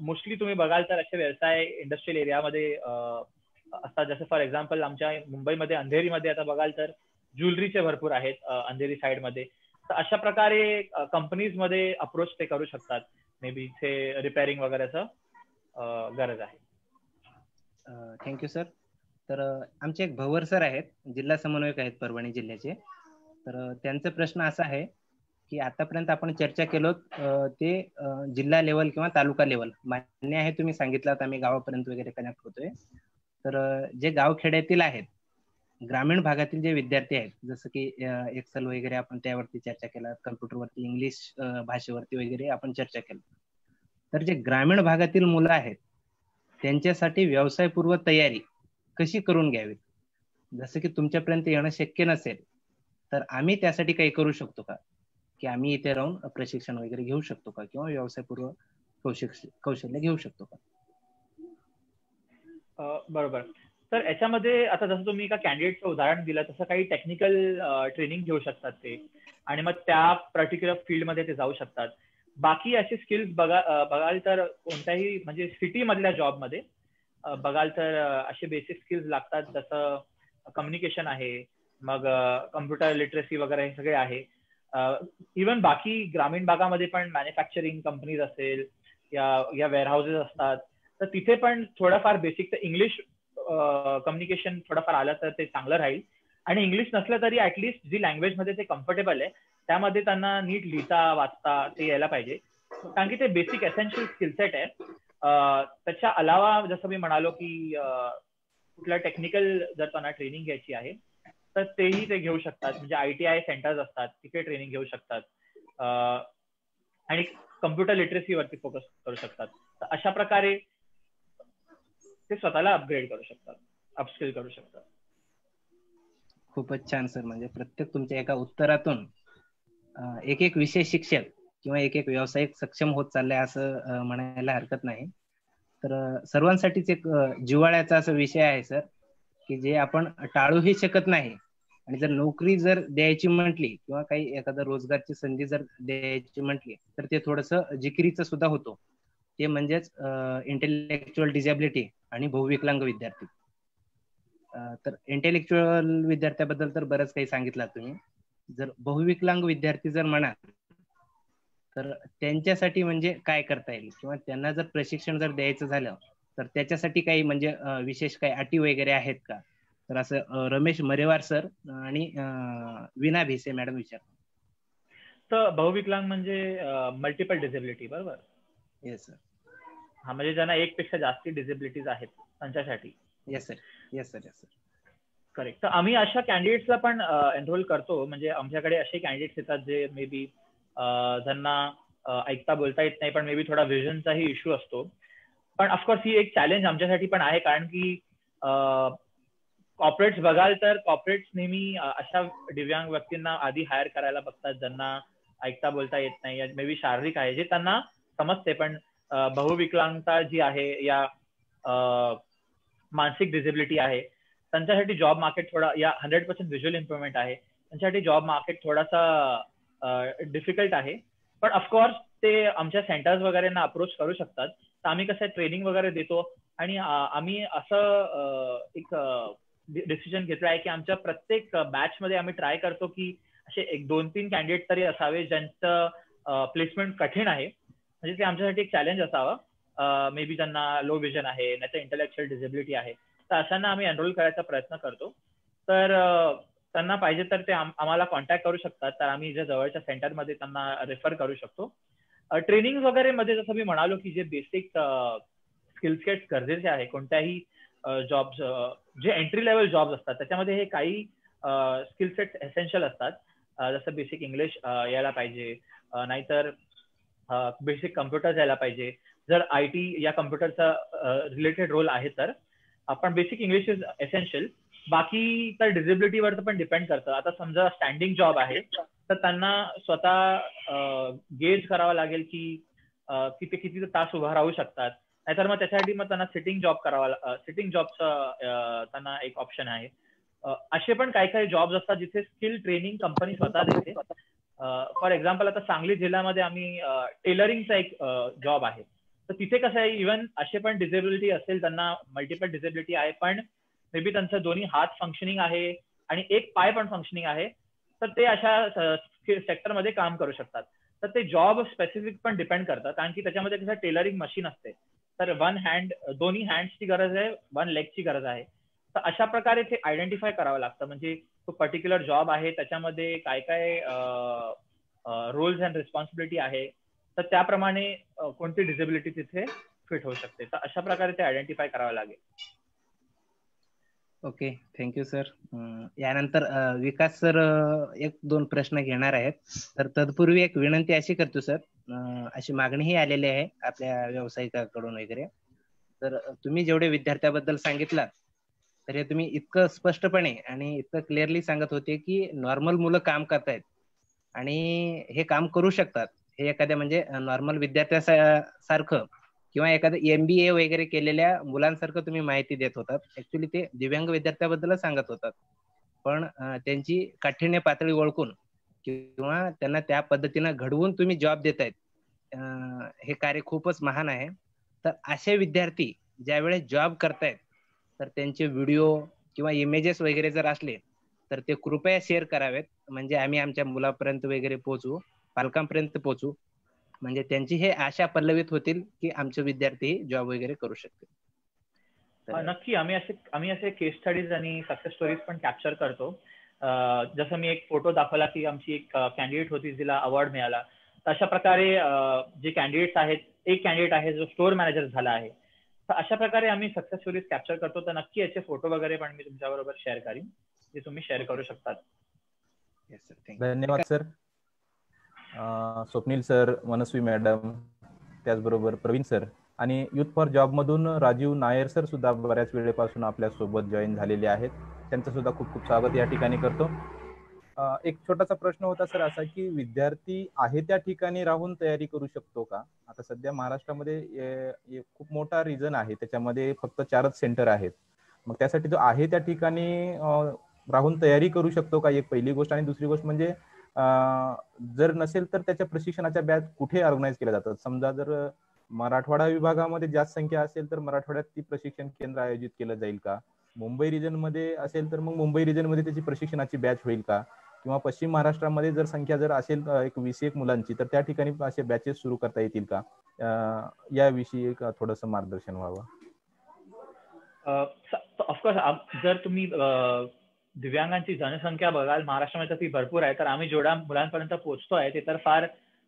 मोस्टली तुम्ही बघाल तर असे व्यवसाय इंडस्ट्रियल एरियामध्ये असतात. जसं फॉर एक्झाम्पल आमच्या मुंबईमध्ये अंधेरीमध्ये आता बघाल तर ज्वेलरीचे भरपूर आहेत अंधेरी साईडमध्ये. तर अशा प्रकारे कंपनीज मध्ये अप्रोच ते करू शकतात. मे बी इथे रिपेअरिंग वगैरेचं गरज आहे. Thank you sir. तर आमचे एक भवर सर आहेत, जिल्हा समन्वयक आहेत परभणी जिल्ह्याचे. तर त्यांचा प्रश्न असा आहे की आतापर्यंत आपण चर्चा केलो ते जिल्हा लेवल किंवा तालुका लेवल मान्य आहे, तुम्ही सांगितलं आम्ही गावापर्यंत वगैरे कनेक्ट होतोय. तर जे गावखेड्यातील आहेत, ग्रामीण भागातील जे विद्यार्थी आहेत, जसं की एक्सेल वगैरे आपण त्यावरती चर्चा केला, कम्प्युटरवरती इंग्लिश भाषेवरती वगैरे आपण चर्चा केली. तर जे ग्रामीण भागातील मुलं आहेत त्यांच्यासाठी व्यवसायपूर्व तयारी कशी करून घ्यावी? जसं की तुमच्यापर्यंत येणं शक्य नसेल तर आम्ही त्यासाठी काही करू शकतो का, की आम्ही इथे राहून प्रशिक्षण वगैरे घेऊ शकतो का, किंवा व्यवसायपूर्व कौशल्य घेऊ शकतो का? बरोबर. तर याच्यामध्ये आता जसं तुम्ही एका कॅन्डिडेटचं उदाहरण दिलं तसं काही टेक्निकल ट्रेनिंग घेऊ शकतात ते, आणि मग त्या पर्टिक्युलर फील्डमध्ये ते जाऊ शकतात. बाकी असे स्किल्स बघाल तर कोणत्याही म्हणजे सिटी मधल्या जॉबमध्ये बघाल तर असे बेसिक स्किल्स लागतात, जसं कम्युनिकेशन आहे, मग कम्प्युटर लिटरसी वगैरे हे सगळे आहे. इव्हन बाकी ग्रामीण भागामध्ये पण मॅन्युफॅक्चरिंग कंपनीज असेल या वेअरहाऊसेस असतात, तर तिथे पण थोडंफार बेसिक तर इंग्लिश कम्युनिकेशन थोडंफार आलं तर ते चांगलं राहील. आणि इंग्लिश नसलं तरी ऍटलिस्ट जी लँग्वेज मध्ये ते कम्फर्टेबल आहे त्यामध्ये त्यांना नीट लिहिता वाचता ते यायला पाहिजे, कारण की ते बेसिक एसेन्शियल स्किलसेट आहे. त्याच्या अलावा जसं मी म्हणालो की कुठलं टेक्निकल जर त्यांना ट्रेनिंग घ्यायची आहे तर तेही ते घेऊ शकतात. म्हणजे ITI सेंटर्स असतात तिथे ट्रेनिंग घेऊ शकतात, आणि कम्प्युटर लिटरसी वरती फोकस करू शकतात. तर अशा प्रकारे ते स्वतःला अपग्रेड करू शकतात, अपस्किल करू शकतात. खूपच छान सर. म्हणजे प्रत्येक तुमच्या एका उत्तरातून एक विषय शिक्षक किंवा एक व्यावसायिक सक्षम होत चाललाय असं म्हणायला हरकत नाही. तर सर्वांसाठीच एक जिव्हाळ्याचा असा विषय आहे सर, की जे आपण टाळूही शकत नाही. आणि जर नोकरी जर द्यायची म्हटली किंवा काही एखादा रोजगारची संधी जर द्यायची म्हटली तर ते थोडंसं जिकिरीचं सुद्धा होतो. ते म्हणजेच इंटेलेक्च्युअल डिसॅबिलिटी आणि बहुविकलांग विद्यार्थी. तर इंटेलेक्च्युअल विद्यार्थ्याबद्दल तर बरंच काही सांगितलं तुम्ही. जर बहुविकलांग विद्यार्थी जर म्हणाल तर त्यांच्यासाठी म्हणजे काय करता येईल, किंवा त्यांना जर प्रशिक्षण जर द्यायचं झालं तर त्याच्यासाठी काही म्हणजे विशेष काही अटी वगैरे आहेत का? तर असं रमेश मरेवार सर आणि विना भिसे मॅडम विचारतो. तर बहुविकलांग म्हणजे मल्टिपल डिसेबिलिटी, बरोबर? Yes sir. हा, म्हणजे ज्यांना एक पेक्षा जास्ती डिसेबिलिटीज आहेत त्यांच्यासाठी. Yes sir. Yes sir. Yes sir. Correct. तर आम्ही अशा कॅन्डिडेट्सला पण एनरोल करतो. म्हणजे आमच्याकडे असे कॅन्डिडेट्स येतात जे मे बी ज्यांना ऐकता बोलता येत नाही, पण मे बी थोडा व्हिजनचाही इश्यू असतो. पण ऑफकोर्स ही एक चॅलेंज आमच्यासाठी पण आहे, कारण की कॉर्पोरेट्स बघाल तर कॉर्पोरेट्स नेहमी अशा दिव्यांग व्यक्तींना आधी हायर करायला बघतात ज्यांना ऐकता बोलता येत नाही, मे बी शारीरिक आहे, जे त्यांना समजते. पण बहुविकलांगता जी आहे या मानसिक डिसेबिलिटी आहे त्यांच्यासाठी जॉब मार्केट थोडा, या 100% व्हिज्युअल इम्प्रुव्हमेंट आहे त्यांच्यासाठी जॉब मार्केट थोडासा डिफिकल्ट आहे. पण ऑफकोर्स ते आमच्या सेंटर्स वगैरेंना अप्रोच करू शकतात. तर आम्ही कसं ट्रेनिंग वगैरे देतो, आणि आम्ही असं एक डिसिजन घेतलं आहे की आमच्या प्रत्येक बॅच मध्ये आम्ही ट्राय करतो की असे 1-2-3 कॅन्डिडेट तरी असावे ज्यांचं प्लेसमेंट कठीण आहे, म्हणजे ते आमच्यासाठी एक चॅलेंज असावं. मे बी त्यांना लो विजन आहे, नाहीतर इंटेलेक्च्युअल डिसेबिलिटी आहे, तर अशांना आम्ही एनरोल करायचा प्रयत्न करतो. तर त्यांना पाहिजे तर ते आम्हाला कॉन्टॅक्ट करू शकतात, तर आम्ही जे जवळच्या सेंटरमध्ये त्यांना रेफर करू शकतो. ट्रेनिंग वगैरे मध्ये जसं मी म्हणालो की जे बेसिक स्किल सेट गरजेचे आहे कोणत्याही जॉब्स, जे एंट्री लेवल जॉब्स असतात त्याच्यामध्ये हे काही स्किल सेट एसेन्शियल असतात. जसं बेसिक इंग्लिश यायला पाहिजे, नाहीतर बेसिक कम्प्युटर यायला पाहिजे. जर IT या कम्प्युटरचा रिलेटेड रोल आहे तर आपण बेसिक इंग्लिश इज एसेन्शियल. बाकी तर डिसेबिलिटीवर पण डिपेंड करतं. आता समजा स्टँडिंग जॉब आहे तर त्यांना स्वतः गेज करावं लागेल की ते किती तास उभा राहू शकतात, नाहीतर मग त्याच्यासाठी मग त्यांना सिटिंग जॉबचा त्यांना एक ऑप्शन आहे. असे पण काही काही जॉब्स असतात जिथे स्किल ट्रेनिंग कंपनी स्वतः देते. फॉर एक्झाम्पल आता सांगली जिल्ह्यामध्ये आम्ही टेलरिंगचा एक जॉब आहे, तर तिथे कसं आहे, इव्हन असे पण डिसेबिलिटी असेल, त्यांना मल्टिपल डिसेबिलिटी आहे, पण मे बी त्यांचं दोन्ही हात फंक्शनिंग आहे आणि एक पाय पण फंक्शनिंग आहे, तर ते अशा सेक्टरमध्ये काम करू शकतात. तर ते जॉब स्पेसिफिक पण डिपेंड करतात, कारण की त्याच्यामध्ये कसं टेलरिंग मशीन असते, तर दोन्ही हँड्सची गरज आहे, 1 लेगची गरज आहे. तर अशा प्रकारे ते आयडेंटिफाय करावं लागतं. म्हणजे तो पर्टिक्युलर जॉब आहे त्याच्यामध्ये काय काय रोल्स अँड रिस्पॉन्सिबिलिटी आहे, तर त्याप्रमाणे कोणती डिसेबिलिटी तिथे फिट होऊ शकते. तर अशा प्रकारे ते आयडेंटिफाय करावं लागेल. Okay, thank you sir. यानंतर विकास सर 1-2 प्रश्न घेणार आहेत. तर तत्पूर्वी एक विनंती अशी करतो सर, अशी मागणीही आलेली आहे आपल्या व्यावसायिकाकडून वगैरे. तर तुम्ही जेवढे विद्यार्थ्याबद्दल सांगितलं तर हे तुम्ही इतकं स्पष्टपणे आणि इतकं क्लिअरली सांगत होते की नॉर्मल मुलं काम करतायत आणि हे काम करू शकतात. हे एखाद्या म्हणजे नॉर्मल विद्यार्थ्यासारखं किंवा एखादं MBA वगैरे केलेल्या मुलांसारखं तुम्ही माहिती देत होतात. ऍक्च्युली ते दिव्यांग विद्यार्थ्याबद्दलच सांगत होतात. पण त्यांची काठिण्य पातळी ओळखून किंवा त्यांना त्या पद्धतीनं घडवून तुम्ही जॉब देतायत, हे कार्य खूपच महान आहे. तर असे विद्यार्थी ज्यावेळेस जॉब करतायत तर त्यांचे व्हिडिओ किंवा इमेजेस वगैरे जर असले तर ते कृपया शेअर करावेत, म्हणजे आम्ही आमच्या मुलापर्यंत वगैरे पोहोचू, पालकांपर्यंत पोहोचू, म्हणजे त्यांची हे आशा पल्लवित होतील की आमचे विद्यार्थी जॉब वगैरे करू शकतील. नक्की आम्ही असे केस स्टडीज आणि सक्सेस स्टोरीज पण कॅप्चर करतो. जसं मी एक फोटो दाखवला की आमची एक कॅन्डिडेट होती जिला अवॉर्ड मिळाला. तर अशा प्रकारे जे कॅन्डिडेट्स आहेत, एक कॅन्डिडेट आहे जो स्टोअर मॅनेजर झाला आहे. तर अशा प्रकारे आम्ही सक्सेस स्टोरीज कॅप्चर करतो. तर नक्की याचे फोटो वगैरे पण मी तुमच्याबरोबर शेअर करीन, जे तुम्ही शेअर करू शकतात. धन्यवाद सर. स्वप्नील सर, मनस्वी मॅडम, त्याचबरोबर प्रवीण सर आणि युथ फॉर जॉब मधून राजीव नायर सर सुद्धा बऱ्याच वेळेपासून आपल्या सोबत जॉईन झालेले आहेत. त्यांचं सुद्धा खूप खूप स्वागत या ठिकाणी करतो. एक छोटासा प्रश्न होता सर असा की विद्यार्थी आहे त्या ठिकाणी राहून तयारी करू शकतो का? आता सध्या महाराष्ट्रामध्ये खूप मोठा रिजन आहे, त्याच्यामध्ये फक्त 4च सेंटर आहेत. मग त्यासाठी जो आहे त्या ठिकाणी राहून तयारी करू शकतो का, एक पहिली गोष्ट. आणि दुसरी गोष्ट म्हणजे जर नसेल तर त्याच्या प्रशिक्षणाच्या बॅच कुठे ऑर्गनाईज केल्या जातात? समजा जर मराठवाडा विभागामध्ये जास्त संख्या असेल तर मराठवाड्यात ती प्रशिक्षण केंद्र आयोजित केलं जाईल का? मुंबई रिजन मध्ये असेल तर मग मुंबई रिजन मध्ये त्याची प्रशिक्षणाची बॅच होईल का? किंवा पश्चिम महाराष्ट्रामध्ये जर संख्या जर असेल एक 20 मुलांची तर त्या ठिकाणी असे बॅचेस सुरू करता येतील का? याविषयी थोडंसं मार्गदर्शन व्हावं. ऑफकोर्स जर तुम्ही दिव्यांगांची जनसंख्या बघाल महाराष्ट्रामध्ये ती भरपूर आहे. तर आम्ही जेवढ्या मुलांपर्यंत पोहोचतोय ते तर फार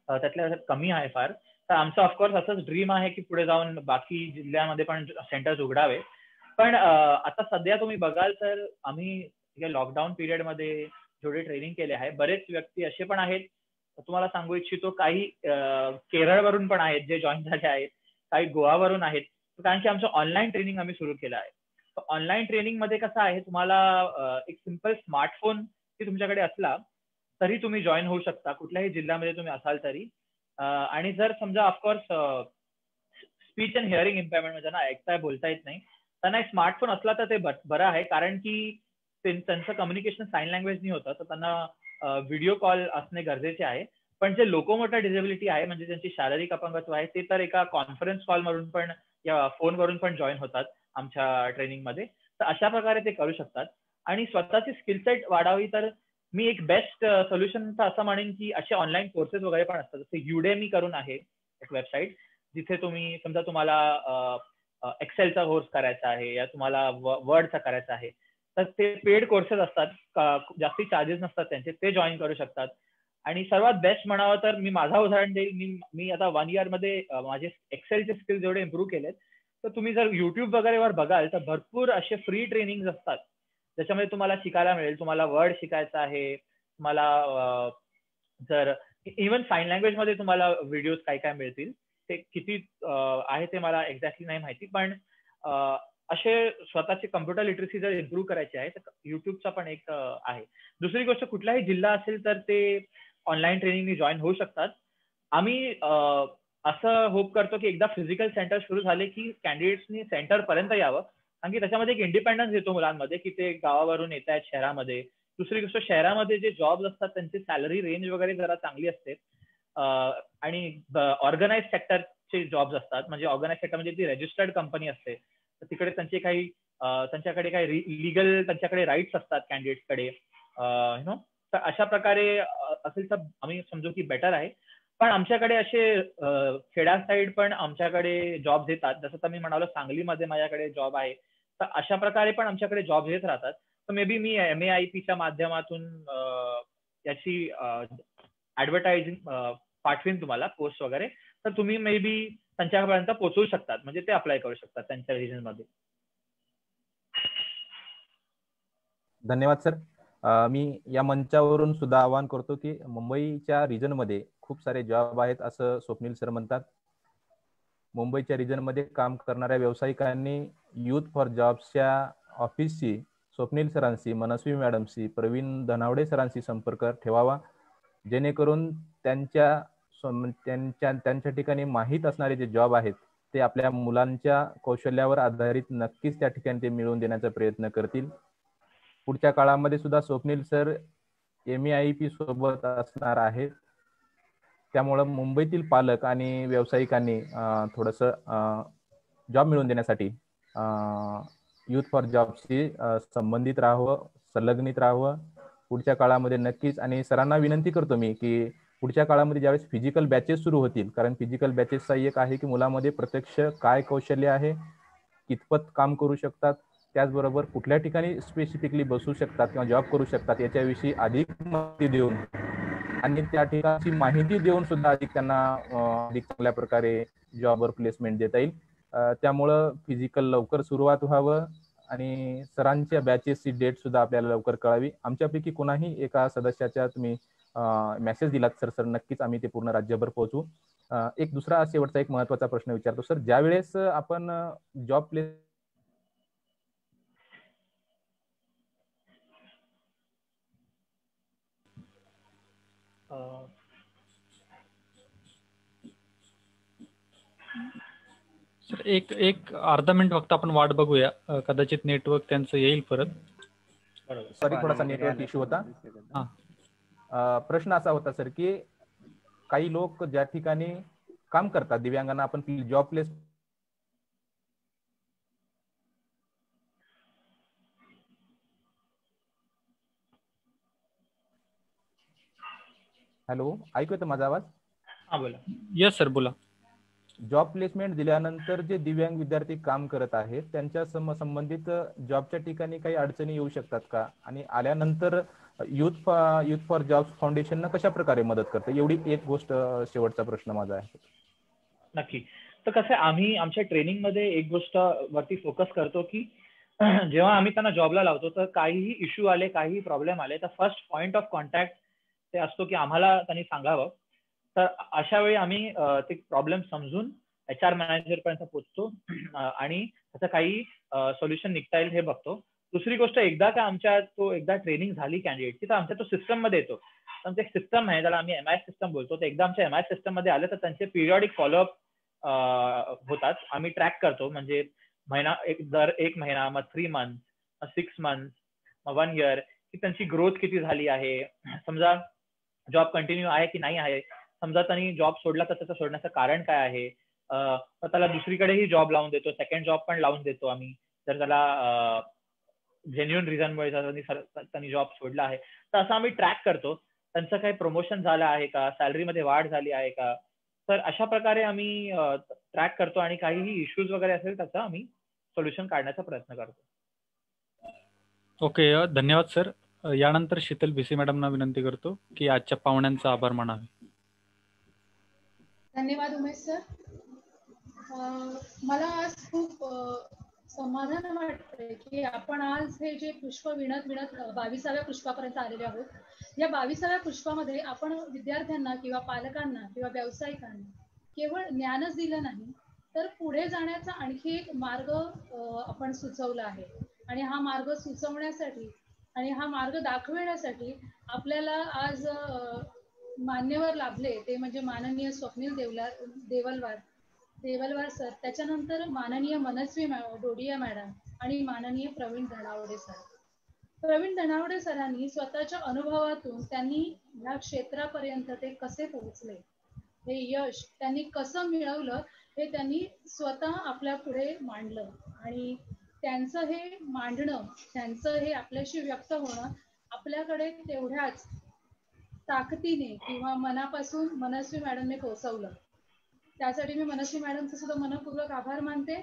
त्यातल्या कमी आहे फार. तर आमचं ऑफकोर्स असंच ड्रीम आहे की पुढे जाऊन बाकी जिल्ह्यामध्ये पण सेंटर्स उघडावे. पण आता सध्या तुम्ही बघाल तर आम्ही या लॉकडाऊन पिरियडमध्ये जेवढे ट्रेनिंग केले आहे, बरेच व्यक्ती असे पण आहेत, तुम्हाला सांगू इच्छितो, काही केरळवरून पण आहेत जे जॉईन झाले आहेत, काही गोवावरून आहेत. कारण की आमचं ऑनलाईन ट्रेनिंग आम्ही सुरू केलं आहे. ऑनलाईन ट्रेनिंग मध्ये कसं आहे, तुम्हाला एक सिंपल स्मार्टफोन की तुमच्याकडे असला तरी तुम्ही जॉईन होऊ शकता, कुठल्याही जिल्ह्यामध्ये तुम्ही असाल तरी. आणि जर समजा ऑफकोर्स स्पीच अँड हिअरिंग इम्पेअरमेंट म्हणजे ना ऐकता बोलता येत नाही, त्यांना एक स्मार्टफोन असला तर ते बरं आहे. कारण की त्यांचं कम्युनिकेशन साईन लँग्वेजनी होतं, तर त्यांना व्हिडिओ कॉल असणे गरजेचे आहे. पण जे लोकोमोटर डिसेबिलिटी आहे, म्हणजे ज्यांची शारीरिक अपंगत्व आहे, ते तर एका कॉन्फरन्स कॉलवरून पण या फोनवरून पण जॉईन होतात आमच्या ट्रेनिंगमध्ये. तर अशा प्रकारे ते करू शकतात. आणि स्वतःची स्किल सेट वाढावी तर मी एक बेस्ट सोल्युशन असं म्हणेन की असे ऑनलाईन कोर्सेस वगैरे पण असतात. जसे युडेमी करून आहे एक वेबसाईट, जिथे तुम्ही समजा तुम्हाला एक्सेलचा कोर्स करायचा आहे या तुम्हाला वर्डचा करायचा आहे, तर ते पेड कोर्सेस असतात, जास्ती चार्जेस नसतात त्यांचे, ते जॉईन करू शकतात. आणि सर्वात बेस्ट म्हणावं तर मी माझा उदाहरण देईल. मी आता 1 year मध्ये माझे एक्सेलचे स्किल जेवढे इम्प्रूव्ह केलेत, तर तुम्ही जर युट्यूब वगैरेवर बघाल तर भरपूर असे फ्री ट्रेनिंग असतात ज्याच्यामध्ये तुम्हाला शिकायला मिळेल. तुम्हाला वर्ड शिकायचा आहे, तुम्हाला जर इव्हन साईन लँग्वेज मध्ये तुम्हाला व्हिडिओज काय काय मिळतील. ते किती आहे ते मला एक्झॅक्टली नाही माहिती, पण असे स्वतःची कम्प्युटर लिटरसी जर इम्प्रूव्ह करायची आहे तर युट्यूबचा पण एक आहे. दुसरी गोष्ट, कुठलाही जिल्हा असेल तर ते ऑनलाईन ट्रेनिंगनी जॉईन होऊ शकतात. आम्ही असं होप करतो की एकदा फिजिकल सेंटर सुरू झाले की कॅन्डिडेट्सनी सेंटर पर्यंत यावं, कारण की त्याच्यामध्ये एक इंडिपेंडन्स येतो मुलांमध्ये की ते गावावरून येत आहेत शहरामध्ये. दुसरी गोष्ट, शहरामध्ये जे जॉब असतात त्यांची सॅलरी रेंज वगैरे जरा चांगली असते. आणि ऑर्गनाइज सेक्टरचे जॉब्स असतात, म्हणजे ऑर्गनाइज सेक्टर म्हणजे ती रजिस्टर्ड कंपनी असते, तर तिकडे त्यांच्याकडे काही लिगल त्यांच्याकडे राईट्स असतात कॅन्डिडेट्सकडे, नो. तर अशा प्रकारे असेल तर आम्ही समजू की बेटर आहे. पण आमच्याकडे असे खेड्या साईड पण आमच्याकडे जॉब येतात. जसं तर मी म्हणालो सांगलीमध्ये माझ्याकडे जॉब आहे, तर अशा प्रकारे पण आमच्याकडे जॉब येत राहतात. तर मे बी मी MAIPच्या माध्यमातून याची ऍडव्हर्टायझिंग पाठवीन तुम्हाला, पोस्ट वगैरे, तर तुम्ही मे बी त्यांच्यापर्यंत पोहोचवू शकतात, म्हणजे ते अप्लाय करू शकतात त्यांच्या रिजन मध्ये. धन्यवाद सर. मी या मंचावरून सुद्धा आवाहन करतो की मुंबईच्या रिजन मध्ये खूप सारे जॉब आहेत असं स्वप्नील सर म्हणतात. मुंबईच्या रिजन मध्ये काम करणाऱ्या व्यावसायिकांनी युथ फॉर जॉब्सच्या ऑफिसशी, स्वप्नील सरांशी, मनस्वी मॅडमशी, प्रवीण धनावडे सरांशी संपर्क ठेवावा, जेणेकरून त्यांच्या ठिकाणी माहीत असणारे जे जॉब आहेत ते आपल्या मुलांच्या कौशल्यावर आधारित नक्कीच त्या ठिकाणी ते मिळवून देण्याचा प्रयत्न करतील. पुढच्या काळामध्ये सुद्धा स्वप्नील सर MEIP सोबत असणार आहेत. त्यामुळं मुंबईतील पालक आणि व्यावसायिकांनी थोडंसं जॉब मिळवून देण्यासाठी युथ फॉर जॉबशी संबंधित राहावं, संलग्नित राहावं पुढच्या काळामध्ये नक्कीच. आणि सरांना विनंती करतो मी की पुढच्या काळामध्ये ज्यावेळेस फिजिकल बॅचेस सुरू होतील, कारण फिजिकल बॅचेसचा एक आहे की मुलामध्ये प्रत्यक्ष काय कौशल्य आहे, कितपत काम करू शकतात, त्याचबरोबर कुठल्या ठिकाणी स्पेसिफिकली बसू शकतात किंवा जॉब करू शकतात याच्याविषयी अधिक माहिती देऊन आणि त्या ठिकाणची माहिती देऊन सुद्धा अधिक त्यांना अधिक चांगल्या प्रकारे जॉबवर प्लेसमेंट देता येईल. त्यामुळं फिजिकल लवकर सुरुवात व्हावं आणि सरांच्या बॅचेसची डेट सुद्धा आपल्याला लवकर कळावी. आमच्यापैकी कोणाही एका सदस्याच्या तुम्ही मेसेज दिलात सर नक्कीच आम्ही ते पूर्ण राज्यभर पोहोचू. एक दुसरा शेवटचा एक महत्वाचा प्रश्न विचारतो सर, ज्यावेळेस आपण जॉब प्लेस सर एक अर्धा मिनिट फक्त आपण वाट बघूया, कदाचित नेटवर्क त्यांचं येईल परत. सॉरी, थोडासा नेटवर्क इश्यू होता. प्रश्न असा होता सर की काही लोक ज्या ठिकाणी काम करतात दिव्यांगांना आपण जॉब प्लेस हॅलो, ऐकू येतं माझा आवाज? हा बोला. यस सर बोला. जॉब प्लेसमेंट दिल्यानंतर जे दिव्यांग विद्यार्थी काम करत आहेत त्यांच्या संबंधित जॉबच्या ठिकाणी काही अडचणी येऊ शकतात का, आणि आल्यानंतर युथ फॉर जॉब्स फाउंडेशन कशा प्रकारे मदत करते? एवढी एक गोष्ट शेवटचा प्रश्न माझा आहे. नक्की. तर कसं आम्ही आमच्या ट्रेनिंग मध्ये एक गोष्ट वरती फोकस करतो की जेव्हा आम्ही त्यांना जॉबला लावतो तर काहीही इश्यू आले, काहीही प्रॉब्लेम आले तर फर्स्ट पॉइंट ऑफ कॉन्टॅक्ट ते असतो की आम्हाला त्यांनी सांगावं. तर अशा वेळी आम्ही ते प्रॉब्लेम समजून HR मॅनेजर पर्यंत पोहोचतो आणि त्याचं काही सोल्युशन निघता येईल हे बघतो. दुसरी गोष्ट, एकदा ट्रेनिंग झाली कॅन्डिडेटची तर आमच्या तो सिस्टम मध्ये येतो. आमचं एक सिस्टम आहे ज्याला आम्ही MIS सिस्टम बोलतो. तर एकदा आमच्या MIS सिस्टम मध्ये आले तर त्यांचे पिरियॉडिक फॉलोअप होतात. आम्ही ट्रॅक करतो, म्हणजे दर एक महिना, मग 3 मंथ, 6 मंथ, मग 1 year की त्यांची ग्रोथ किती झाली आहे. समजा जॉब कंटिन्यू आहे की नाही आहे. समजा त्यांनी जॉब सोडला तर त्याचं सोडण्याचं कारण काय आहे. तर त्याला दुसरीकडेही जॉब लावून देतो, सेकंड जॉब पण लावून देतो आम्ही, जर त्याला जेन्युइन रिझनमुळे त्यांनी जॉब सोडला आहे. तर असं आम्ही ट्रॅक करतो. त्यांचं काही प्रमोशन झालं आहे का, सॅलरीमध्ये वाढ झाली आहे का. तर अशा प्रकारे आम्ही ट्रॅक करतो आणि काहीही इश्यूज वगैरे असेल त्याचा आम्ही सोल्युशन काढण्याचा प्रयत्न करतो. ओके, धन्यवाद सर. यानंतर शीतल भिसे मॅडमना विनंती करतो की आजच्या पाहुण्यांचा आभार मानावे. धन्यवाद उमेश सर. मला आज खूप समाधान वाटतंय की आपण आज हे जे पुष्प विणत 22व्या पुष्पापर्यंत आलेले आहोत. या 22व्या पुष्पामध्ये आपण विद्यार्थ्यांना किंवा पालकांना किंवा व्यावसायिकांना केवळ ज्ञानच दिलं नाही तर पुढे जाण्याचा आणखी एक मार्ग आपण सुचवला आहे. आणि हा मार्ग सुचवण्यासाठी आणि हा मार्ग दाखविण्यासाठी आपल्याला आज मान्यवर लाभले ते म्हणजे माननीय स्वप्नील देवलवार सर, त्याच्यानंतर माननीय मनस्वी डोडिया मॅडम आणि माननीय प्रवीण धनावडे सर. प्रवीण धनावडे सरांनी स्वतःच्या अनुभवातून त्यांनी या क्षेत्रापर्यंत ते कसे पोहोचले, हे यश त्यांनी कसं मिळवलं हे त्यांनी स्वतः आपल्या पुढे मांडलं. आणि त्यांचं हे मांडणं, त्यांचं हे आपल्याशी व्यक्त होणं आपल्याकडे तेवढ्याच ताकदीने किंवा मनापासून मनस्वी मॅडमने पोहोचवलं. त्यासाठी मी मनस्वी मॅडमचे सुद्धा मनपूर्वक आभार मानते.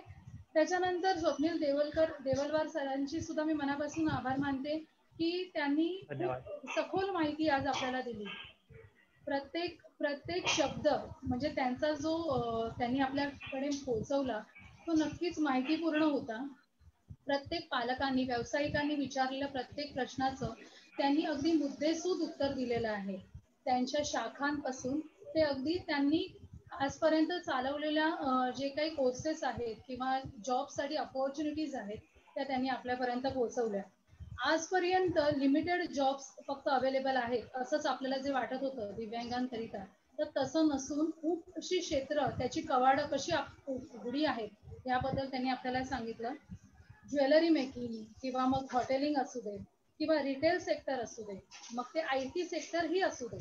त्याच्यानंतर स्वप्नील देवलवार सरांची सुद्धा मी मनापासून आभार मानते की त्यांनी सखोल माहिती आज आपल्याला दिली. प्रत्येक शब्द म्हणजे त्यांचा जो त्यांनी आपल्याकडे पोहोचवला तो नक्कीच माहितीपूर्ण होता. प्रत्येक पालकांनी, व्यावसायिकांनी विचारलेल्या प्रत्येक प्रश्नाचं त्यांनी अगदी मुद्देसूद उत्तर दिलेलं आहे. त्यांच्या शाखांपासून ते अगदी त्यांनी आजपर्यंत चालवलेल्या जे काही कोर्सेस आहेत किंवा जॉबसाठी अपॉर्च्युनिटीज आहेत त्या त्यांनी आपल्यापर्यंत पोहोचवल्या. आजपर्यंत लिमिटेड जॉब्स फक्त अवेलेबल आहेत असंच आपल्याला जे वाटत होतं दिव्यांगांकरिता, तर तसं नसून खूप अशी क्षेत्र, त्याची कवाडं कशी उघडी आहेत याबद्दल त्यांनी आपल्याला सांगितलं. ज्वेलरी मेकिंग किंवा मग हॉटेलिंग असू दे किंवा रिटेल सेक्टर असू दे, मग ते IT सेक्टर ही असू दे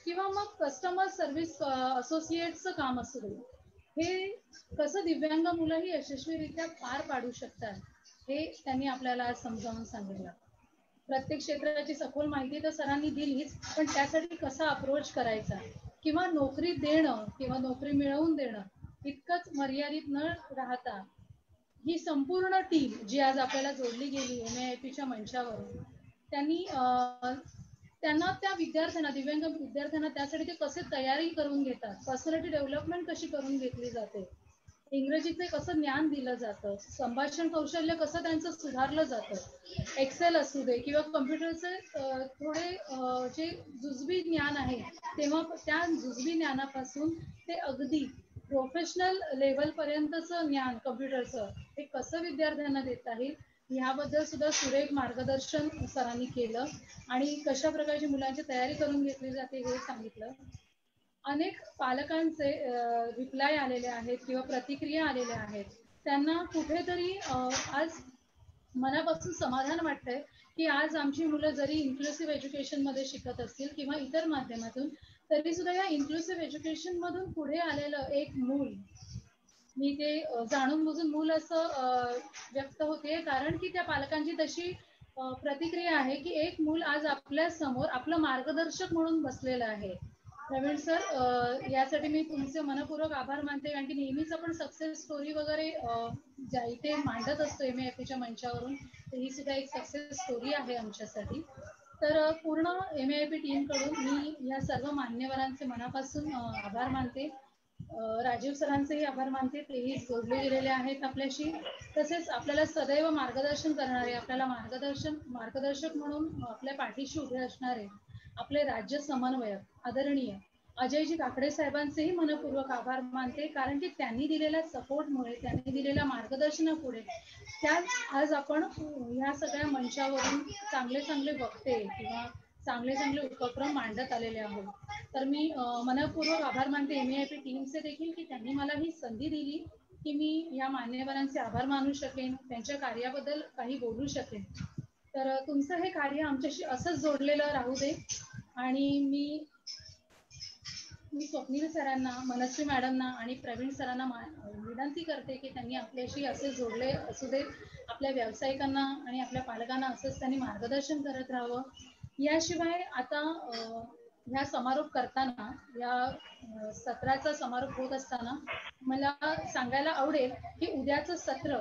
किंवा मग कस्टमर सर्व्हिस असोसिएटचं काम असू दे, हे कसं दिव्यांग मुलंही यशस्वीरित्या पार पाडू शकतात हे त्यांनी आपल्याला आज समजावून सांगितलं. प्रत्येक क्षेत्राची सखोल माहिती तर सरांनी दिलीच, पण त्यासाठी कसा अप्रोच करायचा किंवा नोकरी देणं किंवा नोकरी मिळवून देणं इतकंच मर्यादित न राहता ही संपूर्ण टीम जी आज आपल्याला जोडली गेली MAIPच्या मंचावरून, त्यांना त्या विद्यार्थ्यांना, दिव्यांग विद्यार्थ्यांना त्यासाठी ते कसे तयारी करून घेतात, पर्सनॅलिटी डेव्हलपमेंट कशी करून घेतली जाते, इंग्रजीचे कसं ज्ञान दिलं जातं, संभाषण कौशल्य कसं त्यांचं सुधारलं जातं, एक्सेल असू दे किंवा कम्प्युटरचे थोडे जे जुजबी ज्ञान आहे, तेव्हा त्या जुजबी ज्ञानापासून ते अगदी प्रोफेशनल लेवल पर्यंतचं ज्ञान कम्प्युटरचं हे कसं विद्यार्थ्यांना देता येईल ह्याबद्दल सुद्धा सुरेख मार्गदर्शन सरांनी केलं आणि कशा प्रकारची मुलांची तयारी करून घेतली जाते हे सांगितलं. अनेक पालकांचे रिप्लाय आलेले आहेत किंवा प्रतिक्रिया आलेल्या आहेत. त्यांना कुठेतरी आज मनापासून समाधान वाटतंय की आज आमची मुलं जरी इन्क्लुसिव्ह एज्युकेशन मध्ये शिकत असतील किंवा इतर माध्यमातून, तरी सुद्धा या इन्क्लुसिव्ह एज्युकेशन मधून पुढे आलेलं एक मूल, मी ते जाणून बुजून मूल असं व्यक्त होते कारण की त्या पालकांची तशी प्रतिक्रिया आहे की एक मूल आज आपल्या समोर आपलं मार्गदर्शक म्हणून बसलेलं आहे. प्रवीण सर, यासाठी मी तुमचे मनपूर्वक आभार मानते, कारण की नेहमीच आपण सक्सेस स्टोरी वगैरे ज्या इथे मांडत असतो MAIPच्या मंचावरून, तर ही सुद्धा एक सक्सेस स्टोरी आहे आमच्यासाठी. तर पूर्ण MAIP टीम कडून मी या सर्व मान्यवरांचे मनापासून आभार मानते. राजीव सरांचेही आभार मानते, तेही जोडले गेलेले आहेत आपल्याशी. तसेच आपल्याला सदैव मार्गदर्शन करणारे, आपल्याला मार्गदर्शक म्हणून आपल्या पाठीशी उभे असणारे आपले राज्य समन्वयक आदरणीय अजयजी काकडे साहेबांचेही मनपूर्वक आभार मानते, कारण की त्यांनी दिलेल्या सपोर्टमुळे, त्यांनी दिलेल्या मार्गदर्शनापुढे त्याच आज आपण ह्या सगळ्या मंचावरून चांगले चांगले वक्ते किंवा चांगले चांगले उपक्रम मांडत आलेले आहोत. तर मी मनपूर्वक आभार मानते MAIP टीमचे देखील की त्यांनी मला ही संधी दिली की मी या मान्यवरांचे आभार मानू शकेन, त्यांच्या कार्याबद्दल काही बोलू शकेन. तर तुमचं हे कार्य आमच्याशी असंच जोडलेलं राहू दे. आणि मी स्वप्नील सरांना, मनस्वी मॅडमना आणि प्रवीण सरांना विनंती करते की त्यांनी आपल्याशी असे जोडले असू देत. आपल्या व्यावसायिकांना आणि आपल्या पालकांना असंच त्यांनी मार्गदर्शन करत राहावं. याशिवाय आता ह्या समारोप करताना, या सत्राचा समारोप होत असताना मला सांगायला आवडेल की उद्याचं सत्र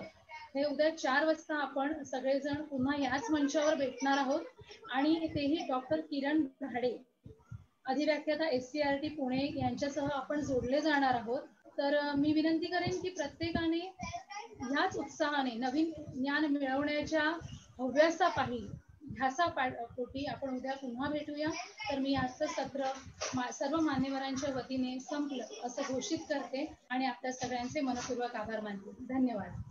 हे उद्या 4 वाजता आपण सगळेजण पुन्हा याच मंचावर भेटणार आहोत आणि तेही डॉक्टर किरण धाडे, अधिव्याख्याता SCRT पुणे यांच्यासह आपण जोडले जाणार आहोत. तर मी विनंती करेन की प्रत्येकाने ह्याच उत्साहाने नवीन ज्ञान मिळवण्याच्या हव्यासापायी ध्यासा पोटी आपण उद्या पुन्हा भेटूया. तर मी आजचं सत्र सर्व मान्यवरांच्या वतीने संपलं असं घोषित करते आणि आपल्या सगळ्यांचे मनपूर्वक आभार मानते. धन्यवाद.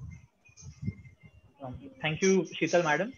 Thank you Sheetal madam.